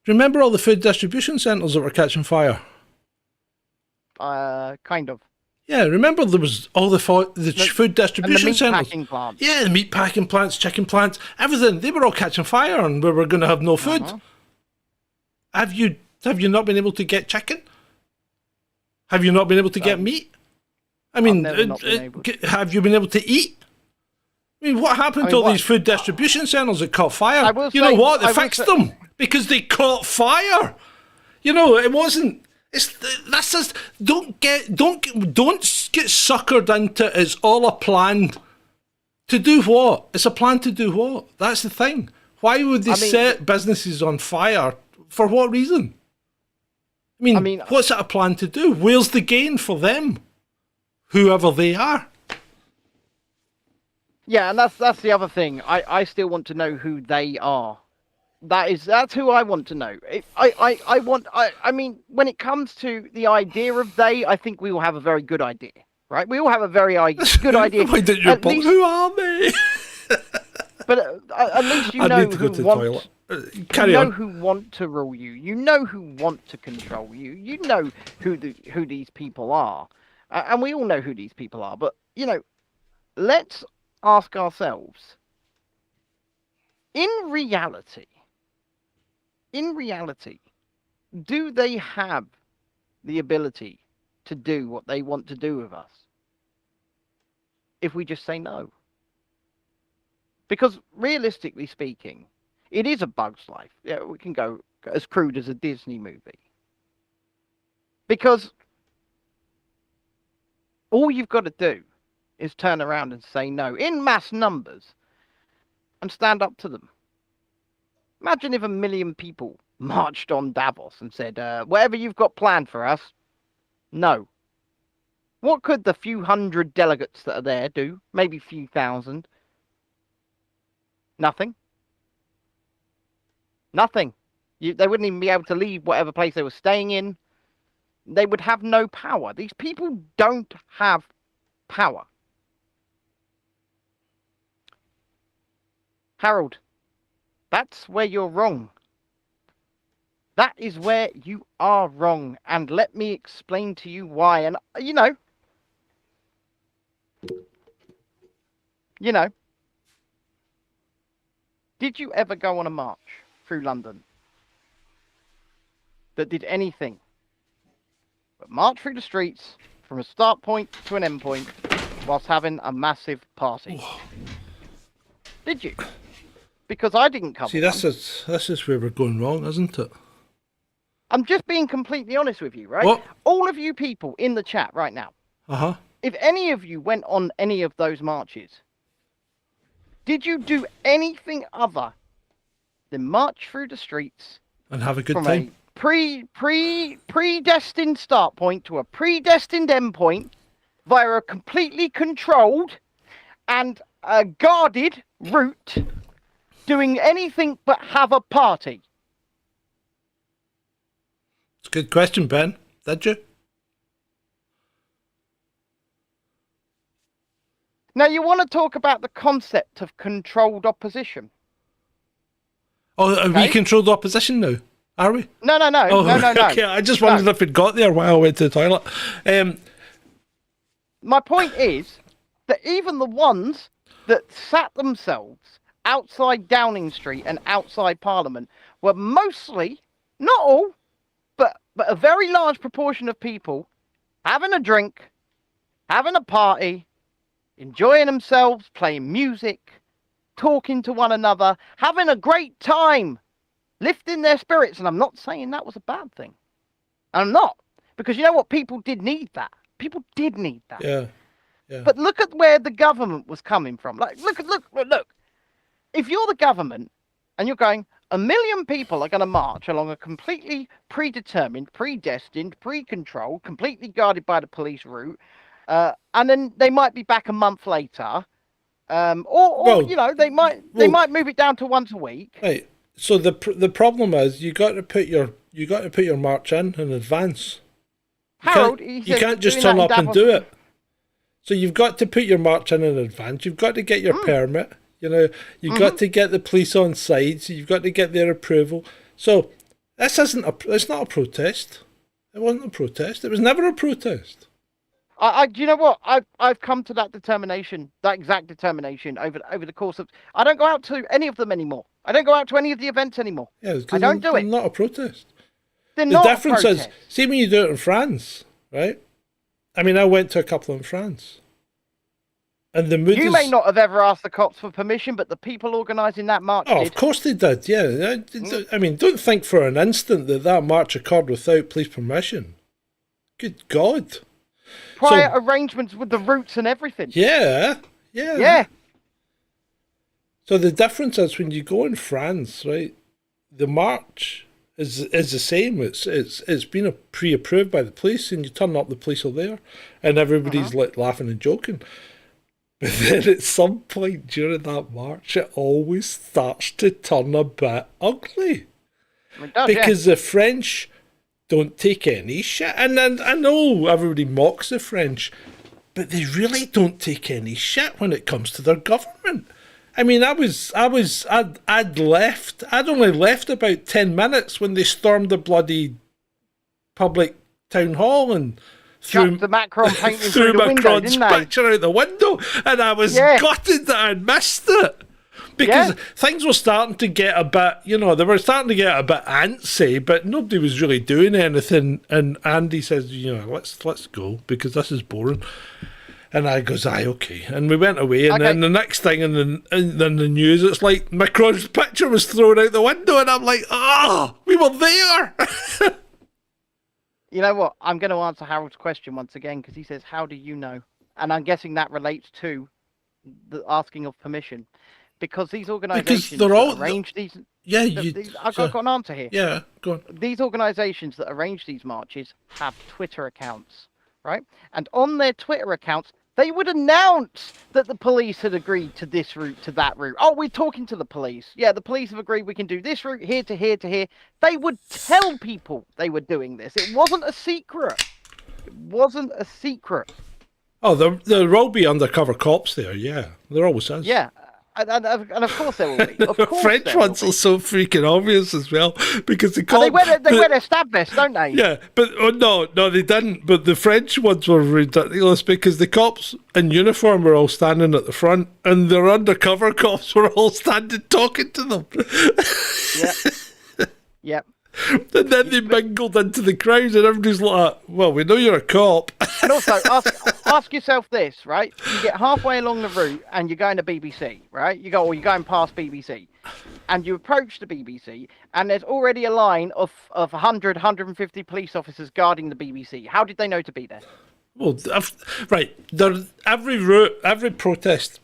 S2: Remember all the food distribution centres that were catching fire?
S3: Kind of.
S2: Yeah, remember there was all the food distribution centres.
S3: Plants.
S2: Yeah, the meat packing plants, chicken plants, everything. They were all catching fire, and we were going to have no food. Have you not been able to get chicken? Have you not been able to get meat? I mean, have you been able to eat? I mean, what happened to all these food distribution centres that caught fire? You know what? They fixed them because they caught fire. It wasn't. That's just don't get suckered into it's all a plan to do what? It's a plan to do what? That's the thing. Why would they set businesses on fire? For what reason? I mean, what's it a plan to do? Where's the gain for them? Whoever they are.
S3: Yeah, and that's the other thing. I still want to know who they are. That's who I want to know. I mean, when it comes to the idea of they, I think we all have a very good idea, right? We all have a very good idea.
S2: Why didn't you who are they?
S3: But at least you
S2: I
S3: know
S2: need to go
S3: who
S2: to the
S3: want.
S2: toilet.
S3: You
S2: Carry
S3: know
S2: on.
S3: who want to rule you. You know who want to control you. You know who these people are, and we all know who these people are. But let's ask ourselves: in reality, do they have the ability to do what they want to do with us? If we just say no. Because realistically speaking, it is a bug's life. Yeah, we can go as crude as a Disney movie. Because all you've got to do is turn around and say no in mass numbers and stand up to them. Imagine if 1 million people marched on Davos and said, whatever you've got planned for us, no. What could the few hundred delegates that are there do? Maybe a few thousand. Nothing. Nothing. They wouldn't even be able to leave whatever place they were staying in. They would have no power. These people don't have power. Harold, that's where you're wrong. That is where you are wrong. And let me explain to you why. And, did you ever go on a march through London that did anything but march through the streets from a start point to an end point whilst having a massive party? Did you? Because I didn't cover.
S2: See, this is where we're going wrong, isn't it?
S3: I'm just being completely honest with you, right?
S2: What?
S3: All of you people in the chat right now, if any of you went on any of those marches, did you do anything other than march through the streets
S2: And have a good
S3: from
S2: time.
S3: a predestined start point to a predestined end point via a completely controlled and guarded route, doing anything but have a party?
S2: It's a good question, Ben. Did you?
S3: Now, you want to talk about the concept of controlled opposition?
S2: Oh, are we
S3: Okay.
S2: controlled opposition now? Are we?
S3: No.
S2: Oh,
S3: No.
S2: okay. I just wondered if it got there while I went to the toilet.
S3: My point is that even the ones that sat themselves outside Downing Street and outside Parliament were mostly, not all, but a very large proportion of people having a drink, having a party, enjoying themselves, playing music, talking to one another, having a great time, lifting their spirits. And I'm not saying that was a bad thing. I'm not. Because you know what? People did need that. People did need that.
S2: Yeah.
S3: But look at where the government was coming from. Like, look. If you're the government and you're going, 1 million people are going to march along a completely predetermined, predestined, pre-controlled, completely guarded by the police route, and then they might be back a month later, they might move it down to once a week.
S2: Right. So the problem is you got to put your march in advance.
S3: Harold,
S2: You can't just turn up and do it. So you've got to put your march in advance. You've got to get your permit. You've got to get the police on side. So you've got to get their approval. So it's not a protest. It wasn't a protest. It was never a protest.
S3: Do you know what? I've come to that determination, that exact determination over the course of. I don't go out to any of them anymore. I don't go out to any of the events anymore.
S2: Yeah,
S3: I don't do it.
S2: Not a protest.
S3: They're
S2: The
S3: not
S2: difference is,
S3: protests.
S2: see when you do it in France, right? I mean, I went to a couple in France. And the mood
S3: You
S2: is...
S3: may not have ever asked the cops for permission, but the people organising that march
S2: Oh,
S3: did.
S2: of course they did, yeah. I mean, don't think for an instant that march occurred without police permission. Good God.
S3: Prior arrangements with the routes and everything.
S2: Yeah.
S3: Yeah.
S2: So the difference is when you go in France, right, the march is the same. It's been pre-approved by the police, and you turn up, the police are there, and everybody's like laughing and joking. But then at some point during that march, it always starts to turn a bit ugly.
S3: It does,
S2: Because the French don't take any shit. And I know everybody mocks the French, but they really don't take any shit when it comes to their government. I mean, I'd left. I'd only left about 10 minutes when they stormed the bloody public town hall and threw
S3: the Macron painting through the window,
S2: Macron's
S3: didn't they?
S2: picture out the window, and I was gutted that I'd missed it. Because things were starting to get a bit, they were starting to get a bit antsy, but nobody was really doing anything. And Andy says, let's go because this is boring. And I goes, aye, okay. And we went away, and then the next thing in the news, it's like Macron's picture was thrown out the window, and I'm like, we were there.
S3: You know what? I'm going to answer Harold's question once again because he says, "How do you know?" And I'm guessing that relates to the asking of permission. Because these organisations arrange these...
S2: Yeah,
S3: I've got an answer here.
S2: Yeah, go on.
S3: These organisations that arrange these marches have Twitter accounts, right? And on their Twitter accounts, they would announce that the police had agreed to this route, to that route. Oh, we're talking to the police. Yeah, the police have agreed we can do this route, here to here to here. They would tell people they were doing this. It wasn't a secret. It wasn't a secret.
S2: Oh, there will be undercover cops there, yeah. There always is.
S3: Yeah. And of course there will be.
S2: The French ones are so freaking obvious as well because they
S3: wear their stab vests, don't they?
S2: Yeah, but no, they didn't. But the French ones were ridiculous because the cops in uniform were all standing at the front, and their undercover cops were all standing talking to them.
S3: Yep.
S2: And then they mingled into the crowd, and everybody's like, "Well, we know you're a cop."
S3: And also, ask yourself this, right? You get halfway along the route, and you're going to BBC, right? You're going past BBC, and you approach the BBC, and there's already a line of 100, 150 police officers guarding the BBC. How did they know to be there?
S2: Well, right. Every protest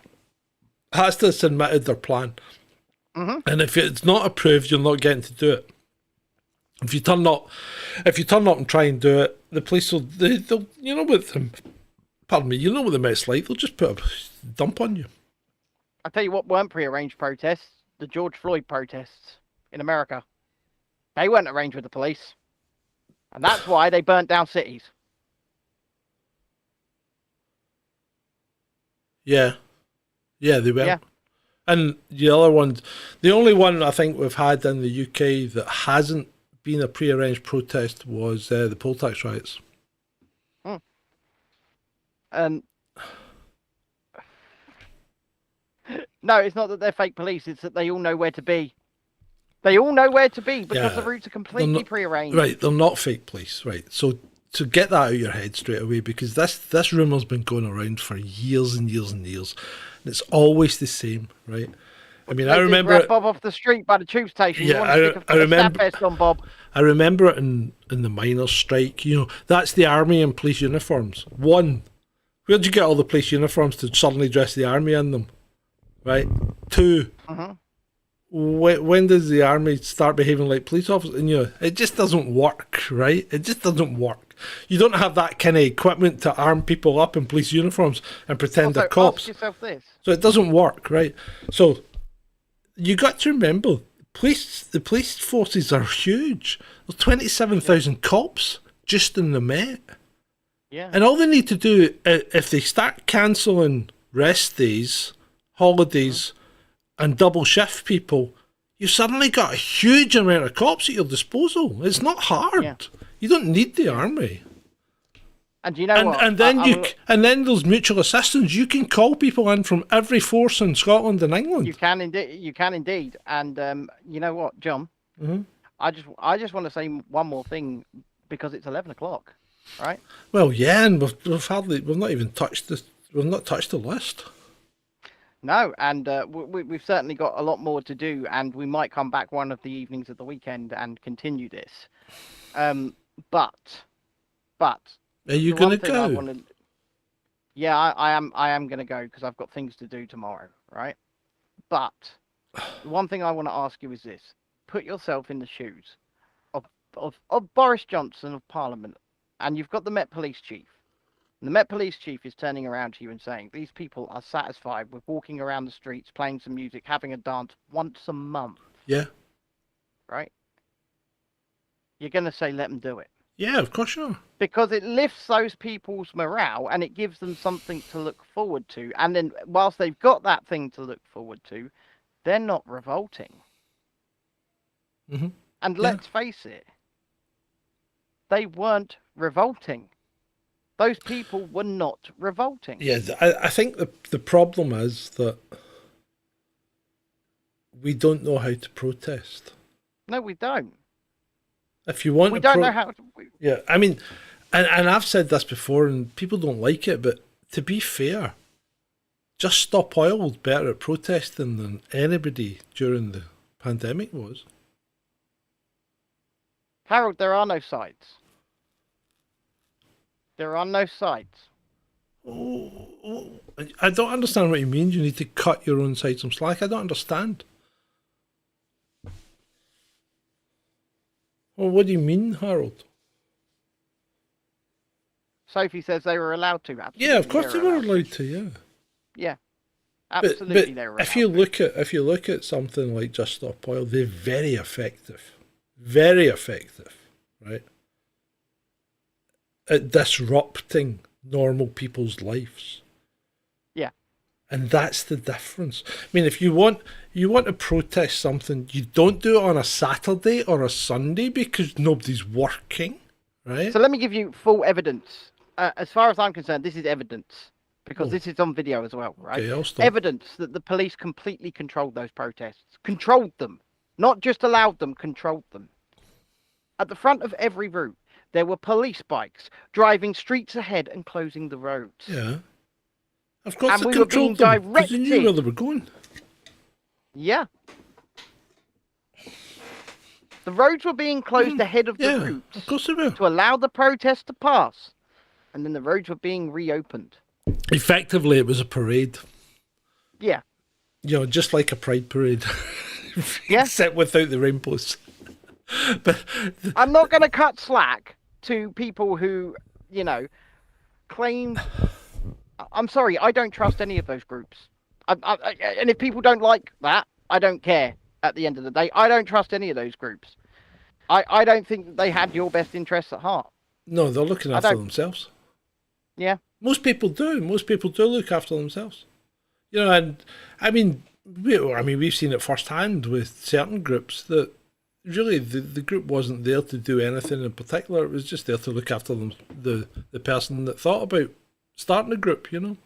S2: has to submit their plan, and if it's not approved, you're not getting to do it. If you turn up and try and do it, the police will, they'll with them. Pardon me, what the Met's like. They'll just put a dump on you.
S3: I tell you what, weren't prearranged protests. The George Floyd protests in America. They weren't arranged with the police, and that's why they burnt down cities.
S2: Yeah, they were.
S3: Yeah.
S2: And the other one, the only one I think we've had in the UK that hasn't been a prearranged protest was the poll tax riots.
S3: No, it's not that they're fake police, it's that they all know where to be. They all know where to be because the routes are completely prearranged.
S2: Right, they're not fake police, right. So to get that out of your head straight away, because this rumour's been going around for years and years and years, and it's always the same, right? I mean, I remember
S3: grab Bob off the street by the tube station.
S2: Yeah, I remember.
S3: Stab vest on Bob.
S2: I remember it in the miners' strike. That's the army and police uniforms. One, where'd you get all the police uniforms to suddenly dress the army in them? Right. Two, when does the army start behaving like police officers? And it just doesn't work, right? It just doesn't work. You don't have that kind of equipment to arm people up in police uniforms and pretend they're cops.
S3: Ask yourself this.
S2: So it doesn't work, right? So you got to remember, the police forces are huge. There's 27,000 cops just in the Met.
S3: Yeah.
S2: And all they need to do, if they start cancelling rest days, holidays, and double shift people, you've suddenly got a huge amount of cops at your disposal. It's not hard. Yeah. You don't need the army.
S3: And you know what?
S2: And then there's mutual assistance. You can call people in from every force in Scotland and England.
S3: You can indeed. And you know what, John?
S2: Mm-hmm.
S3: I just want to say one more thing because it's 11 o'clock, right?
S2: Well, yeah, and we've not even touched this. We've not touched the list.
S3: No, and we've certainly got a lot more to do, and we might come back one of the evenings of the weekend and continue this. But
S2: are you going to go?
S3: Yeah, I am going to go because I've got things to do tomorrow, right? But the one thing I want to ask you is this: put yourself in the shoes of Boris Johnson of Parliament, and you've got the Met Police Chief. And the Met Police Chief is turning around to you and saying, these people are satisfied with walking around the streets, playing some music, having a dance once a month.
S2: Yeah.
S3: Right? You're going to say, let them do it.
S2: Yeah, of course you are.
S3: Because it lifts those people's morale and it gives them something to look forward to. And then whilst they've got that thing to look forward to, they're not revolting.
S2: Mm-hmm.
S3: And let's face it, they weren't revolting. Those people were not revolting.
S2: Yeah, I think the problem is that we don't know how to protest.
S3: No, we don't.
S2: If you want,
S3: we don't know how.
S2: Yeah, I mean, and I've said this before, and people don't like it, but to be fair, Just Stop Oil was better at protesting than anybody during the pandemic was.
S3: Harold, there are no sides. There are no sides.
S2: Oh, I don't understand what you mean. You need to cut your own side some slack. I don't understand. Well, what do you mean, Harold?
S3: Sophie says they were allowed to. Absolutely.
S2: Yeah, of course they were allowed to. Yeah.
S3: Yeah, absolutely.
S2: But
S3: they were.
S2: If you look at something like Just Stop Oil, they're very effective, right? At disrupting normal people's lives.
S3: Yeah.
S2: And that's the difference. I mean, if you want to protest something, you don't do it on a Saturday or a Sunday because nobody's working, right?
S3: So let me give you full evidence. As far as I'm concerned, this is evidence because this is on video as well, right?
S2: Okay, I'll stop.
S3: Evidence that the police completely controlled those protests. Controlled them. Not just allowed them, controlled them. At the front of every route, there were police bikes driving streets ahead and closing the roads.
S2: Yeah. Of course,
S3: And
S2: they
S3: we were being
S2: controlled them because they knew
S3: directed.
S2: where they were going.
S3: Yeah. The roads were being closed ahead of the
S2: Yeah,
S3: routes
S2: of course they were.
S3: to allow the protest to pass. And then the roads were being reopened.
S2: Effectively, it was a parade.
S3: Yeah.
S2: You know, just like a pride parade.
S3: Yeah.
S2: Except without the rainbows. But
S3: I'm not going to cut slack to people who, you know, claim. I'm sorry, I don't trust any of those groups. And if people don't like that, I don't care. At the end of the day, I don't trust any of those groups. I don't think that they had your best interests at heart.
S2: no, they're looking after themselves.
S3: Yeah.
S2: Most people do. Most people do look after themselves. You know, and I mean, we've seen it firsthand with certain groups that really the group wasn't there to do anything in particular. It was just there to look after them, the person that thought about starting a group, you know?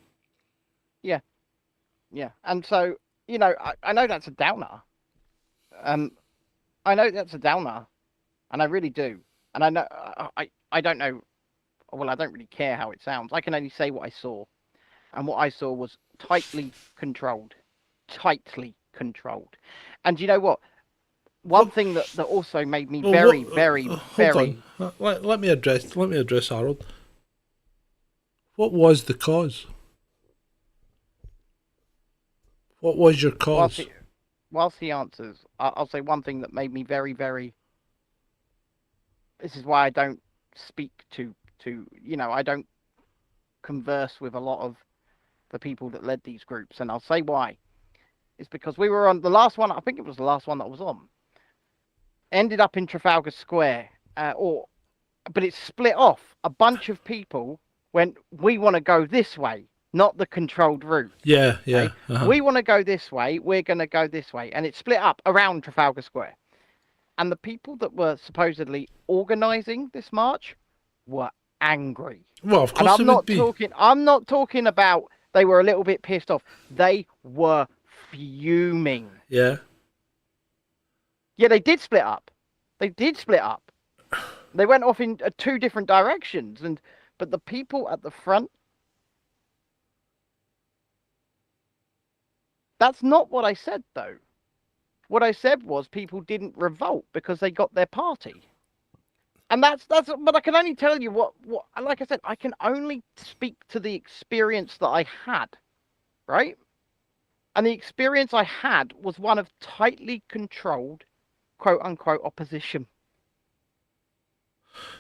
S3: Yeah. Yeah. And so, you know, I know that's a downer. I know that's a downer. And I really do. And I know, I don't know. Well, I don't really care how it sounds. I can only say what I saw. And what I saw was tightly controlled. Tightly controlled. And you know what? One thing that also made me very.
S2: Hold on. Let me address Harold. What was the cause? What was your cause?
S3: Whilst he answers, I'll say one thing that made me very. This is why I don't speak to you know, I don't converse with a lot of the people that led these groups, and I'll say why. It's because we were on the last one. I think it was the last one that I was on. Ended up in Trafalgar Square, but it split off. A bunch of people went, we want to go this way, not the controlled route.
S2: Yeah.
S3: Okay?
S2: Uh-huh.
S3: We want to go this way, we're going to go this way. And it split up around Trafalgar Square. And the people that were supposedly organising this march were angry.
S2: Well, of course
S3: and I'm not talking about they were a little bit pissed off. They were fuming.
S2: Yeah.
S3: Yeah, they did split up. They went off in two different directions, but the people at the front. That's not what I said, though. What I said was people didn't revolt because they got their party. And that's but I can only tell you what like I said, I can only speak to the experience that I had, right? And the experience I had was one of tightly controlled, quote unquote, opposition.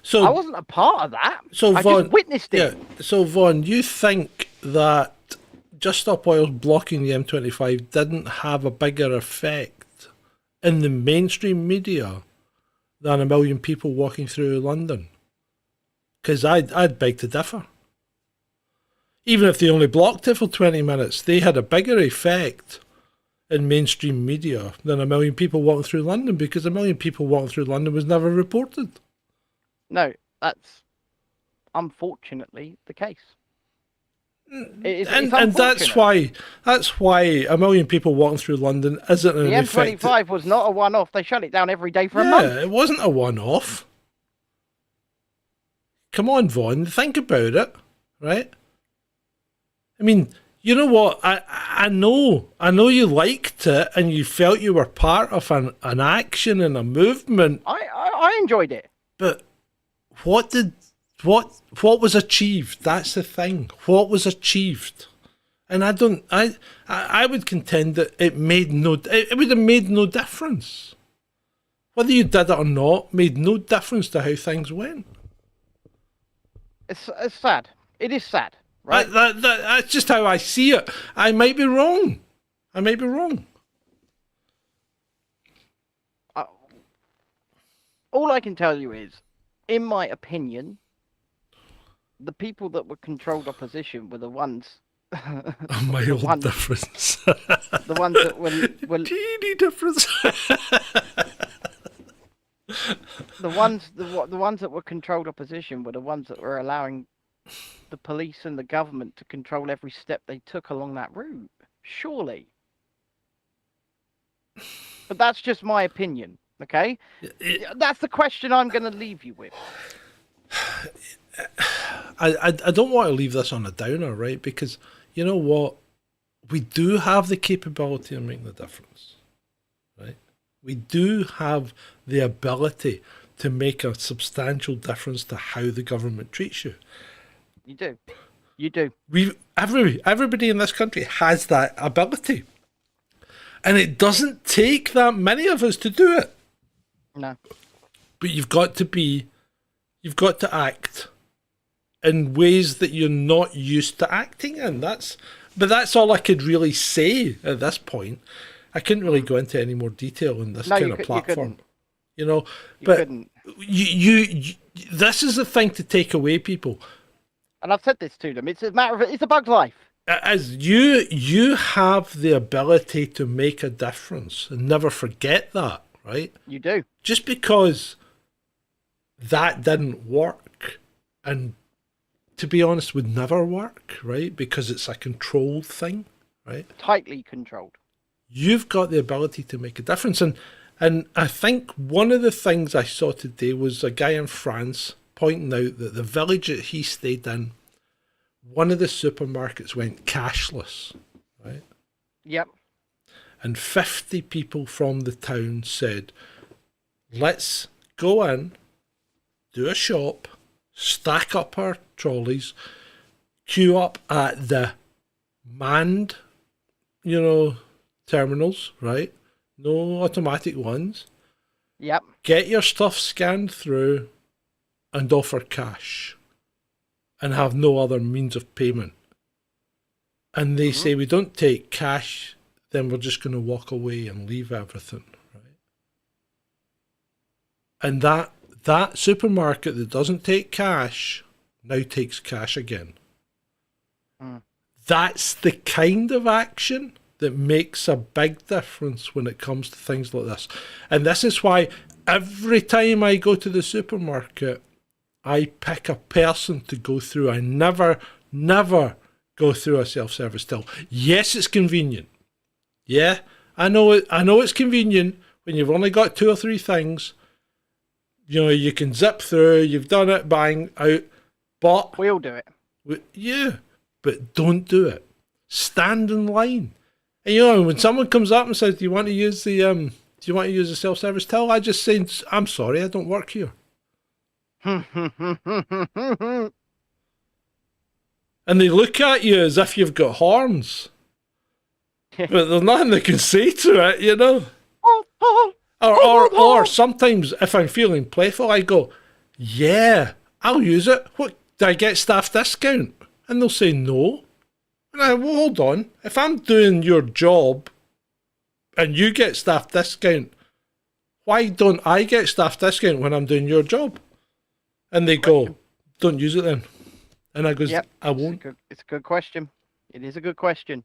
S2: So
S3: I wasn't a part of that.
S2: So
S3: I
S2: Vaughn,
S3: just witnessed it.
S2: Yeah. So Vaughn, you think that Just Stop Oil blocking the M25 didn't have a bigger effect in the mainstream media than a million people walking through London? Because I'd beg to differ. Even if they only blocked it for 20 minutes, they had a bigger effect in mainstream media than 1 million people walking through London, because 1 million people walking through London was never reported.
S3: No, that's unfortunately the case. It's
S2: And that's why 1 million people walking through London isn't an effect.
S3: The M25 was not a one-off. They shut it down every day for a month.
S2: Yeah, it wasn't a one-off. Come on, Vaughn, think about it, right? I mean, you know what? I know you liked it and you felt you were part of an action and a movement.
S3: I enjoyed it.
S2: But what was achieved? That's the thing. What was achieved? And I would contend that it would have made no difference. Whether you did it or not made no difference to how things went.
S3: It's sad. It is sad, right?
S2: That's just how I see it. I might be wrong.
S3: All I can tell you is, in my opinion, the people that were controlled opposition were the ones.
S2: A mild difference.
S3: The ones that were
S2: teeny difference.
S3: The ones that were controlled opposition were the ones that were allowing the police and the government to control every step they took along that route. Surely. But that's just my opinion, okay? That's the question I'm going to leave you with.
S2: I don't want to leave this on a downer, right? Because you know what? We do have the capability of making the difference, right? We do have the ability to make a substantial difference to how the government treats you. You do. Everybody in this country has that ability. And it doesn't take that many of us to do it.
S3: No.
S2: But you've got to act in ways that you're not used to acting in. That's all I could really say at this point. I couldn't really go into any more detail in this kind of platform. You know, but you this is the thing to take away, people.
S3: And I've said this to them. It's a bug's life.
S2: As you have the ability to make a difference, and never forget that, right?
S3: You do.
S2: Just because that didn't work, and to be honest, would never work, right? Because it's a controlled thing, right?
S3: Tightly controlled.
S2: You've got the ability to make a difference. And I think one of the things I saw today was a guy in France pointing out that the village that he stayed in, one of the supermarkets went cashless, right?
S3: Yep.
S2: And 50 people from the town said, let's go in, do a shop, stack up our trolleys, queue up at the manned, terminals, right? No automatic ones.
S3: Yep.
S2: Get your stuff scanned through and offer cash and have no other means of payment. And they say, we don't take cash, then we're just going to walk away and leave everything, right? And that supermarket that doesn't take cash now takes cash again. That's the kind of action that makes a big difference when it comes to things like this. And this is why every time I go to the supermarket, I pick a person to go through. I never go through a self-service till. Yes, it's convenient. Yeah, I know it's convenient when you've only got 2 or 3 things. You can zip through, you've done it, bang, out. But
S3: we'll do it.
S2: Yeah, but don't do it. Stand in line. And when someone comes up and says, do you want to use the self-service till? I just say, I'm sorry, I don't work here. And they look at you as if you've got horns. But there's nothing they can say to it, Or sometimes if I'm feeling playful, I go, yeah, I'll use it. What, do I get staff discount? And they'll say no. And I, well, hold on. If I'm doing your job and you get staff discount, why don't I get staff discount when I'm doing your job? And they go, don't use it then. And I goes,
S3: Yep.
S2: I won't.
S3: It's a good question. It is a good question.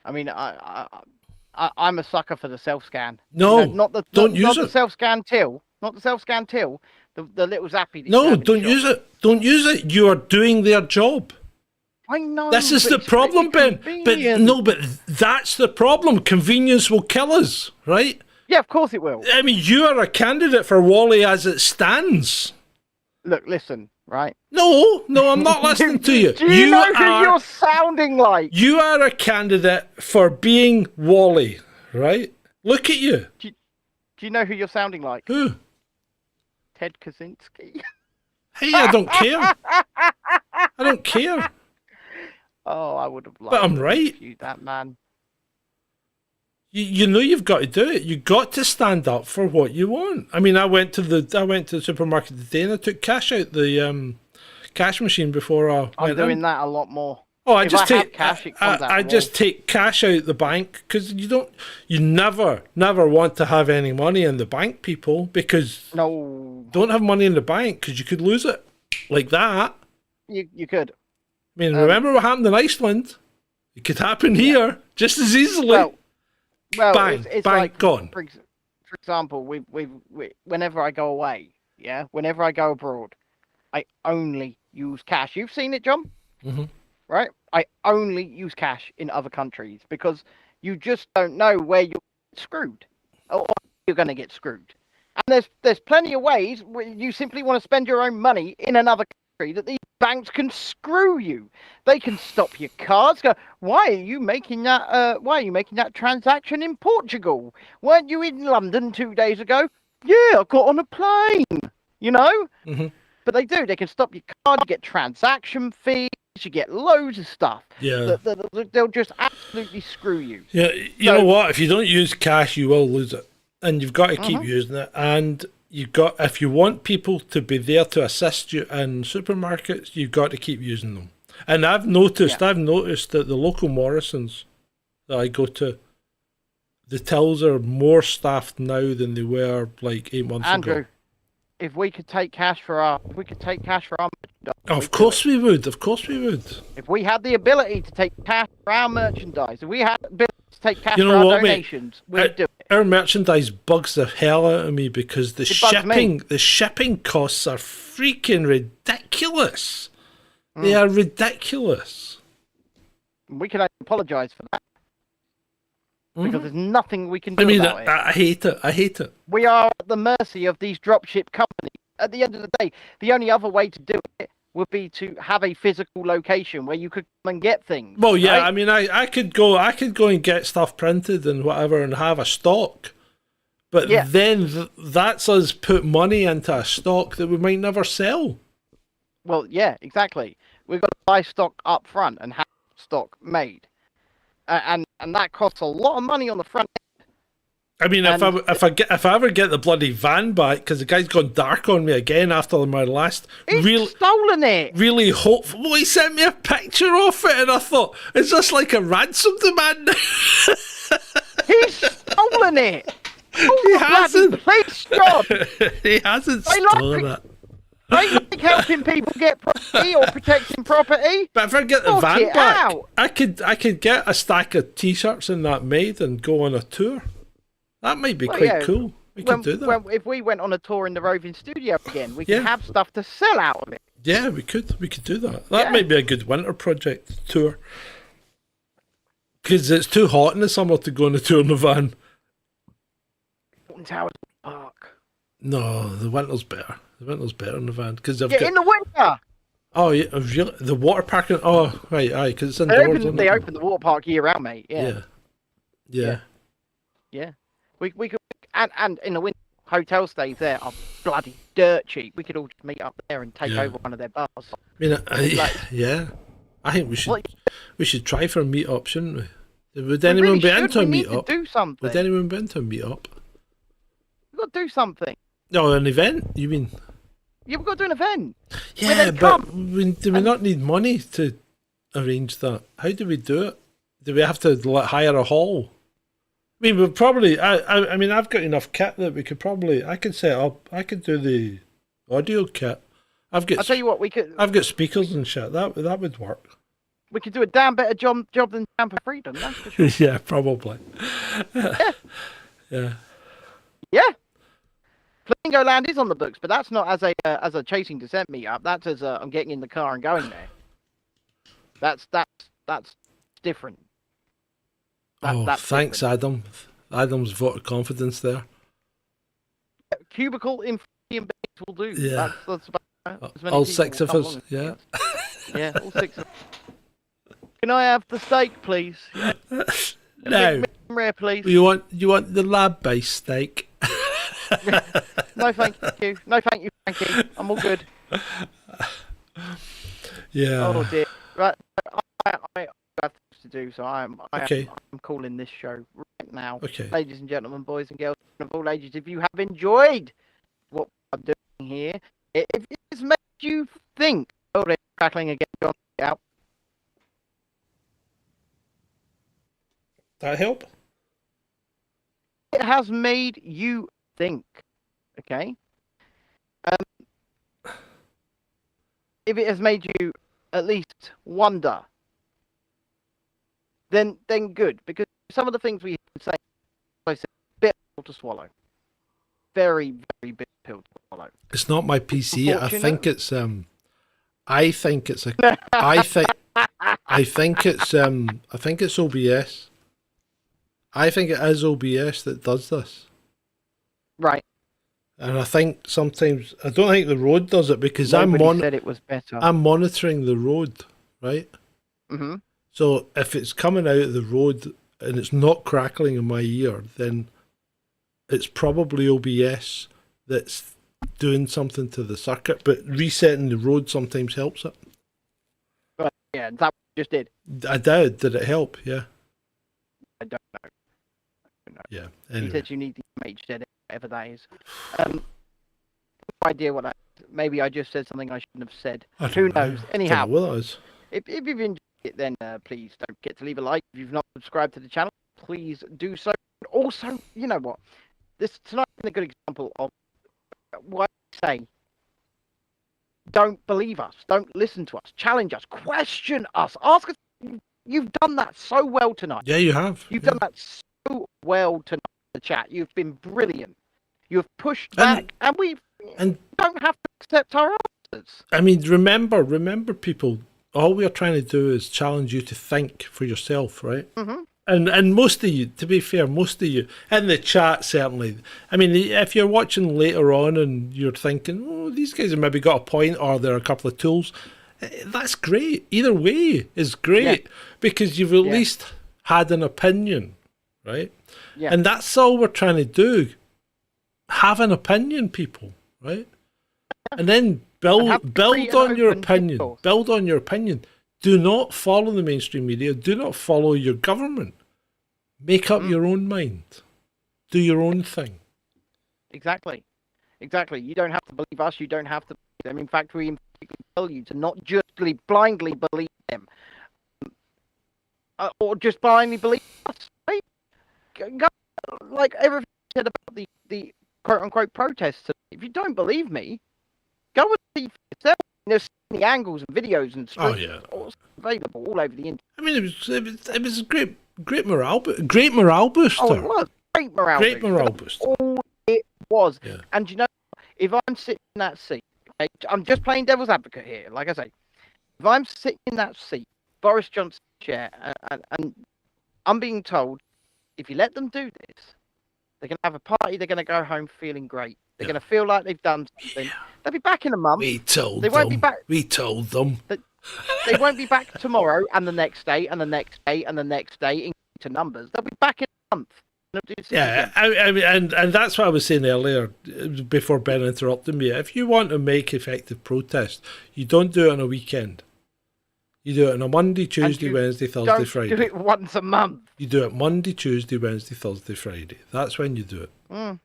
S3: I mean, I'm a sucker for the self-scan.
S2: No, don't use
S3: not
S2: it.
S3: The self-scan till, not the self-scan till, the little zappy. That you
S2: No,
S3: have in the
S2: don't
S3: shop.
S2: use it. Don't use it. You are doing their job.
S3: I know.
S2: This is
S3: but
S2: the
S3: it's
S2: problem,
S3: really
S2: Ben. But
S3: convenient.
S2: no, but that's the problem. Convenience will kill us, right?
S3: Yeah, of course it will.
S2: I mean, you are a candidate for Wally as it stands.
S3: Look, listen, right?
S2: No, I'm not listening to you.
S3: Do you know who you're sounding like?
S2: You are a candidate for being Wally, right? Look at you.
S3: Do you know who you're sounding like?
S2: Who?
S3: Ted Kaczynski.
S2: Hey, I don't care. I don't care.
S3: Oh, I would have loved
S2: But I'm
S3: to
S2: right.
S3: interview that man.
S2: You know you've got to do it. You got to stand up for what you want. I mean, I went to the supermarket today and I took cash out the cash machine before I
S3: I'm
S2: went
S3: doing
S2: in.
S3: that a lot more.
S2: Oh, I
S3: If
S2: just
S3: I have
S2: take
S3: cash, it comes out
S2: I
S3: more.
S2: just take cash out the bank because you never want to have any money in the bank, people, because
S3: No,
S2: don't have money in the bank because you could lose it like that.
S3: you could.
S2: I mean, remember what happened in Iceland? It could happen here just as easily.
S3: Well,
S2: Bang,
S3: it's
S2: bang,
S3: like,
S2: gone.
S3: For example, we whenever I go away, whenever I go abroad, I only use cash. You've seen it, John, right? I only use cash in other countries because you just don't know where you're screwed or you're going to get screwed. And there's plenty of ways where you simply want to spend your own money in another country that these banks can screw you. They can stop your cards. Go, why are you making that? Why are you making that transaction in Portugal? Weren't you in London 2 days ago? Yeah, I got on a plane. You know. But they do. They can stop your card. You get transaction fees. You get loads of stuff.
S2: Yeah.
S3: They'll just absolutely screw you.
S2: Yeah. You know what? If you don't use cash, you will lose it, and you've got to keep using it. And if you want people to be there to assist you in supermarkets, you've got to keep using them. And I've noticed that the local Morrisons that I go to, the tills are more staffed now than they were like 8 months
S3: Andrew,
S2: ago.
S3: if we could take cash for our merchandise,
S2: Of course we would. Of course we would.
S3: if we had the ability to take cash for our merchandise, if we had the ability to take cash
S2: You
S3: for
S2: know
S3: our
S2: what, mate?
S3: donations, we'd do it.
S2: Our merchandise bugs the hell out of me because
S3: It bugs me.
S2: the shipping costs are freaking ridiculous. They are ridiculous.
S3: We can apologise for that because there's nothing we can do
S2: I mean,
S3: about it.
S2: I hate it. I hate it.
S3: We are at the mercy of these dropship companies. At the end of the day, the only other way to do it would be to have a physical location where you could come and get things.
S2: Well, yeah.
S3: right?
S2: I mean, I could go and get stuff printed and whatever and have a stock, but then that's us put money into a stock that we might never sell.
S3: Well, yeah, exactly. We've got to buy stock up front and have stock made, and that costs a lot of money on the front.
S2: I mean, if I ever get the bloody van back, because the guy's gone dark on me again after my last
S3: He's stolen it.
S2: really hopeful. Well, he sent me a picture of it, and I thought, is this like a ransom demand?
S3: He's stolen it.
S2: He hasn't.
S3: Please, God.
S2: He hasn't stolen it.
S3: I like helping people get property or protecting property.
S2: But if I get the
S3: Sort
S2: van
S3: it
S2: back,
S3: out.
S2: I could get a stack of t-shirts in that made and go on a tour. That might be quite cool. We could do that.
S3: If we went on a tour in the roving studio again, we could have stuff to sell out of it.
S2: Yeah, we could. We could do that. That might be a good winter project tour. Because it's too hot in the summer to go on a tour in the van.
S3: Towers Park.
S2: No, the winter's better. The winter's better in the van because
S3: In the winter.
S2: Oh yeah, really? The water park. Oh right, aye, because it's indoors.
S3: They open the water park year round, mate. Yeah. We could and in the winter, hotel stays there are bloody dirt cheap. We could all just meet up there and take over one of their bars.
S2: I mean, I think we should try for a meet up, shouldn't we? Would anyone be into a meet up?
S3: Do something.
S2: Would anyone be into a meet up?
S3: We've got to do something.
S2: No, an event. You mean?
S3: Yeah, we've got to do an event.
S2: Yeah, but do we not need money to arrange that? How do we do it? Do we have to hire a hall? I mean, we'll probably. I mean, I've got enough kit that we could probably. I could set up. I could do the audio kit, I've got.
S3: I'll tell you what, we could
S2: speakers and shit. That would work.
S3: we could do a damn better job than Tampa Freedom. That's for sure.
S2: Yeah, probably. Yeah.
S3: Yeah. Flamingo Land is on the books, but that's not as a chasing descent meetup. That's as I'm getting in the car and going there. That's different. That's
S2: thanks,
S3: different.
S2: Adam. Adam's vote of confidence there.
S3: Cubicle in beings will do.
S2: Yeah.
S3: That's about as many
S2: All
S3: people
S2: 6
S3: will
S2: of
S3: come
S2: us.
S3: along.
S2: Yeah.
S3: Yeah, all 6 of us. Can I have the steak, please? Yeah.
S2: No.
S3: Rare, please.
S2: You want the lab-based steak?
S3: No, thank you. No, thank you, Frankie. I'm all good.
S2: Yeah.
S3: Oh dear. Right, I have things to do, so I'm calling this show right now.
S2: Okay.
S3: Ladies and gentlemen, boys and girls of all ages, if you have enjoyed what I'm doing here, if it's made you think, oh, they're crackling again, John, out.
S2: That help?
S3: It has made you think, okay? If it has made you at least wonder, then good, because some of the things we say, like I said, bit pill to swallow, very big pill to swallow.
S2: It's not my PC. I think it's I think it's OBS. I think it is OBS that does this.
S3: Right.
S2: And I think sometimes I don't think the road does it because
S3: Nobody said it was better.
S2: I'm monitoring the road, right?
S3: Mm-hmm.
S2: So if it's coming out of the road and it's not crackling in my ear, then it's probably OBS that's doing something to the circuit. But resetting the road sometimes helps it.
S3: But yeah, that what you just did.
S2: I did. Did it help? Yeah.
S3: I don't know.
S2: Yeah.
S3: He
S2: Anyway.
S3: said you need the image said it, whatever that is. No idea what maybe I just said something I shouldn't have said. Who knows? Anyhow,
S2: Don't know what it is.
S3: if you've enjoyed it, then please don't forget to leave a like. If you've not subscribed to the channel, please do so. Also, you know what? This tonight is a good example of what I say. Don't believe us. Don't listen to us. Challenge us. Question us. Ask us. You've done that so well tonight.
S2: Yeah, you have.
S3: You've done that so well tonight in the chat. You've been brilliant. You've pushed back, and we don't have to accept our answers.
S2: I mean, remember, people. All we are trying to do is challenge you to think for yourself, right?
S3: Mm-hmm.
S2: And most of you, to be fair, most of you in the chat certainly. I mean, if you're watching later on and you're thinking, oh, these guys have maybe got a point, or there are a couple of tools, that's great. Either way is great because you've at least had an opinion, right? Yeah. And that's all we're trying to do. Have an opinion, people, right? And then build on your opinion. People. Build on your opinion. Do not follow the mainstream media. Do not follow your government. Make up your own mind. Do your own thing.
S3: Exactly. You don't have to believe us. You don't have to believe them. In fact, we tell you to not just blindly believe them. Or just blindly believe us. Right? Go, like everything said about the quote-unquote protests. If you don't believe me, go and see for yourself. There's the angles and videos and streams available all over the internet.
S2: I mean, it was a great morale booster.
S3: Oh, it was great morale booster. All it was. Yeah. And you know, if I'm sitting in that seat, okay, I'm just playing devil's advocate here. Like I say, if I'm sitting in that seat, Boris Johnson's chair, and I'm being told, if you let them do this, they're going to have a party. They're going to go home feeling great. They're going to feel like they've done something. Yeah. They'll be back in a month.
S2: We told them.
S3: They won't be back tomorrow and the next day and the next day and the next day into numbers. They'll be back in a month.
S2: Yeah, I mean, and that's what I was saying earlier before Ben interrupted me. If you want to make effective protest, you don't do it on a weekend. You do it on a Monday, Tuesday, Wednesday, Thursday, Friday.
S3: Don't do it once a month.
S2: You do it Monday, Tuesday, Wednesday, Thursday, Friday. That's when you do it. Mm.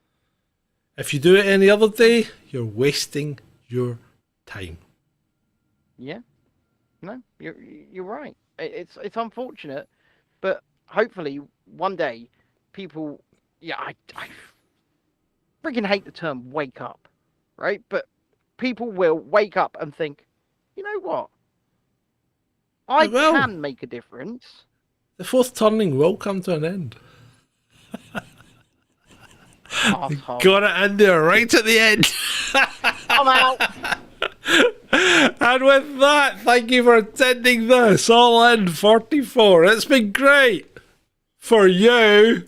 S2: If you do it any other day, you're wasting your time.
S3: Yeah. No, you're right. It's unfortunate, but hopefully one day people. Yeah, I freaking hate the term "wake up," right? But people will wake up and think, you know what? I can make a difference.
S2: The fourth turning will come to an end. Got it in there right at the end.
S3: I'm out.
S2: And with that, thank you for attending this All In 44. It's been great for you.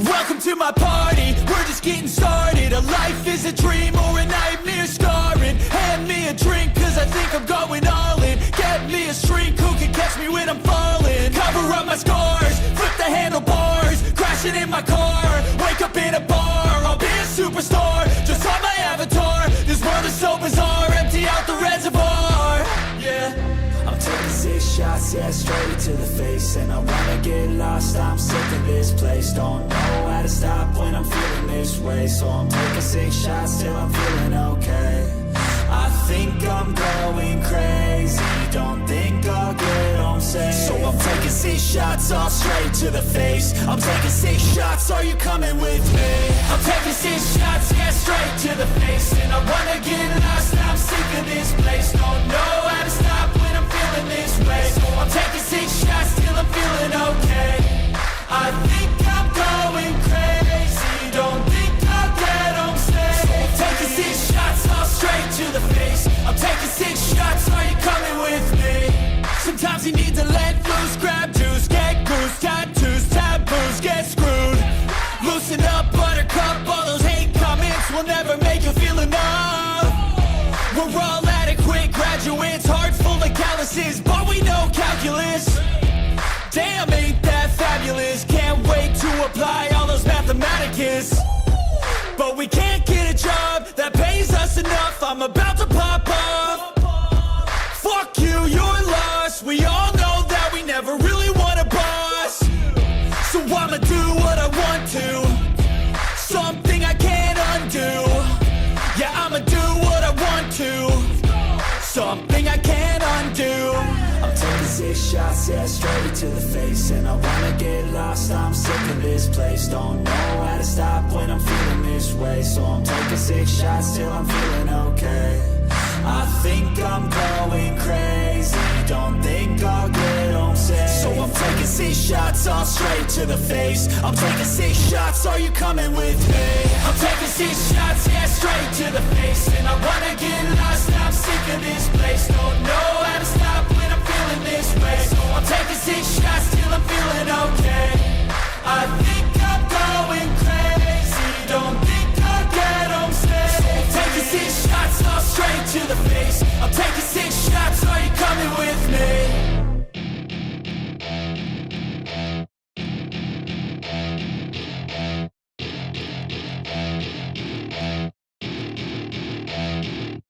S1: Welcome to my party, we're just getting started. A life is a dream or a nightmare scarring. Hand me a drink cause I think I'm going all in. Get me a shrink who can catch me when I'm falling. Cover up my scars, flip the handlebars. Crashing in my car, wake up in a bar. I'll be a superstar, just on my avatar. This world is so bizarre, empty out the reservoir. Yeah, I'm taking 6 shots, yeah, straight to the face. And I wanna get lost, I'm sick of this place. Don't know how to stop when I'm feeling this way. So I'm taking 6 shots till I'm feeling okay. I think I'm going crazy, don't think I'll get home safe. So I'm taking 6 shots all straight to the face. I'm taking 6 shots, are you coming with me? I'm taking 6 shots, yeah, straight to the face. And I wanna get lost, I'm sick of this place. Don't know how to stop when I'm feeling this way. So I'm taking 6 shots till I'm feeling okay. I think I'm going crazy, don't think I'll get home safe. So I'm taking 6 shots all straight to the face. I'm taking 6 shots, are you coming with me? Sometimes you need to let loose, grab juice, get goose, tattoos, taboos, get screwed. Loosen up, buttercup, all those hate comments will never make you feel enough. We're all adequate graduates, hearts full of calluses, but we know calculus. Damn, ain't that fabulous? Can't wait to apply all those mathematicus. But we can't get a job that pays us enough. I'm about to pop off. Fuck you, you're lost. We all know that we never really want a boss. So I'ma do what I want to, something I can't undo. Yeah, I'ma do what I want to, something I can't undo. I'm taking 6 shots, yeah, straight to the face. And I wanna get lost, I'm sick of this place. Don't know how to stop when I'm feeling this way. So I'm taking 6 shots till I'm feeling okay. I think I'm going crazy, don't think I'll get home safe. So I'm taking 6 shots all straight to the face. I'm taking 6 shots, are you coming with me? I'm taking 6 shots, yeah, straight to the face. And I wanna get lost, I'm sick of this place. Don't know how to stop when I'm feeling this way. So